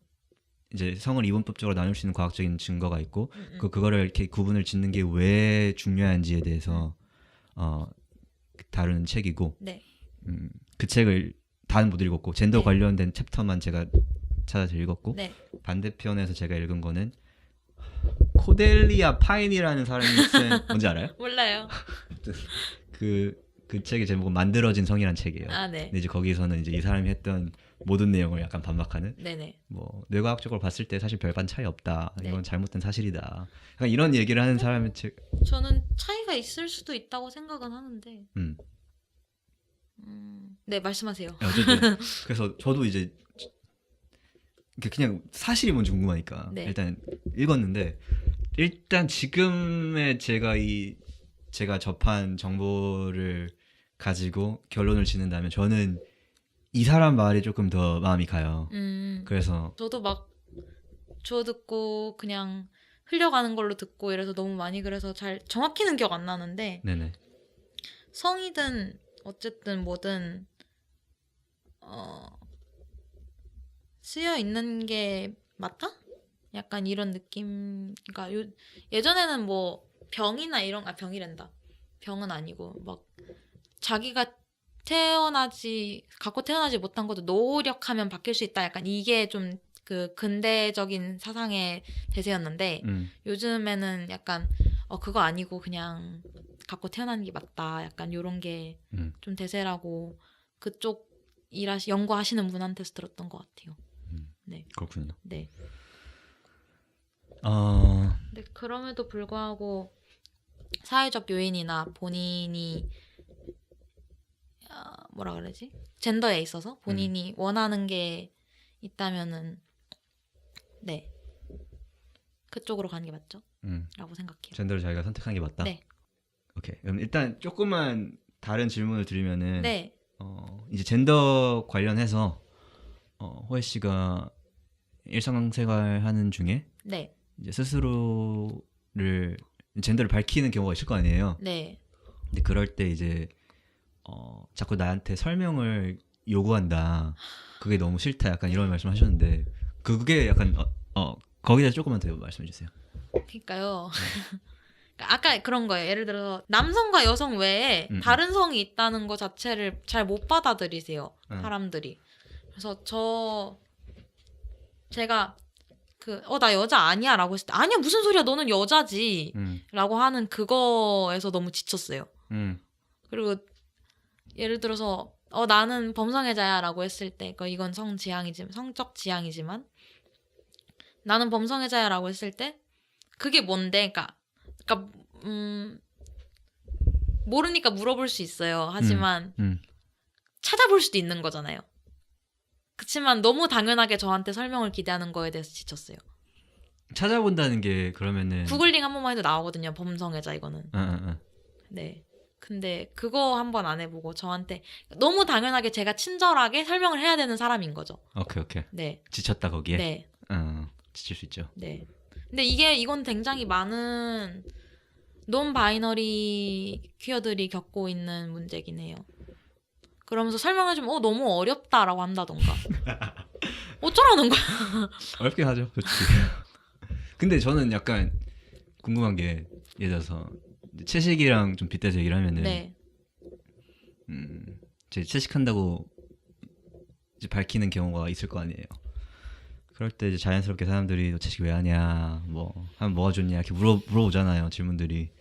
이제 성을 이분법적으로 나눌 수 있는 과학적인 증거가 있고 그거를 이렇게 구분을 짓는 게 왜 중요한지에 대해서 다루는 책이고 그 책을 다는 못 읽었고 젠더 관련된 챕터만 제가 찾아서 읽었고 반대편에서 제가 읽은 거는 코델리아 파인이라는 사람이 쓴 뭔지 알아요? 몰라요. 그 책의 제목은 만들어진 성이라는 책이에요. 아, 네. 근데 이제 거기서는 이제 이 사람이 했던 모든 내용을 약간 반박하는. 네네. 뭐 뇌과학적으로 봤을 때 사실 별반 차이 없다. 이건 잘못된 사실이다. 약간 이런 얘기를 하는 사람의 책. 저는 차이가 있을 수도 있다고 생각은 하는데. 네, 말씀하세요. 어쨌든 그래서 저도 이제 그냥 사실이 뭔지 궁금하니까 일단 읽었는데 일단 지금의 제가 접한 정보를 가지고 결론을 짓는다면 저는 이 사람 말이 조금 더 마음이 가요. 그래서 저도 막 주워 듣고 그냥 흘려가는 걸로 듣고 이래서 너무 많이 그래서 잘 정확히는 기억 안 나는데 네네. 성이든 어쨌든 뭐든 쓰여 있는 게 맞다? 약간 이런 느낌. 그러니까 예전에는 뭐 병이나 이런 병이란다. 병은 아니고 막 자기가 갖고 태어나지 못한 것도 노력하면 바뀔 수 있다. 약간 이게 좀 그 근대적인 사상의 대세였는데 요즘에는 약간 그거 아니고 그냥 갖고 태어나는 게 맞다. 약간 요런 게 좀 대세라고 그쪽 연구하시는 분한테서 들었던 것 같아요. 네. 그렇군요. 네. 어, 근데 그럼에도 불구하고 사회적 요인이나 본인이 뭐라 그러지? 젠더에 있어서 본인이 원하는 게 있다면은 네. 그쪽으로 가는 게 맞죠? 라고 생각해요. 젠더를 자기가 선택한 게 맞다? 네. 오케이. 그럼 일단 조금만 다른 질문을 드리면은 네. 이제 젠더 관련해서 호혜 씨가 일상생활 하는 중에 네. 이제 스스로를 젠더를 밝히는 경우가 있을 거 아니에요. 네. 근데 그럴 때 이제 자꾸 나한테 설명을 요구한다. 그게 너무 싫다. 약간 이런 말씀하셨는데 그게 약간 거기에 대해서 조금만 더 말씀해 주세요. 그러니까요. 아까 그런 거예요. 예를 들어서 남성과 여성 외에 다른 성이 있다는 거 자체를 잘 못 받아들이세요. 사람들이. 그래서 제가 나 여자 아니야 라고 했을 때 아니야 무슨 소리야 너는 여자지 라고 하는 그거에서 너무 지쳤어요. 그리고 예를 들어서 나는 범성애자야 라고 했을 때 이건 성적 지향이지만 나는 범성애자야 라고 했을 때 그게 뭔데? 그러니까 모르니까 물어볼 수 있어요. 하지만 찾아볼 수도 있는 거잖아요. 그치만 너무 당연하게 저한테 설명을 기대하는 거에 대해서 지쳤어요. 찾아본다는 게 그러면은 구글링 한 번만 해도 나오거든요. 범성애자 이거는. 네. 근데 그거 한 번 안 해보고 저한테 너무 당연하게 제가 친절하게 설명을 해야 되는 사람인 거죠. 오케이. 네. 지쳤다 거기에. 네. 지칠 수 있죠. 네. 근데 이건 굉장히 많은 논 바이너리 퀴어들이 겪고 있는 문제긴 해요. 그러면서 설명해주면 너무 어렵다라고 한다던가. 어쩌라는 거야. 어렵긴 하죠. 솔직히. 근데 저는 약간 궁금한 게 예를 들어서 채식이랑 좀 빗대서 얘기를 하면은 네. 제 채식한다고 이제 밝히는 경우가 있을 거 아니에요. 그럴 때 이제 자연스럽게 사람들이 너 채식 왜 하냐, 하면 뭐가 좋냐 이렇게 물어보잖아요, 질문들이.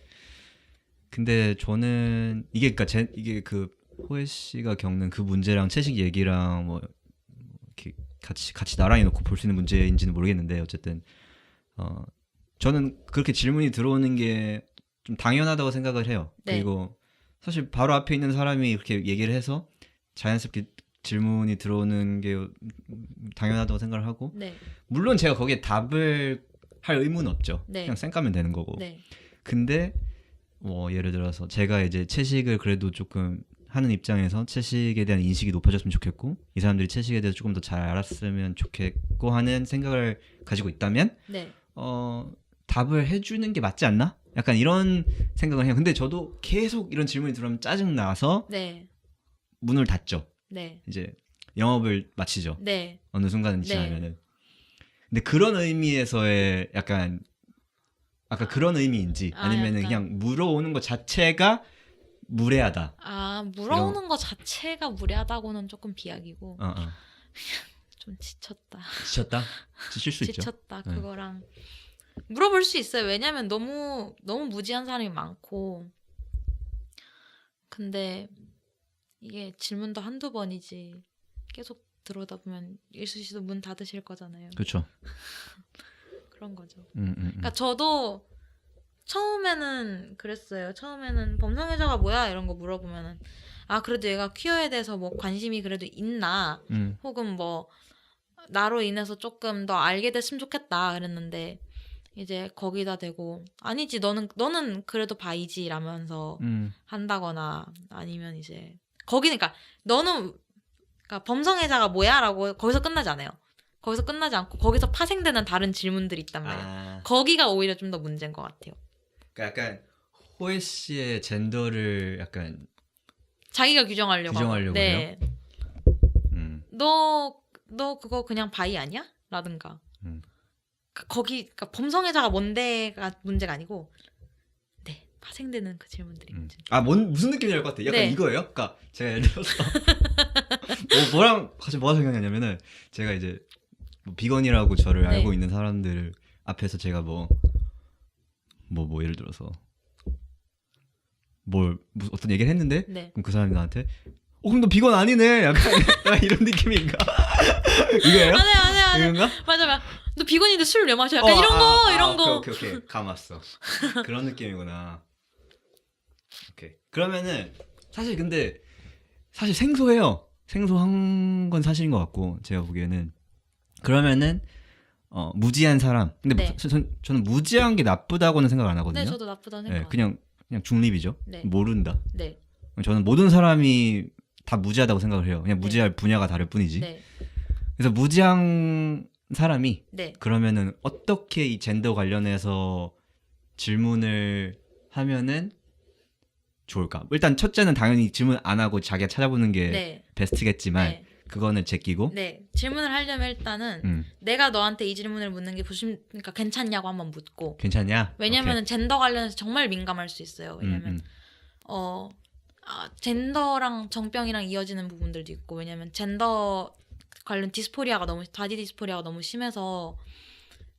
근데 저는 이게 이게 그 호혜 씨가 겪는 그 문제랑 채식 얘기랑 이렇게 같이 나란히 놓고 볼 수 있는 문제인지는 모르겠는데 어쨌든 저는 그렇게 질문이 들어오는 게 좀 당연하다고 생각을 해요. 네. 그리고 사실 바로 앞에 있는 사람이 이렇게 얘기를 해서 자연스럽게 질문이 들어오는 게 당연하다고 생각을 하고 네. 물론 제가 거기에 답을 할 의무는 없죠. 네. 그냥 쌩까면 되는 거고. 네. 근데 예를 들어서 제가 이제 채식을 그래도 조금 하는 입장에서 채식에 대한 인식이 높아졌으면 좋겠고 이 사람들이 채식에 대해서 조금 더 잘 알았으면 좋겠고 하는 생각을 가지고 있다면 네. 답을 해주는 게 맞지 않나? 약간 이런 생각을 해요. 근데 저도 계속 이런 질문이 들어오면 짜증나서 네. 문을 닫죠. 네. 이제 영업을 마치죠. 네. 어느 순간은 네. 지나면은. 근데 그런 의미에서의 약간 아까 그런 의미인지 아니면은 약간. 그냥 물어오는 것 자체가 무례하다. 물어오는 것 자체가 무례하다고는 조금 비약이고 좀 지쳤다. 지쳤다? 지칠 수 있죠. 지쳤다. 그거랑 물어볼 수 있어요. 왜냐면 너무 무지한 사람이 많고 근데 이게 질문도 한두 번이지 계속 들어오다 보면 일수 씨도 문 닫으실 거잖아요. 그렇죠. 그런 거죠. 그러니까 저도 처음에는 그랬어요. 처음에는 범성애자가 뭐야 이런 거 물어보면은 그래도 얘가 퀴어에 대해서 관심이 그래도 있나 혹은 나로 인해서 조금 더 알게 됐으면 좋겠다 그랬는데 이제 거기다 대고 아니지 너는 그래도 바이지 라면서 한다거나 아니면 이제 그러니까 너는 그러니까 범성애자가 뭐야 라고 거기서 끝나지 않아요. 거기서 끝나지 않고 거기서 파생되는 다른 질문들이 있단 말이에요. 거기가 오히려 좀 더 문제인 것 같아요. 그러니까 약간 호혜 씨의 젠더를 약간 자기가 규정하려고 해요? 너 그거 그냥 바이 아니야? 라든가 그러니까 범성애자가 뭔데가 문제가 아니고 파생되는 그 질문들이 문제. 무슨 느낌인지 알 것 같아. 약간 이거예요? 그러니까 제가 예를 들어서 뭐랑 같이 뭐가 생각나냐면은 제가 이제 뭐 비건이라고 저를 네. 알고 있는 사람들 앞에서 제가 뭐 예를 들어서 어떤 얘기를 했는데 네. 그럼 그 사람이 나한테 그럼 너 비건 아니네 약간 이런 느낌인가? 이거예요? 아니. 이건가? 맞아. 너 비건인데 술 왜 마셔? 약간 이런 거. 오케이. 감았어. 그런 느낌이구나. 오케이. 그러면은 사실 생소해요. 생소한 건 사실인 것 같고 제가 보기에는 그러면은 무지한 사람. 근데 네. 저는 무지한 게 나쁘다고는 생각 안 하거든요. 네, 저도 나쁘다는 생각. 네, 그냥 중립이죠. 네. 모른다. 네. 저는 모든 사람이 다 무지하다고 생각을 해요. 그냥 네. 무지할 분야가 다를 뿐이지. 네. 그래서 무지한 사람이 네. 그러면은 어떻게 이 젠더 관련해서 질문을 하면은 좋을까? 일단 첫째는 당연히 질문 안 하고 자기가 찾아보는 게 네. 베스트겠지만 네. 그거는 제끼고. 네. 질문을 하려면 일단은 내가 너한테 이 질문을 묻는 게 그러니까 괜찮냐고 한번 묻고. 괜찮냐? 왜냐면은 젠더 관련해서 정말 민감할 수 있어요. 왜냐면 젠더랑 정병이랑 이어지는 부분들도 있고, 왜냐면 젠더 관련 바디 디스포리아가 너무 심해서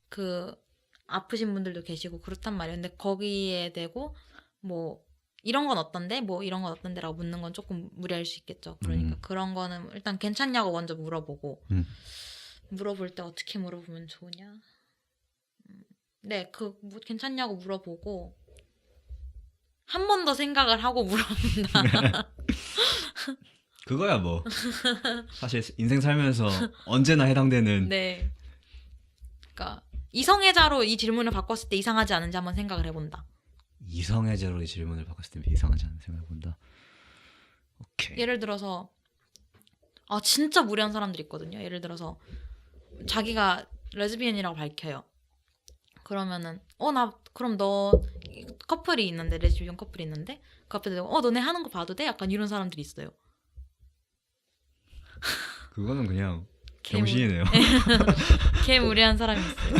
그 아프신 분들도 계시고 그렇단 말이에요. 근데 거기에 대고 뭐 이런 건 어떤데? 뭐 이런 건 어떤데라고 묻는 건 조금 무리할 수 있겠죠. 그러니까 그런 거는 일단 괜찮냐고 먼저 물어보고 물어볼 때 어떻게 물어보면 좋으냐? 네, 괜찮냐고 물어보고 한 번 더 생각을 하고 물어본다. 그거야 뭐. 사실 인생 살면서 언제나 해당되는. 네. 그러니까 이성애자로 이 질문을 바꿨을 때 이상하지 않은지 한번 생각을 해본다. 이성애자로 이 질문을 바꿨을 때 이상하지 않은 생각을 해본다. 오케이. 예를 들어서 진짜 무례한 사람들이 있거든요. 예를 들어서 자기가 레즈비언이라고 밝혀요. 그러면은 그럼 너 커플이 있는데, 레즈비언 커플이 있는데 그 앞에 대고 너네 하는 거 봐도 돼? 약간 이런 사람들이 있어요. 그거는 그냥 병신이네요. 개 무례한 사람이 있어요.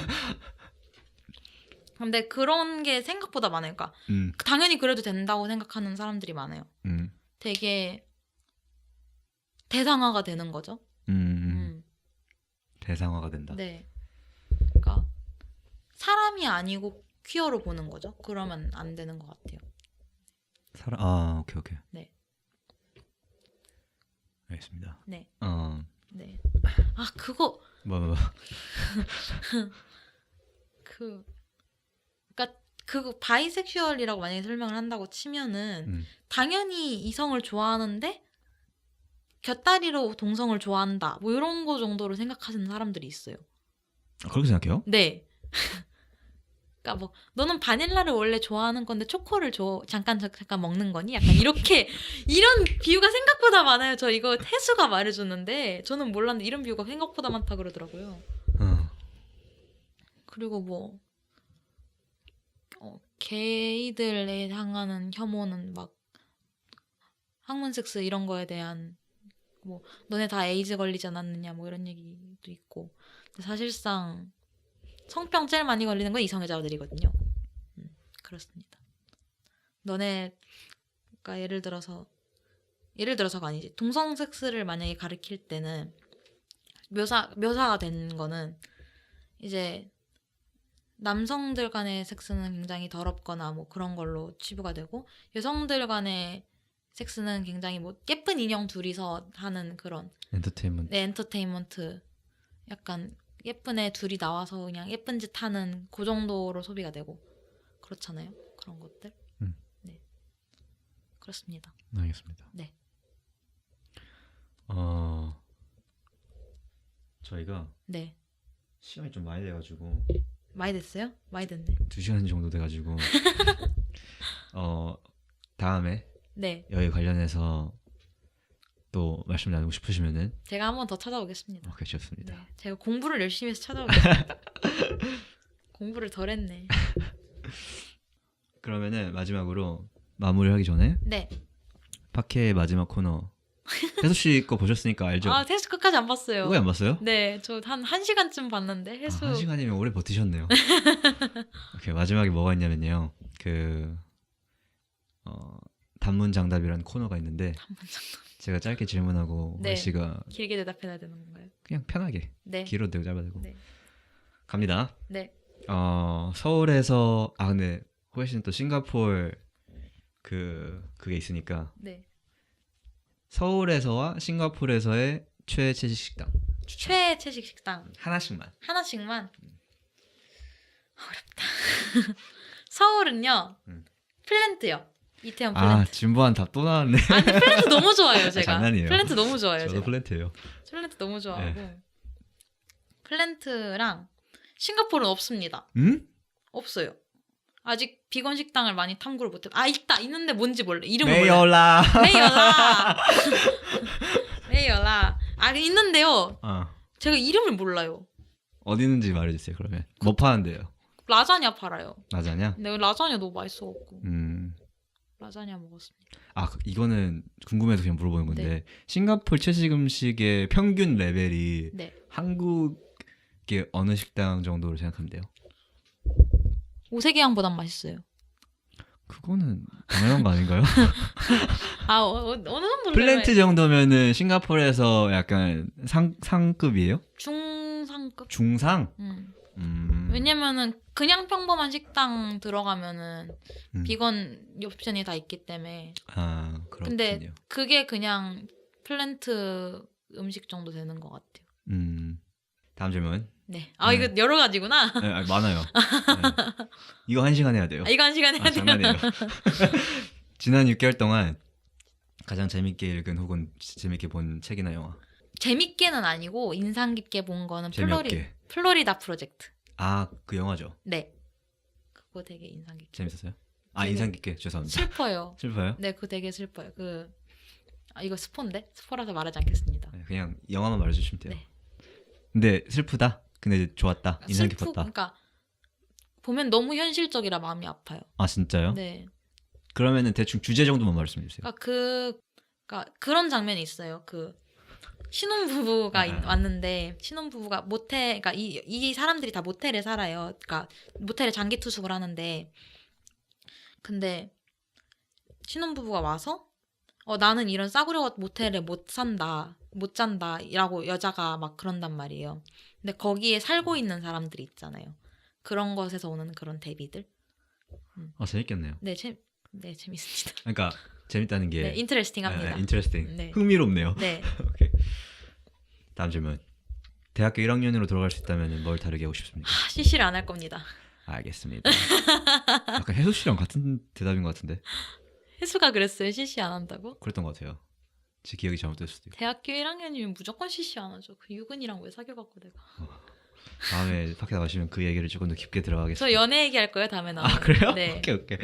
근데 그런 게 생각보다 많아요. 그러니까 당연히 그래도 된다고 생각하는 사람들이 많아요. 되게 대상화가 되는 거죠. 대상화가 된다. 네. 그러니까 사람이 아니고 퀴어로 보는 거죠. 그러면 안 되는 것 같아요. 오케이. 네. 알겠습니다. 네. 네. 그거. 그러니까 그거 바이섹슈얼이라고 만약에 설명을 한다고 치면은 당연히 이성을 좋아하는데 곁다리로 동성을 좋아한다. 뭐 이런 거 정도로 생각하시는 사람들이 있어요. 그렇게 생각해요? 네. 그러니까 뭐 너는 바닐라를 원래 좋아하는 건데 초코를 잠깐 먹는 거니? 약간 이렇게 이런 비유가 생각보다 많아요. 저 이거 태수가 말해줬는데 저는 몰랐는데 이런 비유가 생각보다 많다 그러더라고요. 그리고 뭐 게이들에 향하는 혐오는 막 항문 섹스 이런 거에 대한 뭐 너네 다 에이즈 걸리지 않았느냐 뭐 이런 얘기도 있고, 근데 사실상 성병 제일 많이 걸리는 건 이성애자들이거든요. 그렇습니다. 그러니까 예를 들어서가 아니지. 동성 섹스를 만약에 가리킬 때는 묘사가 된 거는 이제 남성들 간의 섹스는 굉장히 더럽거나 뭐 그런 걸로 치부가 되고, 여성들 간의 섹스는 굉장히 뭐 예쁜 인형 둘이서 하는 그런 엔터테인먼트. 네, 엔터테인먼트. 약간 예쁜 애 둘이 나와서 그냥 예쁜 짓 하는 그 정도로 소비가 되고 그렇잖아요. 그런 것들. 네. 그렇습니다. 알겠습니다. 네. 저희가 네. 시간이 좀 많이 돼가지고 많이 됐어요? 많이 됐네. 2시간 정도 돼가지고 다음에 네. 여기 관련해서 또 말씀 나누고 싶으시면은 제가 한번 더 찾아오겠습니다. 오케이, 좋습니다. 네. 제가 공부를 열심히 해서 찾아오겠습니다. 공부를 덜 했네. 그러면은 마지막으로 마무리하기 전에 네. 팟캐의 마지막 코너 혜수 씨 거 보셨으니까 알죠? 테스트 끝까지 안 봤어요. 그거 안 봤어요? 네, 저 한 1시간쯤 봤는데 해수. 1시간이면 오래 버티셨네요. 오케이, 마지막에 뭐가 있냐면요. 단문장답이라는 코너가 있는데 단문장답. 제가 짧게 질문하고 네. 호혜 씨가 길게 대답해야 되는 건가요? 그냥 편하게 네. 길어도 되고 짧아도 되고 네. 갑니다. 네. 서울에서 근데 호혜 씨는 또 싱가포르 그게 있으니까 네. 서울에서와 싱가포르에서의 최애채식 식당 최애 채식 식당 하나씩만. 하나씩만. 어렵다. 서울은요. 플랜트요. 이태원 플랜트. 진부한 답 또 나왔네. 아니 플랜트 너무 좋아요 제가. 장난이에요. 플랜트 너무 좋아요. 저도 제가. 플랜트예요. 플랜트 너무 좋아하고. 네. 플랜트랑 싱가포르는 없습니다. 응? 없어요. 아직 비건 식당을 많이 탐구를 못해. 있는데 뭔지 몰라. 이름을 몰라. 메이올라. 메이올라. 메이올라. 있는데요. 제가 이름을 몰라요. 어디 있는지 말해주세요. 그러면 뭐 파는데요? 라자냐 팔아요. 라자냐? 근데 라자냐 너무 맛있어갖고 음. 라자냐 먹었습니다. 이거는 궁금해서 그냥 물어보는 건데 네. 싱가포르 채식 음식의 평균 레벨이 네. 한국의 어느 식당 정도로 생각하면 돼요? 오세계양보단 맛있어요. 그거는 당연한 거 아닌가요? 어느 정도로 플랜트 정도면은 싱가포르에서 약간 상급이에요? 중상급? 중상? 왜냐면은 그냥 평범한 식당 들어가면은 비건 옵션이 다 있기 때문에. 그렇군요. 근데 그게 그냥 플랜트 음식 정도 되는 것 같아요. 다음 질문. 네. 이거 여러 가지구나. 네, 많아요. 네. 이거 1시간 해야 돼요. 이거 1시간 해야 돼요. 장난이에요. 지난 6개월 동안 가장 재밌게 읽은 혹은 재밌게 본 책이나 영화. 재밌게는 아니고 인상 깊게 본 거는 재미없게. 플로리다 프로젝트. 그 영화죠. 네. 그거 되게 인상 깊게. 재밌었어요? 되게 인상 깊게. 죄송합니다. 슬퍼요. 슬퍼요? 네, 그거 되게 슬퍼요. 이거 스포인데? 스포라서 말하지 않겠습니다. 네, 그냥 영화만 말해주시면 돼요. 네. 근데 슬프다? 근데 좋았다? 인상 깊었다? 그러니까 보면 너무 현실적이라 마음이 아파요. 진짜요? 네. 그러면은 대충 주제 정도만 말씀해 주세요. 그러니까 그런 장면이 있어요. 신혼부부가 왔는데 신혼부부가 그러니까 이 사람들이 다 모텔에 살아요. 그러니까 모텔에 장기 투숙을 하는데 근데 신혼부부가 와서 나는 이런 싸구려 모텔에 못 잔다라고 여자가 막 그런단 말이에요. 근데 거기에 살고 있는 사람들이 있잖아요. 그런 것에서 오는 그런 대비들. 재밌겠네요. 네, 재밌습니다. 그러니까 재밌다는 게 네, 인터레스팅합니다. 인터레스팅. 네. 흥미롭네요. 네. 오케이. 다음 질문. 대학교 1학년으로 돌아갈 수 있다면 뭘 다르게 하고 싶습니까? CC를 안 할 겁니다. 알겠습니다. 약간 혜수 씨랑 같은 대답인 것 같은데. 혜수가 그랬어요. CC 안 한다고? 그랬던 것 같아요. 제 기억이 잘못됐을 수도 있고. 대학교 1학년이면 무조건 CC 안 하죠. 그 유근이랑 왜 사귀어갖고 내가. 다음에 밖에 나가시면 그 얘기를 조금 더 깊게 들어가겠습니다. 저 연애 얘기할 거예요. 다음에 나오면. 그래요? 네. 오케이.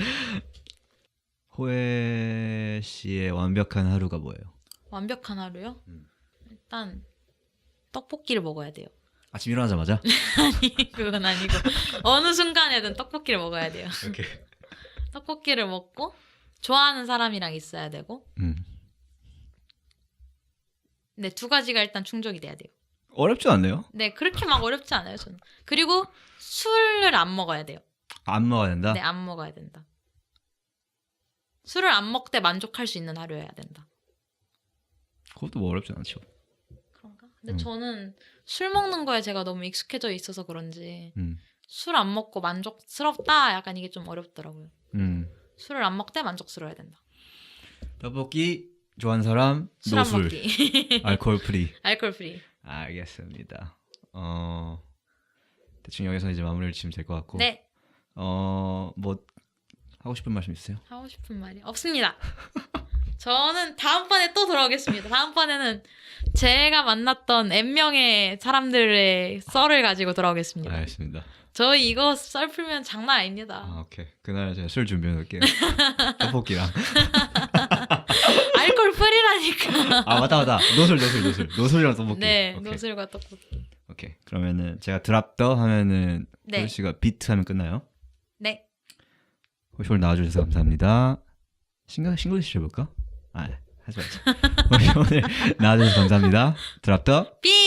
호혜 씨의 완벽한 하루가 뭐예요? 완벽한 하루요? 일단 떡볶이를 먹어야 돼요. 아침 일어나자마자? 아니 그건 아니고 어느 순간에든 떡볶이를 먹어야 돼요. 오케이. 떡볶이를 먹고 좋아하는 사람이랑 있어야 되고 네, 2가지가 일단 충족이 돼야 돼요. 어렵진 않네요. 네, 그렇게 막 어렵지 않아요 저는. 그리고 술을 안 먹어야 돼요. 안 먹어야 된다? 네, 안 먹어야 된다. 술을 안 먹되 만족할 수 있는 하루여야 된다. 그것도 뭐 어렵진 않죠. 그런가? 근데 저는 술 먹는 거에 제가 너무 익숙해져 있어서 그런지 술 안 먹고 만족스럽다 약간 이게 좀 어렵더라고요. 술을 안 먹되 만족스러워야 된다. 떡볶이 좋아하는 사람 술 안 노술 먹기. 알코올 프리. 알코올 프리. 알겠습니다. 대충 여기서 이제 마무리를 지으면 될 것 같고. 네. 뭐 하고 싶은 말씀 있으세요? 하고 싶은 말이 없습니다. 저는 다음번에 또 돌아오겠습니다. 다음번에는 제가 만났던 N명의 사람들의 썰을 가지고 돌아오겠습니다. 알겠습니다. 저희 이거 썰 풀면 장난 아닙니다. 오케이. 그날 제가 술 준비해 놓을게요. 떡볶이랑. 알코올 프리라니까. 맞다. 노술이랑 떡볶이. 네, 오케이. 노술과 떡볶이. 오케이. 그러면은 제가 드랍더 하면은 네. 호시 씨가 비트 하면 끝나요? 네. 호시 오늘 나와주셔서 감사합니다. 싱글리시 해볼까? 하지 말자. 호시 오늘 나와주셔서 감사합니다. 드랍더 삐!